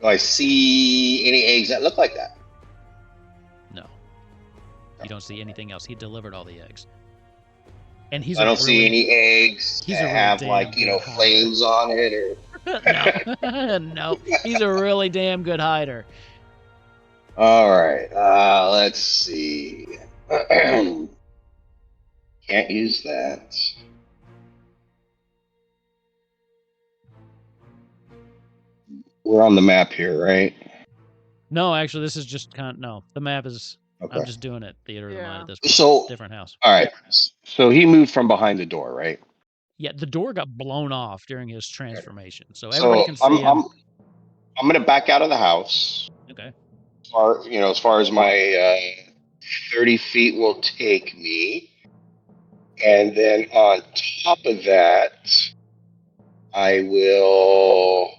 Do I see any eggs that look like that? No. You don't see anything else. He delivered all the eggs. And he's I don't see any eggs he's that a real have damn like, good hider. flames on it or No. No. He's a really damn good hider. All right. Let's see. Can't use that. We're on the map here, right? No, actually, this is just no. The map is. Okay. I'm just doing it theater of the mind at this point. So, Different house. all right. So he moved from behind the door, right? Yeah, the door got blown off during his transformation, so everybody So can see him. I'm gonna back out of the house. Okay. As far as my 30 feet will take me, and then on top of that, I will.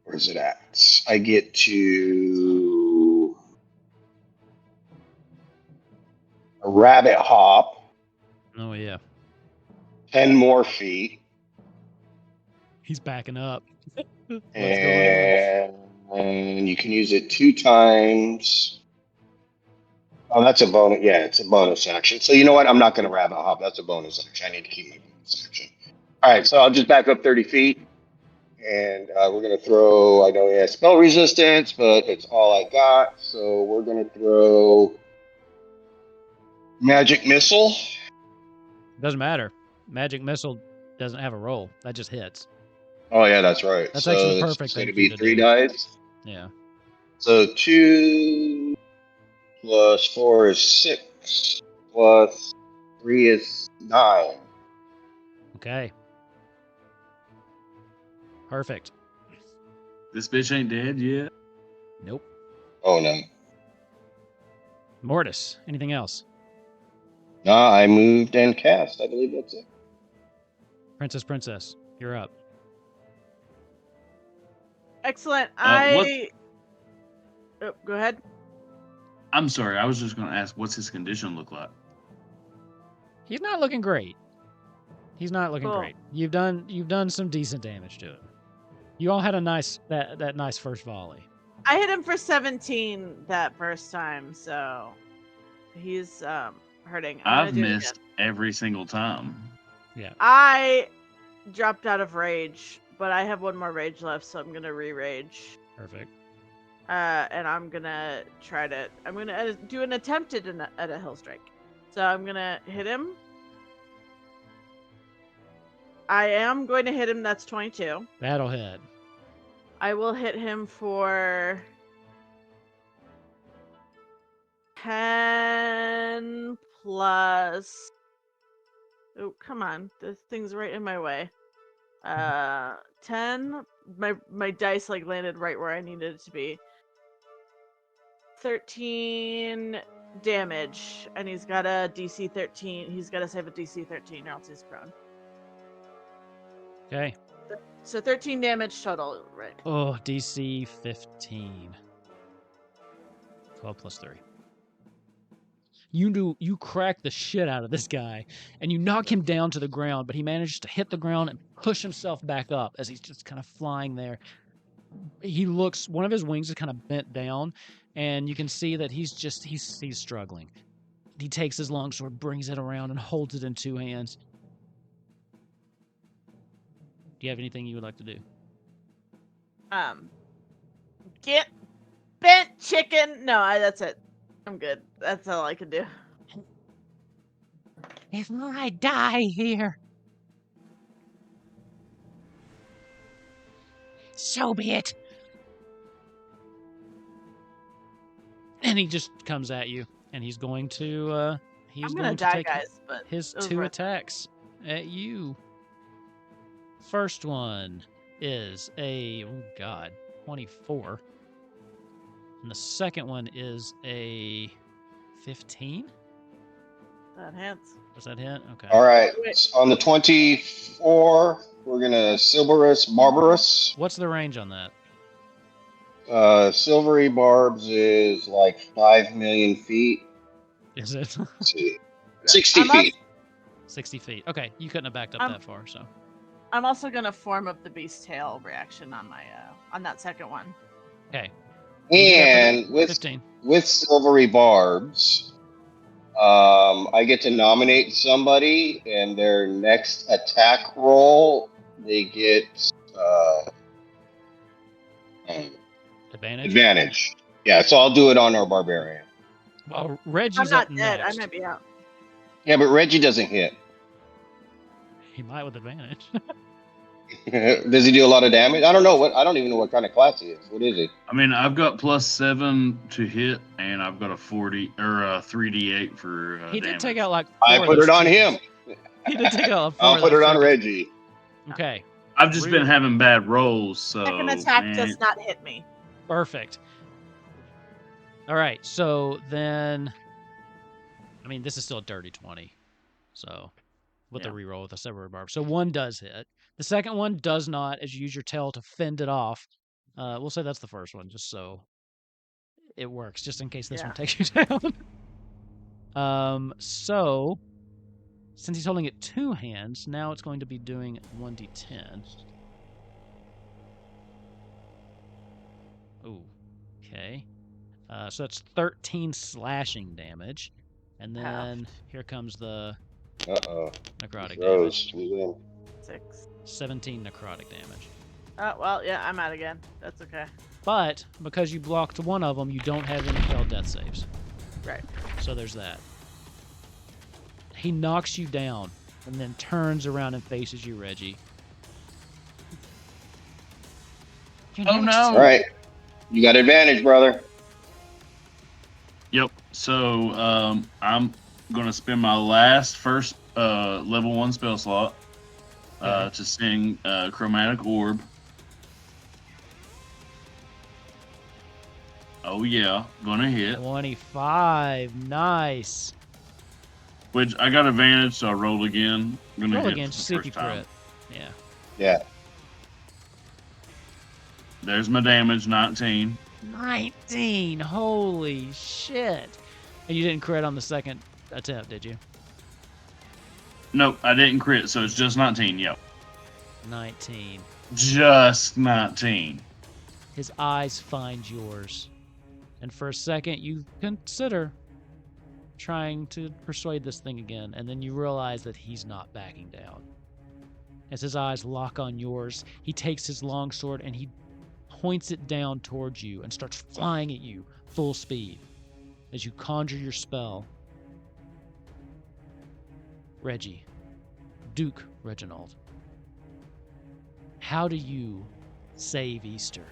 Where's it at? I get to a rabbit hop, Oh yeah. 10 more feet, He's backing up. What's going and you can use it 2 times. Oh, that's a bonus. Yeah, it's a bonus action. So you know what? I'm not going to rabbit hop. That's a bonus action. I need to keep my bonus action. All right, so I'll just back up 30 feet. And we're going to throw, I know he has spell resistance, but it's all I got. So we're going to throw Magic Missile. Doesn't matter. Magic Missile doesn't have a roll. That just hits. Oh, yeah, that's right. That's so actually it's perfect going thing to for you be to 3 do. dice. Yeah. So 2 plus 4 is 6. Plus 3 is 9. Okay. Perfect. This bitch ain't dead yet. Nope. Oh, no. Mortis, anything else? Nah, I moved and cast. I believe that's it. Princess, you're up. Excellent. What? Oh, go ahead. I'm sorry. I was just going to ask, what's his condition look like? He's not looking great. He's not looking Cool. great. You've done some decent damage to him. You all had a nice that nice first volley. I hit him for 17 that first time, so he's hurting. I've missed every single time. Yeah. I dropped out of rage, but I have 1 more rage left, so I'm gonna re-rage. Perfect. And I'm gonna do an attempt at a hill strike. So I'm gonna hit him. I am going to hit him. That's 22. That'll hit. I will hit him for 10 plus. Oh, come on. This thing's right in my way. 10. My dice landed right where I needed it to be. 13 damage, and he's got a DC 13. He's got to save a DC 13, or else he's prone. Okay. So 13 damage total, right? Oh, DC 15. 12 plus 3. You crack the shit out of this guy, and you knock him down to the ground, but he manages to hit the ground and push himself back up as he's just kind of flying there. He looks, one of his wings is kind of bent down, and you can see that he's struggling. He takes his longsword, brings it around, and holds it in two hands. Do you have anything you would like to do? Get bent chicken. No, that's it. I'm good. That's all I can do. If I die here, so be it. And he just comes at you, and he's going to I'm gonna die, take guys. But his it was 2 worth it. attacks at you. First one is a 24, and the second one is a 15. That hits. Does that hit? Okay. All right. Wait. On the 24, we're gonna Silverus Barbarus. What's the range on that? Silvery Barbs is like 5 million feet. Is it Let's see, 60 I'm feet. 60 feet? Okay, you couldn't have backed up that far, so. I'm also gonna form up the beast tail reaction on my on that second one. Okay. And with 15. Silvery Barbs, I get to nominate somebody, and their next attack roll, they get advantage. Yeah, so I'll do it on our barbarian. Well, Reggie's I'm not up dead. next. I might be out. Yeah, but Reggie doesn't hit. He might with advantage. Does he do a lot of damage? I don't know what. I don't even know what kind of class he is. What is he? I mean, I've got +7 to hit, and I've got a 40 or a 3d8 for He did damage. take out like. I 4 put of it those on him. chickens. He did take out like 4 I'll of put those it on chickens. Reggie. Okay. I've just been having bad rolls, so Second attack man. does not hit me. Perfect. All right, so then, I mean, this is still a dirty 20, so with the reroll with the Silvery Barb. So 1 does hit. The second one does not, as you use your tail to fend it off. We'll say that's the first one, just so it works, just in case this one takes you down. So, since he's holding it 2 hands, now it's going to be doing 1d10. Ooh, okay. So that's 13 slashing damage. And then here comes the necrotic damage. We win. 6. 17 necrotic damage. Oh, well, yeah, I'm out again. That's okay. But because you blocked one of them, you don't have any failed death saves. Right. So there's that. He knocks you down and then turns around and faces you, Reggie. Oh no! All right, you got advantage, brother. Yep. So I'm gonna spend my last first level 1 spell slot to sing Chromatic Orb. Oh yeah, gonna hit. 25, nice. Which I got advantage, so I roll again. Gonna Roll hit again, for just the see if first you time. crit. Yeah. Yeah. There's my damage, 19. 19, holy shit. And you didn't crit on the second attempt, did you? Nope, I didn't crit, so it's just 19. Yep. 19. Just 19. His eyes find yours. And for a second, you consider trying to persuade this thing again, and then you realize that he's not backing down. As his eyes lock on yours, he takes his longsword and he points it down towards you and starts flying at you full speed. As you conjure your spell, Reggie, Duke Reginald, how do you save Easter?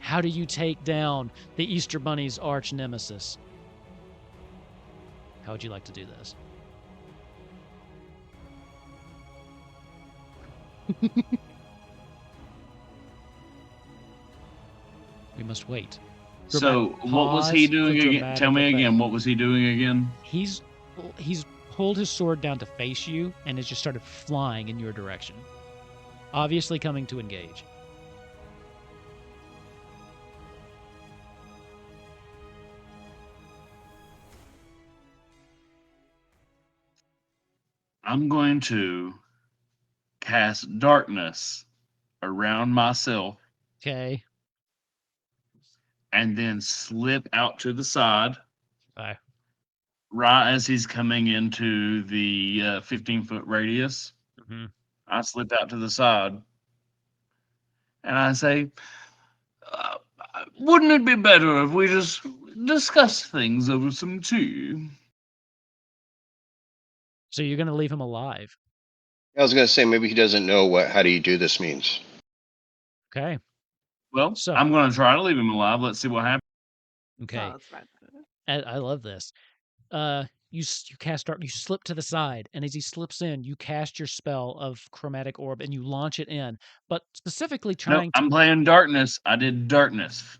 How do you take down the Easter Bunny's arch nemesis? How would you like to do this? We must wait. So what was he Pause doing for again? Tell me dramatic again. effect. What was he doing again? He's pulled his sword down to face you and has just started flying in your direction. Obviously coming to engage. I'm going to cast darkness around myself Okay. and then slip out to the side Bye. right as he's coming into the 15-foot radius. hmm I slip out to the side and I say, uh, wouldn't it be better if we just discuss things over some tea? So you're gonna leave him alive. I was gonna say maybe he doesn't know what "how do you do this" means. Okay. Well, So I'm going to try to leave him alive. Let's see what happens. okay. that's right. I love this. You cast dark. You slip to the side, and as he slips in, you cast your spell of chromatic orb, and you launch it in. But specifically No, trying to, I'm playing darkness. I did darkness.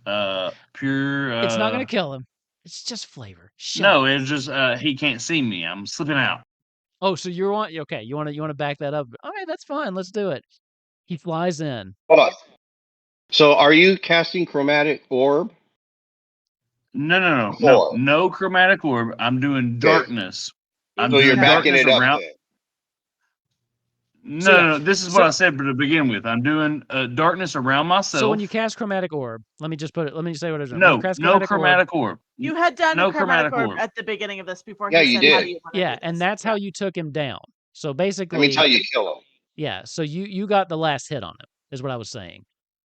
Pure. it's not gonna kill him. It's just flavor. Shut No, up. it's just he can't see me. I'm slipping out. Oh, so you want okay? You want to back that up? All right, that's fine. Let's do it. He flies in. Hold on. So are you casting chromatic orb? Before. No chromatic orb. I'm doing Okay. darkness. I'm So you're doing backing darkness it up around. then. So yeah, No. This is so what I said to begin with. I'm doing darkness around myself. so when you cast chromatic orb, let me say what it is. When you cast No chromatic chromatic orb. You had done No a chromatic chromatic orb orb. at the beginning of this before Yeah, he you said, "How did. do you want to yeah, do and this?" that's Yeah. how you took him down. So That means basically, how you kill him. yeah. So you got the last hit on him, is what I was saying.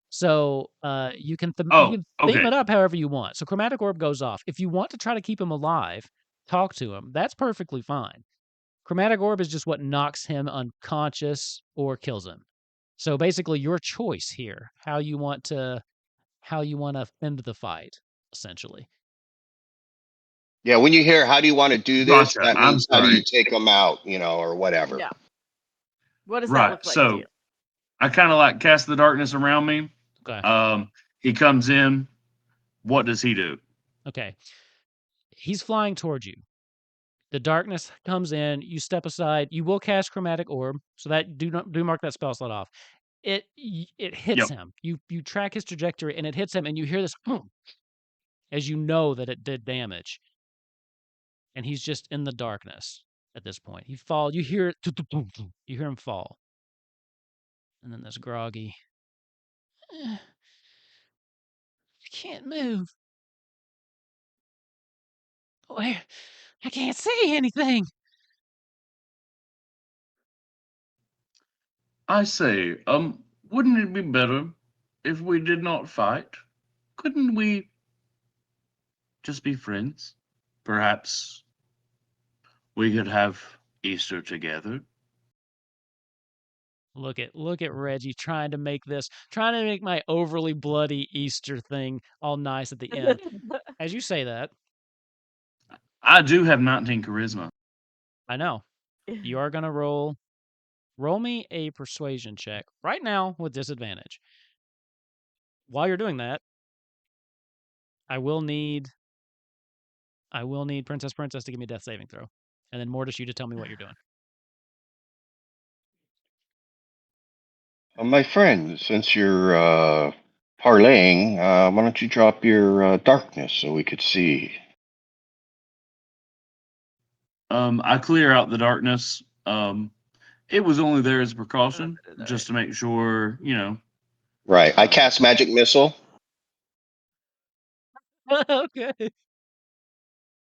So you can you Oh, can theme okay. it up however you want. So chromatic orb goes off. If you want to try to keep him alive, talk to him. That's perfectly fine. Chromatic orb is just what knocks him unconscious or kills him. So basically, your choice here, how you want to end the fight, essentially. Yeah, when you hear "how do you want to do this," Gotcha. that I'm means how do you sorry. take them out, or whatever. Yeah. What does that Right. look like to So you? I kind of like cast the darkness around me. Okay. He comes in. What does he do? Okay. He's flying towards you. The darkness comes in. You step aside. You will cast chromatic orb, so that do mark that spell slot off. It hits Yep. him. You track his trajectory, and it hits him, and you hear this as you know that it did damage. And he's just in the darkness at this point. He fall. You hear it. You hear him fall, and then this groggy. I can't move. Where? I can't see anything. I say, wouldn't it be better if we did not fight? Couldn't we just be friends? Perhaps we could have Easter together. Look at Reggie trying to make my overly bloody Easter thing all nice at the end. As you say that, I do have 19 charisma. I know you are gonna roll me a persuasion check right now with disadvantage. While you're doing that, I will need Princess to give me a death saving throw, and then Mortis, you to tell me what you're doing. My friend, since you're parlaying, why don't you drop your darkness so we could see? I clear out the darkness. It was only there as a precaution, All just to make sure, Right. I cast magic missile. Okay.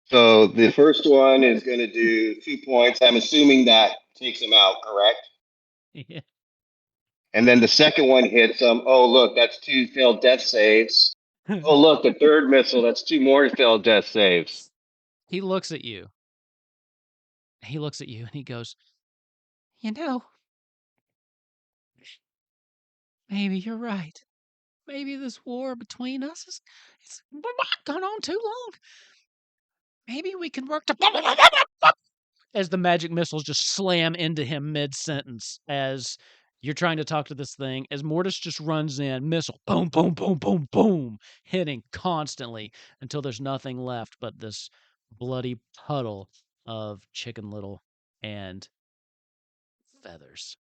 So the first one is going to do 2 points. I'm assuming that takes him out, correct? Yeah. And then the second one hits him. Oh, look, that's 2 failed death saves. Oh, look, the third missile, that's 2 more failed death saves. He looks at you. And he goes, maybe you're right. Maybe this war between us it's gone on too long. Maybe we can work to as the magic missiles just slam into him mid-sentence as you're trying to talk to this thing, as Mortis just runs in, missile, boom, boom, boom, boom, boom, hitting constantly until there's nothing left but this bloody puddle of Chicken Little and feathers.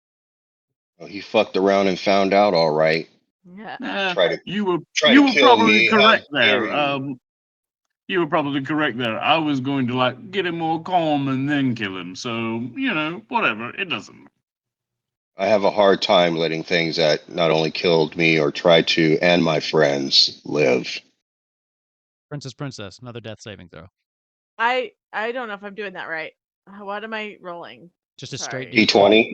Oh, he fucked around and found out, all right. Yeah. Try to you were try to kill probably me. How correct dare there. you? You were probably correct there. I was going to like get him more calm and then kill him. So whatever. It doesn't. I have a hard time letting things that not only killed me or tried to and my friends live. Princess, another death saving throw. I don't know if I'm doing that right. What am I rolling? Just a straight Sorry. D20. D20.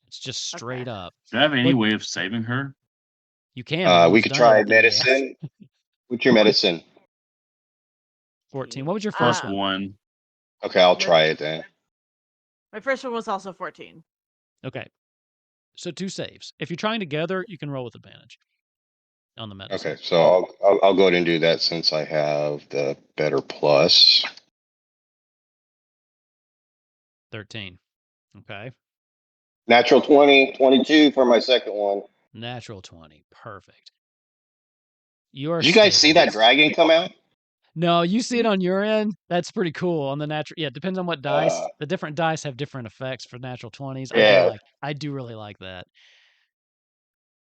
It's just straight up. Do you have any What- way of saving her? You can. We're We almost could done here try at the end. medicine. What's your medicine? 14. What was your Plus first one? one. Okay, I'll My- try it then. My first one was also 14. Okay. So 2 saves. If you're trying together, you can roll with advantage on the medicine. Okay, so I'll go ahead and do that since I have the better plus. 13. Okay. Natural 20, 22 for my second one. Natural 20. Perfect. You are Did you guys see that stabilized. dragon come out? No, you see it on your end. That's pretty cool. On the natural, yeah, it depends on what dice. Uh, The different dice have different effects for natural 20s. Yeah. I do really like that.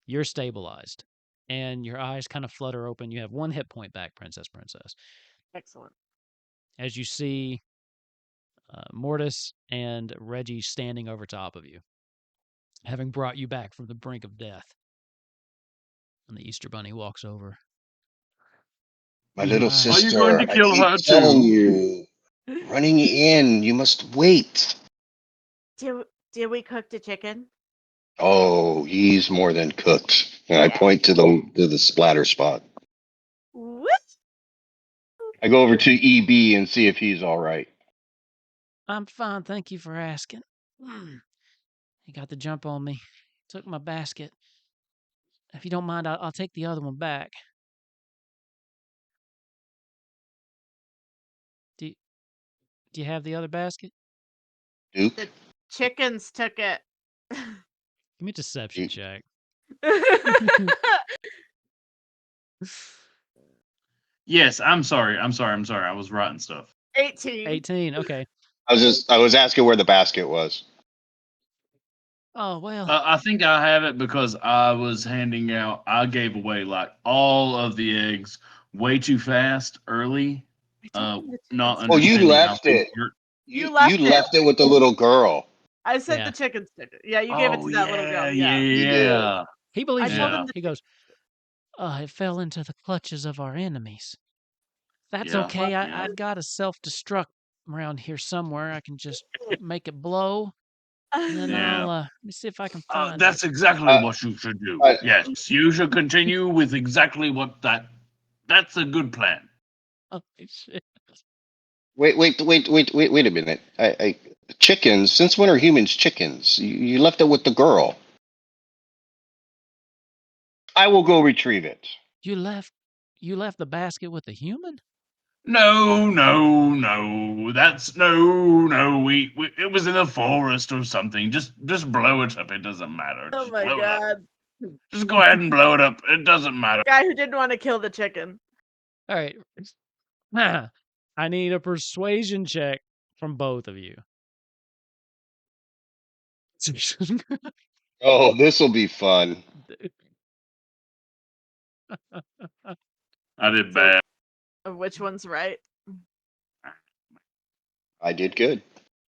You're stabilized, and your eyes kind of flutter open. You have 1 hit point back, Princess. Excellent. As you see Mortis and Reggie standing over top of you, having brought you back from the brink of death. And the Easter Bunny walks over. My little Are you sister. going to kill I keep her telling too? you, running in. You must wait. Did we cook the chicken? Oh, he's more than cooked. And I point to the splatter spot. What? I go over to EB and see if he's all right. I'm fine, thank you for asking. He got the jump on me. Took my basket. If you don't mind, I'll take the other one back. Do you have the other basket? Duke. The chickens took it. Give me a deception check. 'Yes, I'm sorry. I was writing stuff. 18. 18. Okay. I was asking where the basket was. Oh well. I think I have it because I gave away like all of the eggs way too fast early. Not Oh, you understanding how left things it. work. You You left left it with the little girl. I said Yeah. the chickens took it. Yeah, you gave it to that little girl. Yeah. You did. He believes I you. told Yeah. him He goes, it fell into the clutches of our enemies. That's Yeah. okay. Yeah. I got a self-destruct around here somewhere. I can just make it blow, and then Yeah. let me see if I can find it. That's exactly Uh, what you should do. uh, Yes, you should continue with exactly what that's a good plan. Oh shit. Wait a minute. Chickens. Since when are humans chickens? You left it with the girl. I will go retrieve it. You left the basket with the human? No, that's no. We it was in a forest or something. Just blow it up. It doesn't matter. Oh Just my blow it up. god. Just go ahead and blow it up. It doesn't matter. The guy who didn't want to kill the chicken. All right. I need a persuasion check from both of you. Oh, this will be fun. I did So- bad. Which one's right? I did good.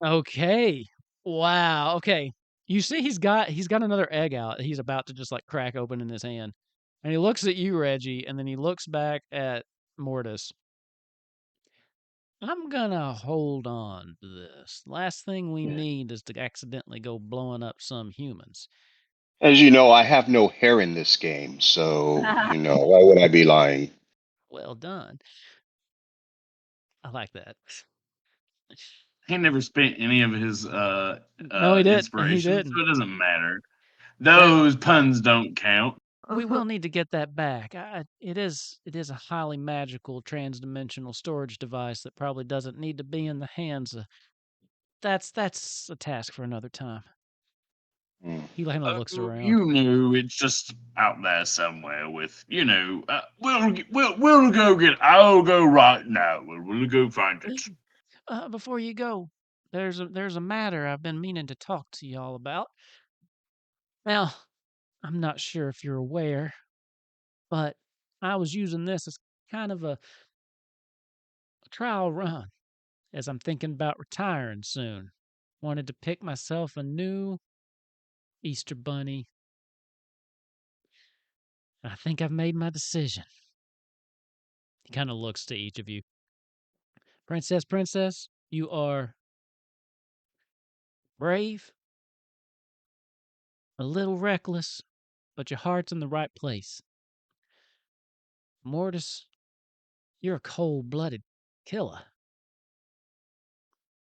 Okay. Wow. Okay. You see he's got another egg out. He's about to just like crack open in his hand. And he looks at you, Reggie, and then he looks back at Mortis. I'm gonna hold on to this. Last thing we need is to accidentally go blowing up some humans. As you know, I have no hair in this game, so why would I be lying? Well done. I like that. He never spent any of his No, he didn't. He inspiration, didn't. so it doesn't matter. Well- Those puns don't count. We will need to get that back. It is a highly magical transdimensional storage device that probably doesn't need to be in the hands of. That's a task for another time. Hmm. He kind of looks around. It's just out there somewhere with we'll go get. I'll go right now. We'll go find it. Before you go, there's a matter I've been meaning to talk to y'all about. Now, I'm not sure if you're aware, but I was using this as kind of a trial run, as I'm thinking about retiring soon. Wanted to pick myself a new Easter bunny. I think I've made my decision. He kind of looks to each of you. Princess, you are brave, a little reckless, but your heart's in the right place. Mortis, you're a cold-blooded killer.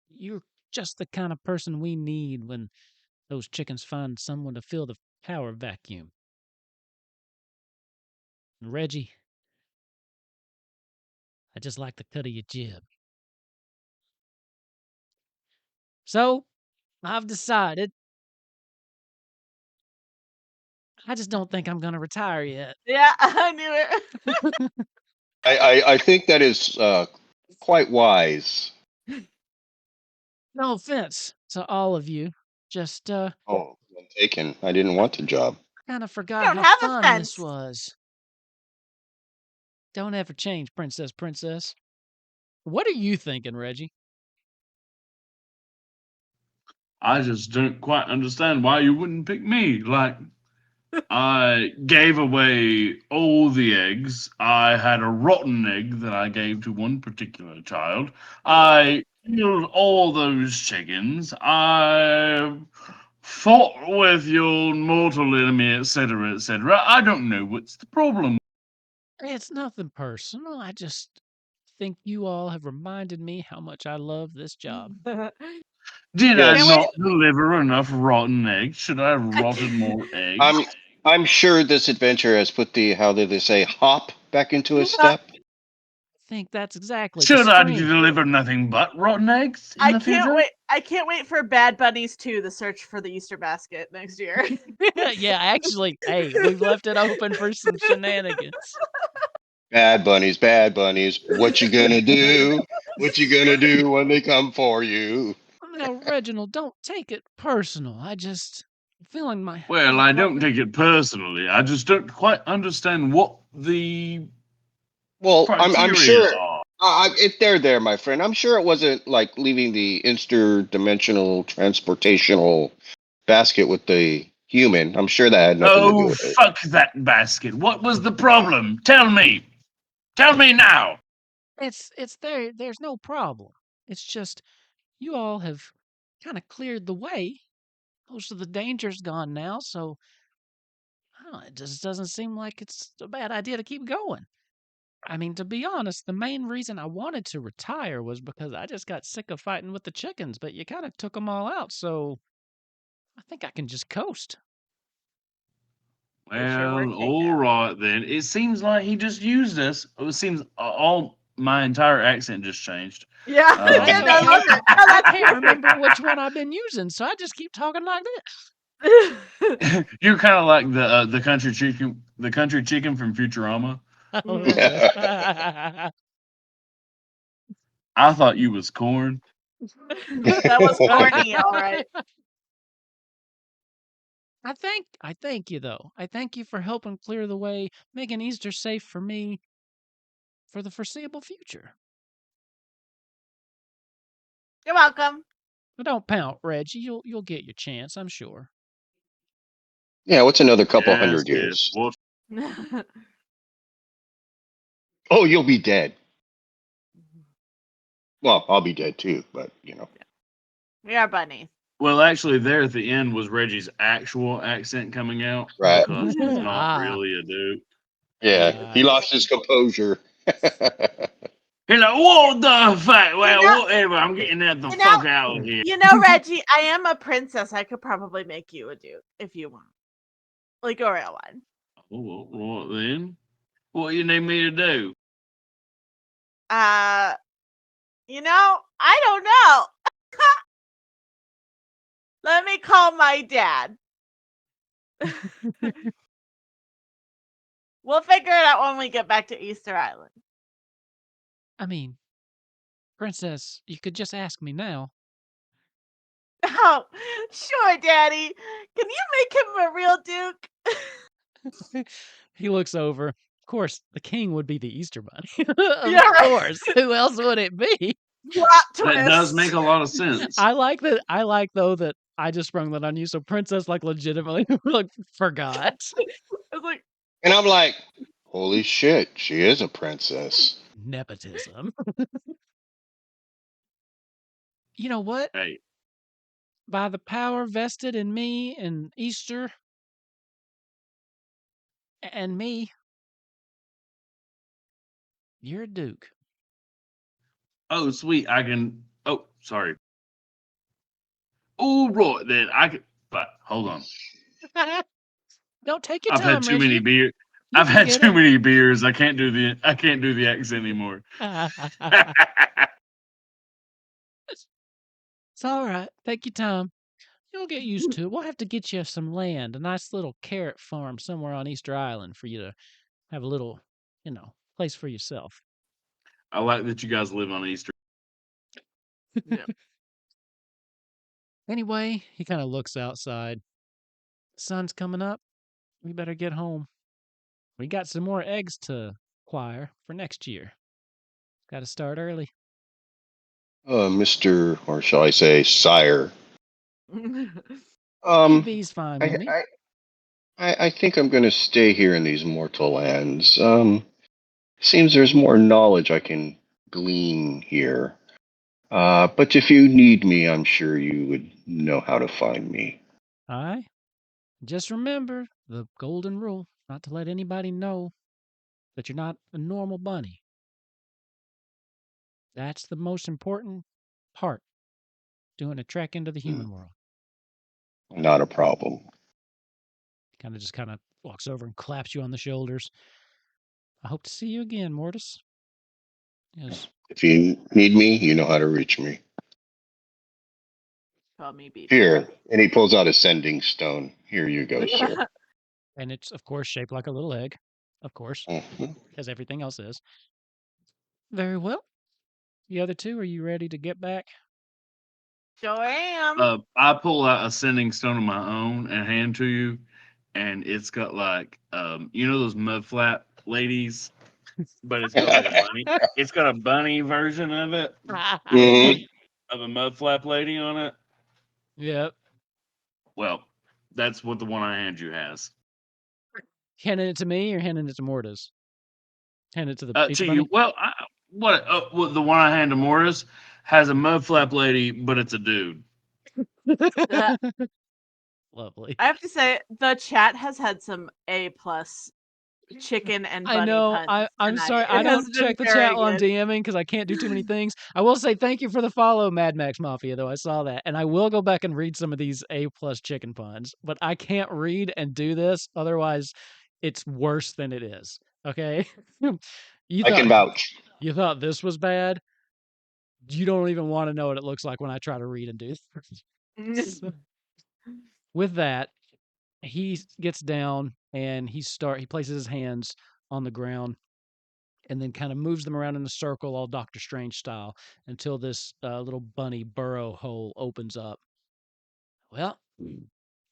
You're just the kind of person we need when those chickens find someone to fill the power vacuum. And Reggie, I just like the cut of your jib. So, I've decided I just don't think I'm going to retire yet. Yeah, I knew it. I think that is quite wise. No offense to all of you. Just, Oh, well taken. I didn't want the job. kind of forgot Don't how have a fun fence. this was. Don't ever change, Princess. What are you thinking, Reggie? I just don't quite understand why you wouldn't pick me. Like, I gave away all the eggs. I had a rotten egg that I gave to one particular child. I killed all those chickens. I fought with your mortal enemy, etc., etc. I don't know what's the problem. It's nothing personal. I just think you all have reminded me how much I love this job. Did Yeah, I Can't not deliver enough rotten eggs? Should I have rotted more eggs? I'm sure this adventure has put the, how did they say, hop back into his step. I think that's exactly the Should I string. deliver nothing but rotten eggs in I the can't future? wait. I can't wait for Bad Bunnies 2, the search for the Easter basket next year. Yeah, actually, hey, we've left it open for some shenanigans. Bad bunnies, bad bunnies. What you gonna do? What you gonna do when they come for you? Now, Reginald, don't take it personal. I just feeling my Well, I don't take it personally. I just don't quite understand what the Well, I'm criteria sure are. if they're there, my friend. I'm sure it wasn't like leaving the interdimensional transportational basket with the human. I'm sure that had nothing to do Oh, with it. fuck that basket. What was the problem? Tell me. Tell me now. it's there. There's no problem. It's just you all have kind of cleared the way. Most of the danger's gone now, so I don't know, it just doesn't seem like it's a bad idea to keep going. I mean, to be honest, the main reason I wanted to retire was because I just got sick of fighting with the chickens, but you kind of took them all out, so I think I can just coast. They sure were Well, all taken. right then. It seems like he just used us. It seems all my entire accent just changed. Yeah, That's yeah, no, I okay. love it. No, I that's can't remember which one I've been using, so I just keep talking like perfect. You're kind of like the country chicken from Futurama. this. A little Mhm. bit. I thought you was corn. That was corny, all right. I thank you though. I thank you for helping clear the way, making Easter safe for me for the foreseeable future. You're welcome. But don't pout, Reggie. You'll get your chance, I'm sure. Yeah, what's another couple Yes, hundred yes. years? What? Oh, you'll be dead. Well, I'll be dead too, but you know. We are bunnies. Well, actually, there at the end was Reggie's actual accent coming out Right. because he's not Ah. really a dude. Yeah, he Nice. lost his composure. He's like, what the fuck? Well, know- whatever. I'm getting that the you know- fuck out of here. You know, Reggie, I am a princess. I could probably make you a duke if you want. Like a real one. Oh, what then? What you need me to do? You know, I don't know. Let me call my dad. We'll figure it out when we get back to Easter Island. I mean, Princess, you could just ask me now. Oh, sure, Daddy. Can you make him a real duke? He looks over. Of course, the king would be the Easter Bunny. Of Yeah, right. course. Who else would it be? Plot twist. That does make a lot of sense. I like that. I like though that I just sprung that on you. So Princess like legitimately like forgot. It's like, And I'm like, holy shit, she is a princess. Nepotism. You know what? Hey, By the power vested in me and Easter and me, you're a duke. oh sweet, I can. Oh, sorry. Oh, right then I can. But hold on, Don't take your I've had time, too many Reggie. beers. You I've can had get too him. many beers. I can't do the accent anymore. It's all right. Take your time. You'll get used to it. We'll have to get you some land, a nice little carrot farm somewhere on Easter Island for you to have a little, place for yourself. I like that you guys live on Easter. yeah. Anyway, he kind of looks outside. The sun's coming up. We better get home. We got some more eggs to acquire for next year. Got to start early. Mr. or shall I say, sire. AB's fine with I, me. I think I'm going to stay here in these mortal lands. Seems there's more knowledge I can glean here. But if you need me, I'm sure you would know how to find me. Aye. Just remember the golden rule not to let anybody know that you're not a normal bunny. That's the most important part, doing a trek into the Hmm, human world. not a problem. Kind of walks over and claps you on the shoulders. I hope to see you again, Mortis. Yes. If you need me, you know how to reach me. Call me BB. Here. And he pulls out a sending stone. Here you go, sir. And it's, of course, shaped like a little egg, of course, Mhm. as everything else is. Very well. The other two, are you ready to get back? Sure am. I pull out a sending stone of my own and hand to you, and it's got like you know those mud flap ladies, but it's got like a bunny. It's got a bunny version of it, Mhm. of a mud flap lady on it. Yep. Well, that's what the one I hand you has. Handing it to me or handing it to Mortis? Hand it to the Easter To you, Bunny? well, the one I hand to Morris has a mud flap lady, but it's a dude. Lovely. I have to say, the chat has had some A+ chicken and I bunny know. puns I'm tonight. sorry. It I has don't been check the very chat while I'm good. DMing because I can't do too many things. I will say thank you for the follow, Mad Max Mafia, though. I saw that. And I will go back and read some of these A+ chicken puns, but I can't read and do this. Otherwise, it's worse than it is. Okay? you I can thought vouch. you thought this was bad? You don't even want to know what it looks like when I try to read and do this. So, with that, he gets down and he places his hands on the ground and then kind of moves them around in a circle, all Doctor Strange style, until this little bunny burrow hole opens up. Well,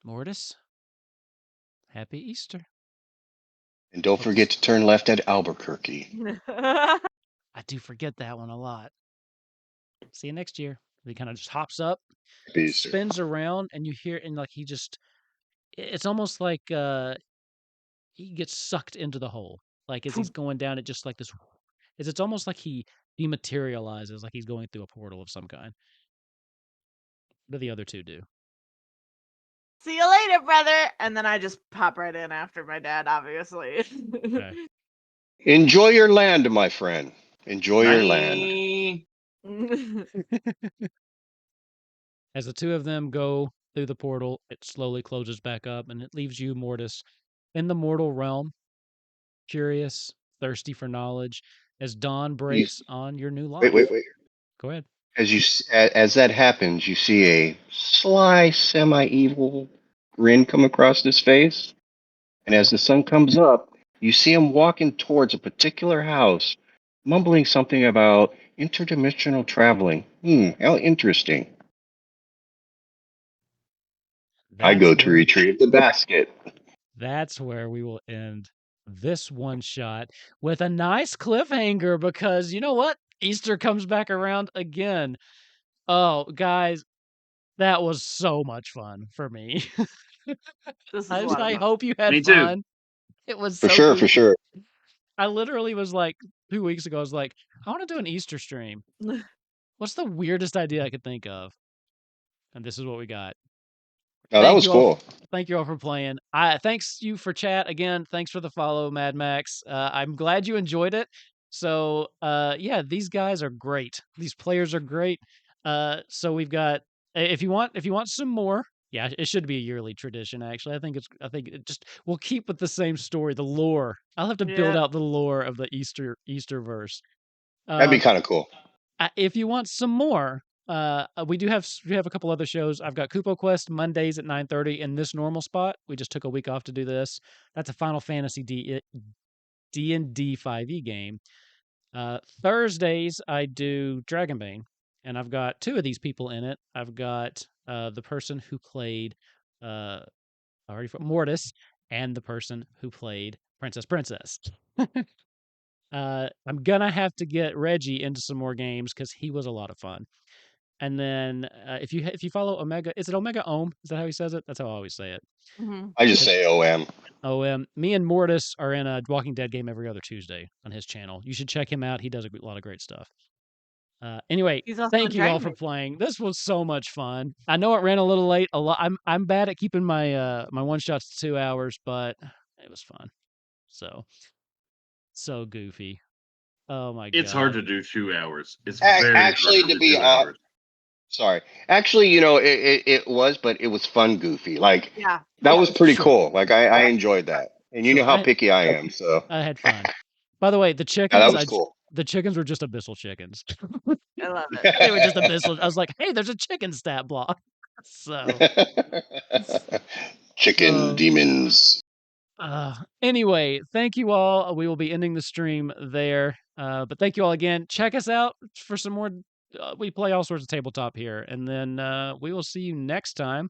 Mortis, happy Easter. And don't Hope to forget to turn left at Albuquerque. I do forget that one a lot. See you next year. He kind of just hops up, Happy Easter. spins around, and you hear, and like it's almost like he gets sucked into the hole. Like as he's going down, it just like this. It's almost like he dematerializes, like he's going through a portal of some kind. What do the other two do? See you later, brother. And then I just pop right in after my dad, obviously. Okay. Enjoy your land, my friend. Enjoy your land. Bye. As the two of them go through the portal, it slowly closes back up and it leaves you, Mortis, in the mortal realm, curious, thirsty for knowledge, as dawn You, breaks on your new wait, wait, life. wait. Go ahead. As that happens, you see a sly, semi-evil grin come across his face, and as the sun comes up, you see him walking towards a particular house, mumbling something about interdimensional traveling. How interesting. I That's go to where retrieve the basket. that's where we will end this one shot with a nice cliffhanger because you know what? Easter comes back around again. Oh, guys, that was so much fun for me. This is a lot of I fun. hope you had Me too. fun. It was For so sure, for goofy. sure. I literally was like 2 weeks ago, I was like, I want to do an Easter stream. What's the weirdest idea I could think of? And this is what we got. No, that was cool. Thank you all for playing. Thanks you for chat again. Thanks for the follow, Mad Max. I'm glad you enjoyed it. So yeah, these guys are great. These players are great. So we've got if you want some more, yeah, it should be a yearly tradition. Actually, I think it just we'll keep with the same story, the lore. I'll have to build Yeah. out the lore of the Easter verse. That'd be kind of cool. If you want some more, we have a couple other shows. I've got Kupo Quest Mondays at 9:30 in this normal spot. We just took a week off to do this. That's a Final Fantasy D&D 5e game. Thursdays I do Dragonbane, and I've got two of these people in it. I've got the person who played Mortis and the person who played Princess. I'm gonna have to get Reggie into some more games because he was a lot of fun. And then if you follow Omega, is it Omega Ohm? Is that how he says it? That's how I always say it. Mm-hmm. I just say OM. OM. Me and Mortis are in a Walking Dead game every other Tuesday on his channel. You should check him out. He does a lot of great stuff. Anyway, He's also thank in you all Dragon for Ball. playing. This was so much fun. I know it ran a little late. I'm bad at keeping my my one shots to 2 hours, but it was fun. So goofy. Oh my god. It's hard to do 2 hours. It's very Actually, hard to to do be 2 hours. sorry. Actually, you know, it was, but it was fun, goofy. Like Yeah. that was pretty Sure. cool. Like I enjoyed that, and you know Sure, how picky I am. So I had fun. By the way, the yeah, chickens, that was cool. the chickens were just abyssal chickens. I love it. They were just abyssal. I was like, hey, there's a chicken stat block. So Chicken demons. anyway, thank you all. We will be ending the stream there. But thank you all again. Check us out for some more. We play all sorts of tabletop here, and then we will see you next time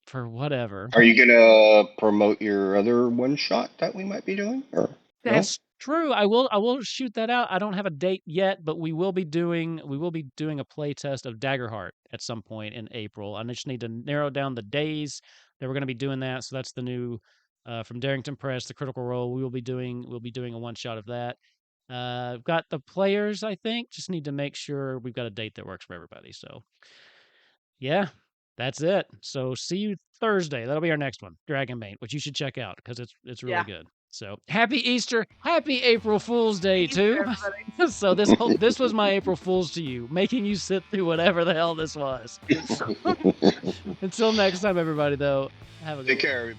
for whatever. Are you gonna promote your other one shot that we might be doing? Or no? That's true. I will shoot that out. I don't have a date yet, but we will be doing a play test of Daggerheart at some point in April. I just need to narrow down the days that we're going to be doing that. So that's the new from Darrington Press, the Critical Role. We'll be doing a one shot of that. I've got the players, I think. Just need to make sure we've got a date that works for everybody. So yeah, that's it. So see you Thursday. That'll be our next one, Dragonbane, which you should check out because it's really good. So happy Easter, happy April Fool's Day too. So this was my April Fool's to you, making you sit through whatever the hell this was. Until next time, everybody. Though, have a good Take care.